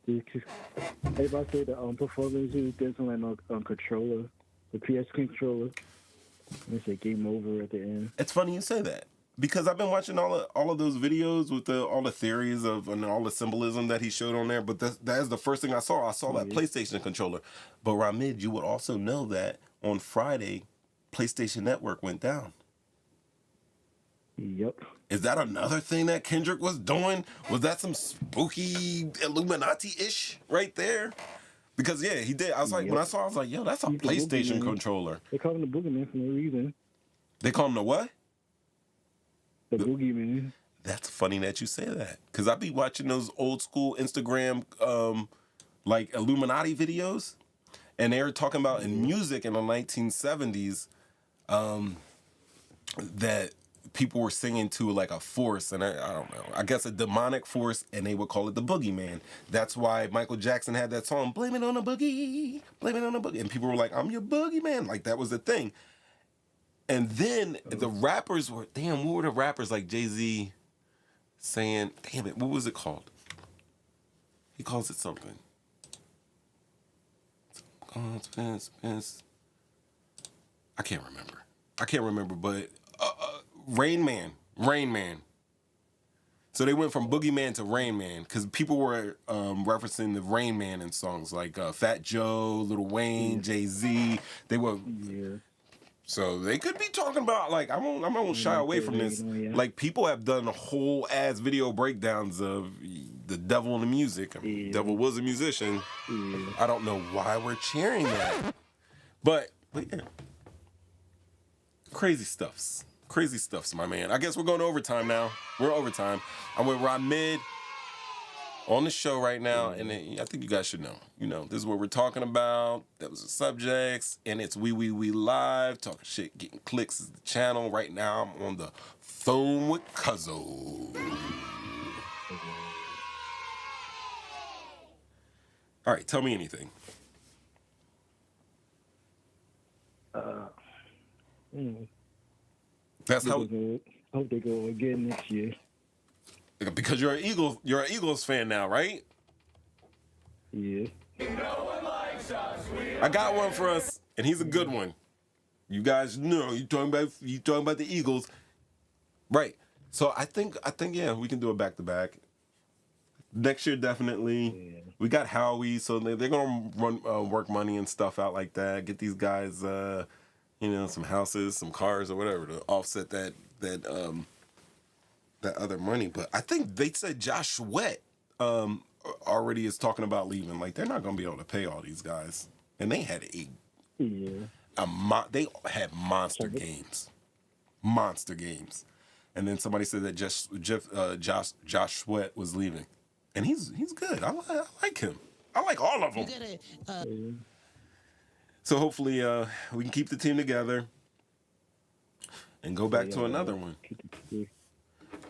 Everybody said the performance he was dancing like on controller, the PS controller. They said game over at the end. It's funny you say that because I've been watching all of those videos with all the theories of and all the symbolism that he showed on there. But that is the first thing I saw. I saw that PlayStation controller. But Ramid, you would also know that on Friday, PlayStation Network went down. Yep. Is that another thing that Kendrick was doing? Was that some spooky Illuminati-ish right there? Because, yeah, he did. I was like, when I saw it, I was like, yo, that's a PlayStation controller. They call him the Boogeyman for no reason. They call him the what? The Boogeyman. That's funny that you say that. Because I be watching those old school Instagram, like, Illuminati videos. And they were talking about in music in the 1970s that people were singing to like a force, and I don't know, I guess a demonic force, and they would call it the boogeyman. That's why Michael Jackson had that song, Blame It on the Boogie, Blame It on the Boogie. And people were like, I'm your boogeyman. Like, that was the thing. And then the rappers were, damn, what were the rappers like Jay-Z saying, damn it, what was it called? He calls it something. I can't remember, but Rain Man. So they went from Boogeyman to Rain Man because people were referencing the Rain Man in songs like Fat Joe, Lil Wayne, Jay-Z. They were, so they could be talking about like I won't shy away from this. Like people have done whole ass video breakdowns of the devil in the music. I mean, devil was a musician. I don't know why we're cheering that, but yeah, crazy stuffs, my man. I guess we're going to overtime now. We're overtime. I'm with Ramid on the show right now, and I think you guys should know. You know, this is what we're talking about. That was the subjects, and it's we live talking shit, getting clicks is the channel. Right now, I'm on the phone with Cuzzo. All right, tell me anything. That's how. I hope they go again next year. Because you're an Eagles fan now, right? Yeah. I got one for us, and he's a good one. You guys know you talking about the Eagles, right? So I think yeah, we can do a back to back. Next year definitely. Yeah. We got Howie, so they're gonna run work money and stuff out like that. Get these guys, some houses, some cars, or whatever to offset that other money. But I think they said Josh Sweat already is talking about leaving. Like they're not gonna be able to pay all these guys, and they had they had monster games, and then somebody said that Josh Sweat was leaving, and he's good. I like him. I like all of them. So hopefully we can keep the team together and go back to another one.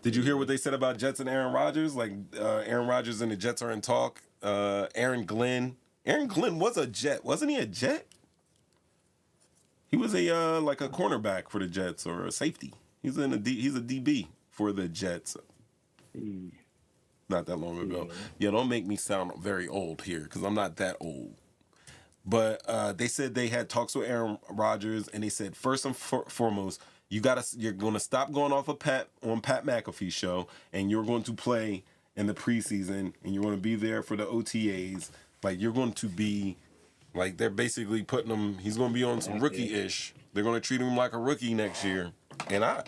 Did you hear what they said about Jets and Aaron Rodgers? Like Aaron Rodgers and the Jets are in talk. Aaron Glenn was a Jet, wasn't he? A Jet? He was a like a cornerback for the Jets or a safety. He's a DB for the Jets. Not that long ago. Yeah, don't make me sound very old here because I'm not that old. But they said they had talks with Aaron Rodgers, and they said first and foremost, you're going to stop going off of Pat McAfee's show, and you're going to play in the preseason, and you're going to be there for the OTAs. Like, you're going to be, like, they're basically putting him. He's going to be on some rookie-ish. They're going to treat him like a rookie next year. And I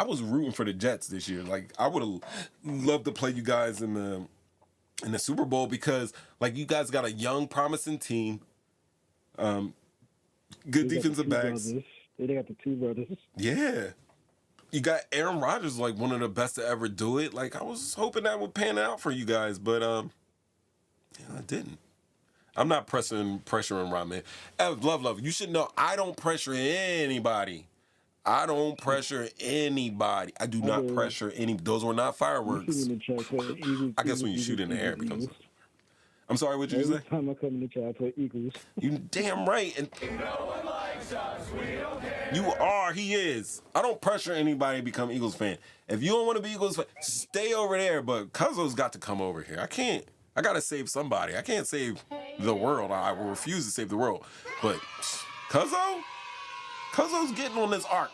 was rooting for the Jets this year. Like, I would have loved to play you guys in the Super Bowl because, like, you guys got a young, promising team, good defensive backs. They got the two brothers. Yeah. You got Aaron Rodgers, like, one of the best to ever do it. Like, I was hoping that would pan out for you guys, but it didn't. I'm not pressuring Rodman. Love, you should know I don't pressure anybody. I don't pressure anybody. I do not pressure any. Those were not fireworks. I guess when you shoot in the air, it becomes. I'm sorry, what did you say? Every time I come in the chat, I play Eagles. You damn right. And you are. He is. I don't pressure anybody to become Eagles fan. If you don't want to be Eagles fan, stay over there. But Cuzzo's got to come over here. I can't. I got to save somebody. I can't save the world. I will refuse to save the world. But Cuzzo's getting on this arc.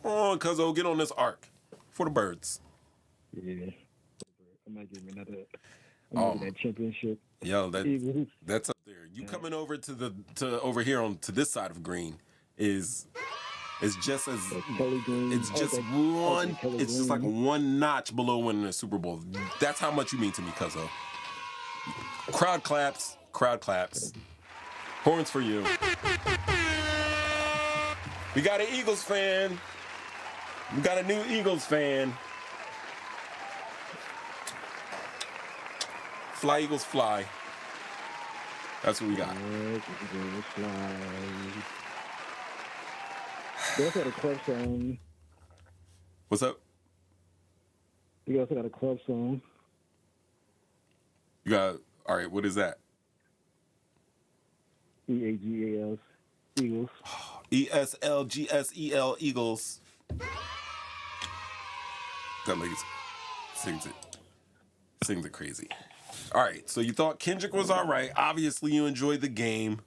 Come on, Cuzzo, get on this arc for the birds. Yeah. I might give me another that championship. Yo, that's up there. You coming over to over here to this side of green is just as it's just like one notch below winning the Super Bowl. That's how much you mean to me, Cuzzo. Crowd claps. Horns for you. We got an Eagles fan. We got a new Eagles fan. Fly, Eagles, fly. That's what we got. They also got a club song. What's up? You also got a club song. You got, all right, what is that? EAGAS, Eagles. ESLGSEL, Eagles. That lady sings it crazy. All right, so you thought Kendrick was all right. Obviously, you enjoyed the game.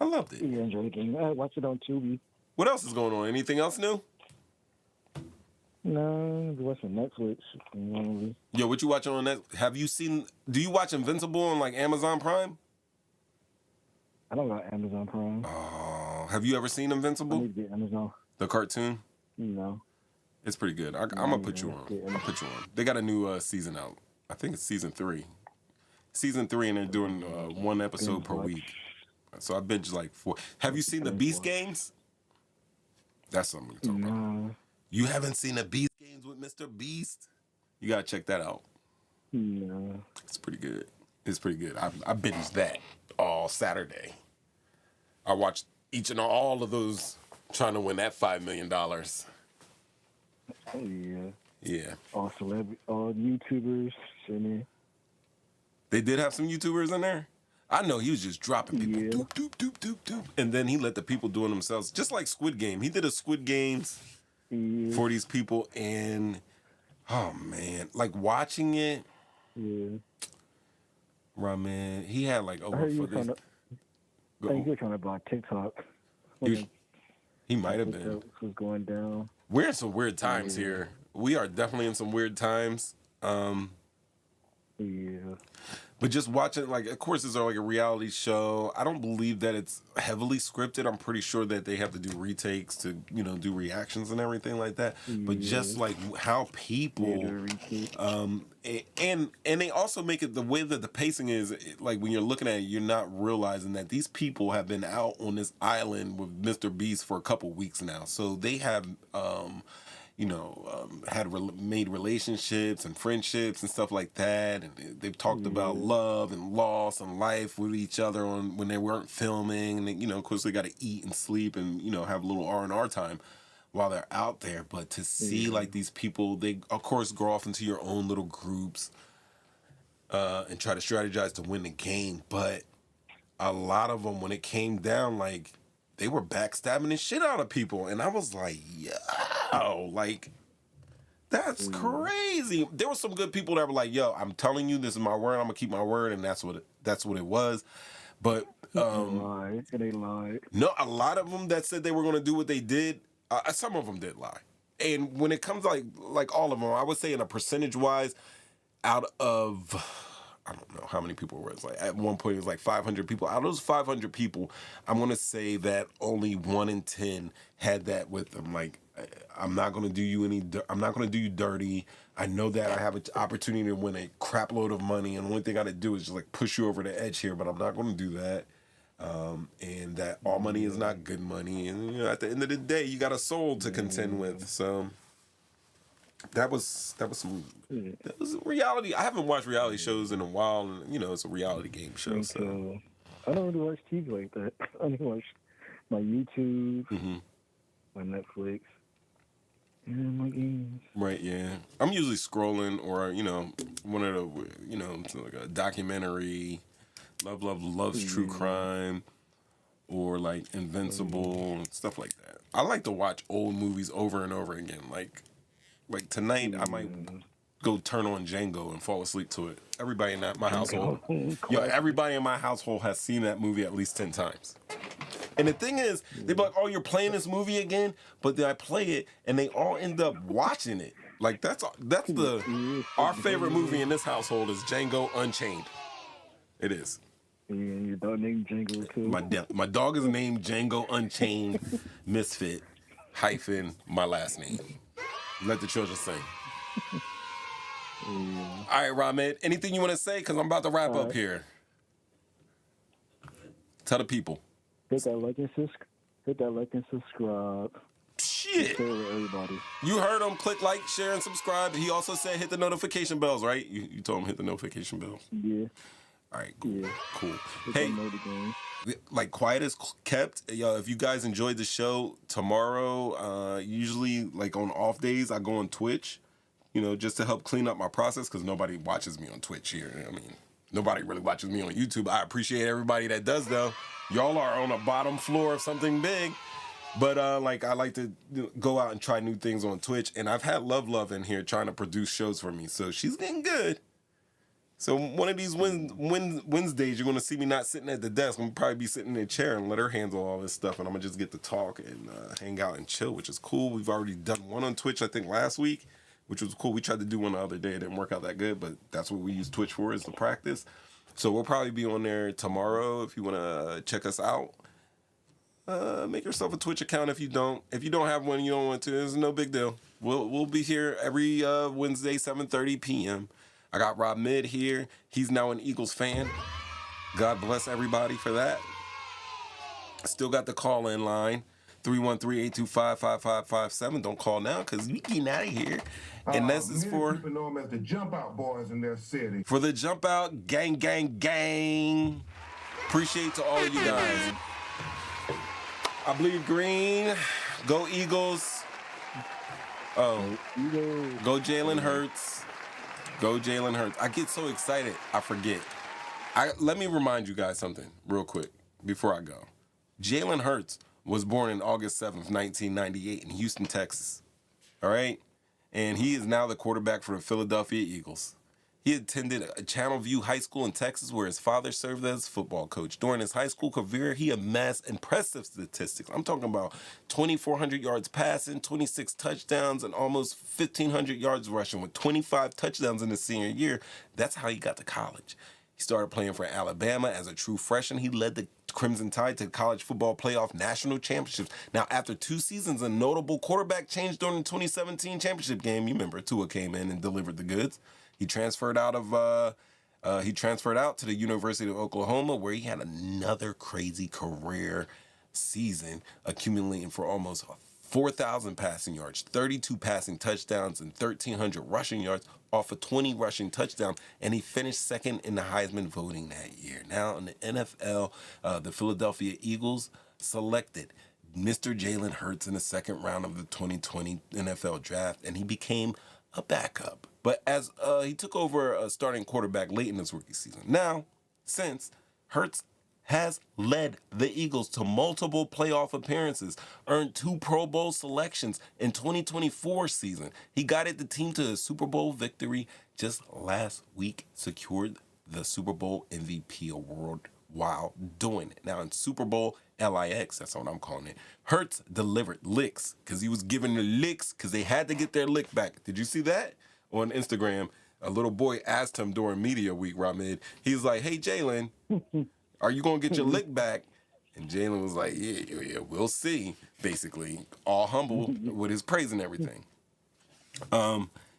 I loved it. Yeah, I enjoyed the game. I watched it on Tubi. What else is going on? Anything else new? No, I watched on Netflix. Yo, what you watching on that? Do you watch Invincible on, like, Amazon Prime? I don't got Amazon Prime. Oh, have you ever seen Invincible? I need to get Amazon. The cartoon? No. It's pretty good. I'm going to put you on. I'll put you on. They got a new season out. I think it's season 3. Season 3, and they're doing one episode per week. So I binged like 4. Have you seen the Beast Games? That's something to talk about. You haven't seen the Beast Games with Mr. Beast? You got to check that out. No. It's pretty good. It's pretty good. I binged that all Saturday. I watched each and all of those trying to win that $5 million. Oh, yeah. Yeah. All YouTubers in there. They did have some YouTubers in there? I know he was just dropping people. Yeah. Doop, doop, doop, doop, doop. And then he let the people do it themselves. Just like Squid Game. He did a Squid Games for these people. And, oh, man. Like, watching it. Yeah. Right, man. He had, like, over for this. I think you're trying to buy TikTok. He might have been. Was going down. We're in some weird times here. We are definitely in some weird times. Yeah. But just watching, like, of course, it's like a reality show. I don't believe that it's heavily scripted. I'm pretty sure that they have to do retakes to, do reactions and everything like that. Yeah. But just like how people, and they also make it the way that the pacing is, like when you're looking at it, you're not realizing that these people have been out on this island with Mr. Beast for a couple weeks now. So they have, made relationships and friendships and stuff like that, and they've talked about love and loss and life with each other when they weren't filming, and of course they got to eat and sleep and have a little R&R time while they're out there. But to see like these people, they of course go off into your own little groups and try to strategize to win the game, but a lot of them, when it came down, like, they were backstabbing the shit out of people. And I was like, yo, like, That's crazy. There were some good people that were like, "Yo, I'm telling you, this is my word. I'm gonna keep my word," and that's what it was. But and they lied. no, a lot of them that said they were gonna do what they did. Some of them did lie. And when it comes like all of them, I would say in a percentage wise, out of I don't know how many people were. It's like at one point it was like 500 people. Out of those 500 people, I'm gonna say that only 1 in 10 had that with them. Like, I'm not gonna do you I'm not gonna do you dirty. I know that I have an opportunity to win a crap load of money, and the only thing I gotta do is just like push you over the edge here, but I'm not gonna do that. And that all money is not good money, and you know, at the end of the day, you got a soul to contend with. So that was reality. I haven't watched reality shows in a while, and you know, it's a reality game show. So I don't really watch TV like that. I only watch my YouTube, my Netflix, and my games. Right, yeah. I'm usually scrolling, or you know, one of the, you know, like a documentary, loves true crime, or like Invincible and stuff like that. I like to watch old movies over and over again. Like tonight, I might go turn on Django and fall asleep to it. Everybody in my household, everybody in my household has seen that movie at least 10 times. And the thing is, they be like, "Oh, you're playing this movie again?" But then I play it, and they all end up watching it. Like that's our favorite movie in this household is Django Unchained. It is. And your dog named Django too. My dog is named Django Unchained Misfit - my last name. Let the children sing. All right, Rahmed, anything you want to say? Because I'm about to wrap up here. Tell the people. Hit that like and subscribe. Shit. Share with everybody. You heard him. Click like, share, and subscribe. He also said hit the notification bells, right? You told him hit the notification bells. Yeah. All right, cool. Yeah. Cool. Hey, like quiet as kept. Yo, if you guys enjoyed the show, tomorrow, usually like on off days, I go on Twitch, you know, just to help clean up my process because nobody watches me on Twitch here. I mean, nobody really watches me on YouTube. I appreciate everybody that does, though. Y'all are on the bottom floor of something big. But like I like to go out and try new things on Twitch, and I've had Love in here trying to produce shows for me, so she's getting good. So one of these Wednesdays, you're going to see me not sitting at the desk. I'm going to probably be sitting in a chair and let her handle all this stuff. And I'm going to just get to talk and hang out and chill, which is cool. We've already done one on Twitch, I think, last week, which was cool. We tried to do one the other day. It didn't work out that good, but that's what we use Twitch for, is to practice. So we'll probably be on there tomorrow if you want to check us out. Make yourself a Twitch account if you don't. If you don't have one, you don't want to, it's no big deal. We'll be here every Wednesday, 7:30 p.m. I got Rob Mid here. He's now an Eagles fan. God bless everybody for that. Still got the call-in line, 313-825-5557. Don't call now because we getting out of here. And this is for people know them as the JumpOut boys in their city. For the JumpOut Gang. Appreciate to all of you guys. I bleed green. Go Eagles. Oh, go Jalen Hurts. Go Jalen Hurts. I get so excited, I forget. Let me remind you guys something real quick before I go. Jalen Hurts was born on August 7th, 1998 in Houston, Texas. All right? And he is now the quarterback for the Philadelphia Eagles. He attended a Channel View High School in Texas where his father served as football coach. During his high school career, he amassed impressive statistics. I'm talking about 2,400 yards passing, 26 touchdowns, and almost 1,500 yards rushing with 25 touchdowns in his senior year. That's how he got to college. He started playing for Alabama as a true freshman. He led the Crimson Tide to the college football playoff national championships. Now, after 2 seasons, a notable quarterback change during the 2017 championship game. You remember, Tua came in and delivered the goods. He transferred out to the University of Oklahoma, where he had another crazy career season, accumulating for almost 4,000 passing yards, 32 passing touchdowns, and 1,300 rushing yards off of 20 rushing touchdowns, and he finished second in the Heisman voting that year. Now in the NFL, the Philadelphia Eagles selected Mr. Jalen Hurts in the second round of the 2020 NFL draft, and he became a backup. But as he took over a starting quarterback late in his rookie season. Now, since Hurts has led the Eagles to multiple playoff appearances, earned 2 Pro Bowl selections in 2024 season. He guided the team to a Super Bowl victory just last week, secured the Super Bowl MVP award while doing it. Now in Super Bowl LIX, that's what I'm calling it, Hurts delivered licks because he was giving the licks because they had to get their lick back. Did you see that on Instagram? A little boy asked him during media week, Ramid. He's like, hey, Jalen, are you going to get your lick back? And Jalen was like, yeah, we'll see. Basically, all humble with his praise and everything.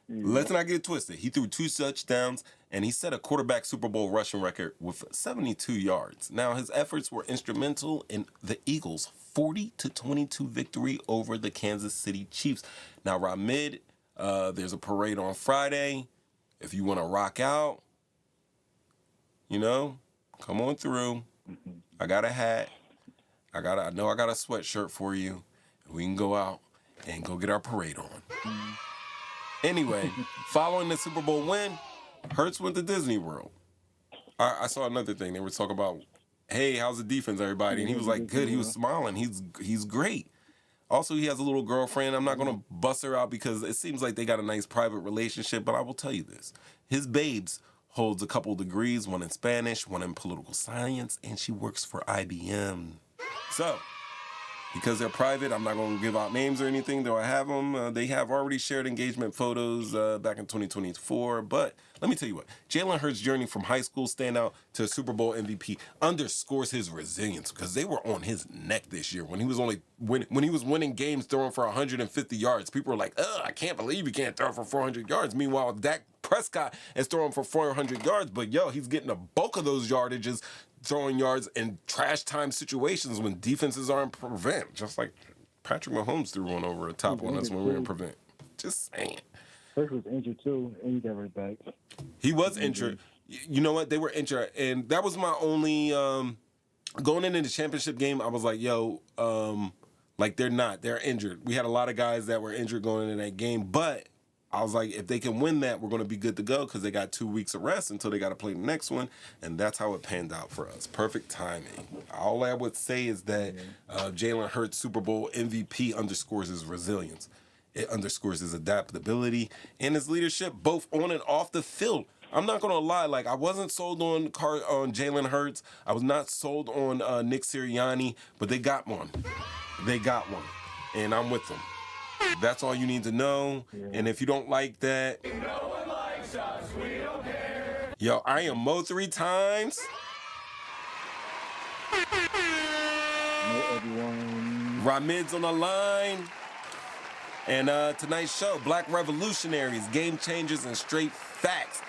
Let's not get it twisted. He threw 2 touchdowns, and he set a quarterback Super Bowl rushing record with 72 yards. Now, his efforts were instrumental in the Eagles' 40-22 victory over the Kansas City Chiefs. Now, Ramid, there's a parade on Friday. If you want to rock out, you know, come on through. I got a hat. I got a sweatshirt for you. We can go out and go get our parade on. Anyway, following the Super Bowl win, Hurts went to Disney World. I saw another thing. They were talking about, hey, how's the defense, everybody? And he was like, good. He was smiling. He's great. Also, he has a little girlfriend. I'm not going to bust her out because it seems like they got a nice private relationship, but I will tell you this. His babes holds a couple degrees, one in Spanish, one in political science, and she works for IBM. So, because they're private, I'm not going to give out names or anything, though I have them. They have already shared engagement photos back in 2024. But let me tell you what, Jalen Hurts' journey from high school standout to Super Bowl MVP underscores his resilience because they were on his neck this year when he was when he was winning games throwing for 150 yards. People were like, "Ugh, I can't believe you can't throw for 400 yards." Meanwhile, Dak Prescott is throwing for 400 yards, but he's getting a bulk of those yardages throwing yards in trash time situations when defenses are in prevent. Just like Patrick Mahomes threw one over the top on us when we were in prevent. Just saying. Hurts was injured too, and he got right back. He was injured. You know what? They were injured, and that was my only going into the championship game. I was like, like they're injured. We had a lot of guys that were injured going into that game, but I was like, if they can win that, we're going to be good to go because they got 2 weeks of rest until they got to play the next one, and that's how it panned out for us. Perfect timing. All I would say is that Jalen Hurts Super Bowl MVP underscores his resilience. It underscores his adaptability and his leadership, both on and off the field. I'm not going to lie. Like, I wasn't sold on Jalen Hurts. I was not sold on Nick Sirianni, but they got one. They got one, and I'm with them. That's all you need to know. Yeah. And if you don't like that, no one likes us, we don't care. Yo, I am Mo 3 times. Hello, everyone. Ramid's on the line. And tonight's show, Black Revolutionaries, Game Changers, and Straight Facts,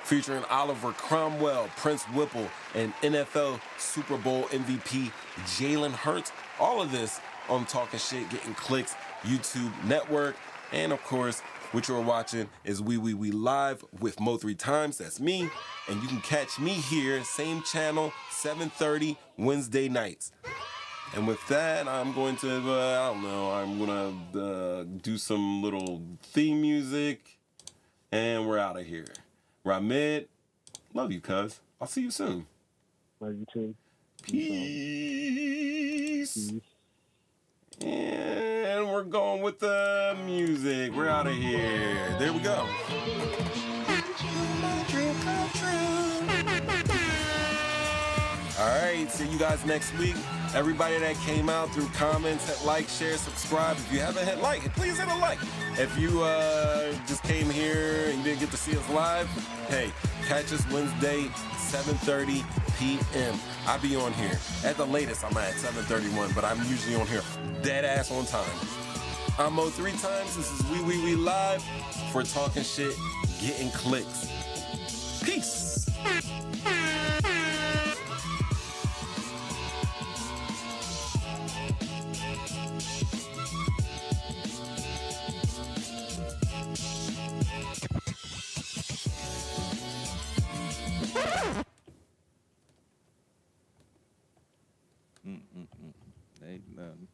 featuring Oliver Cromwell, Prince Whipple, and NFL Super Bowl MVP Jalen Hurts. All of this on Talking Shit, Getting Clicks YouTube network. And of course, what you're watching is We Live with Mo 3 times. That's me. And you can catch me here, same channel, 7:30 Wednesday nights. And with that, I'm going to, I'm going to do some little theme music. And we're out of here. Ramid, love you, cuz. I'll see you soon. Love you too. Peace. And we're going with the music. We're out of here. There we go. All right, see you guys next week. Everybody that came out through comments, hit like, share, subscribe. If you haven't hit like, please hit a like. If you just came here and you didn't get to see us live, hey, catch us Wednesday, 7:30 p.m. I'll be on here. At the latest, I'm at 7:31, but I'm usually on here dead ass on time. I'm Mo 3 times. This is We Live for Talking Shit, Getting Clicks. Peace. Ain't nothing.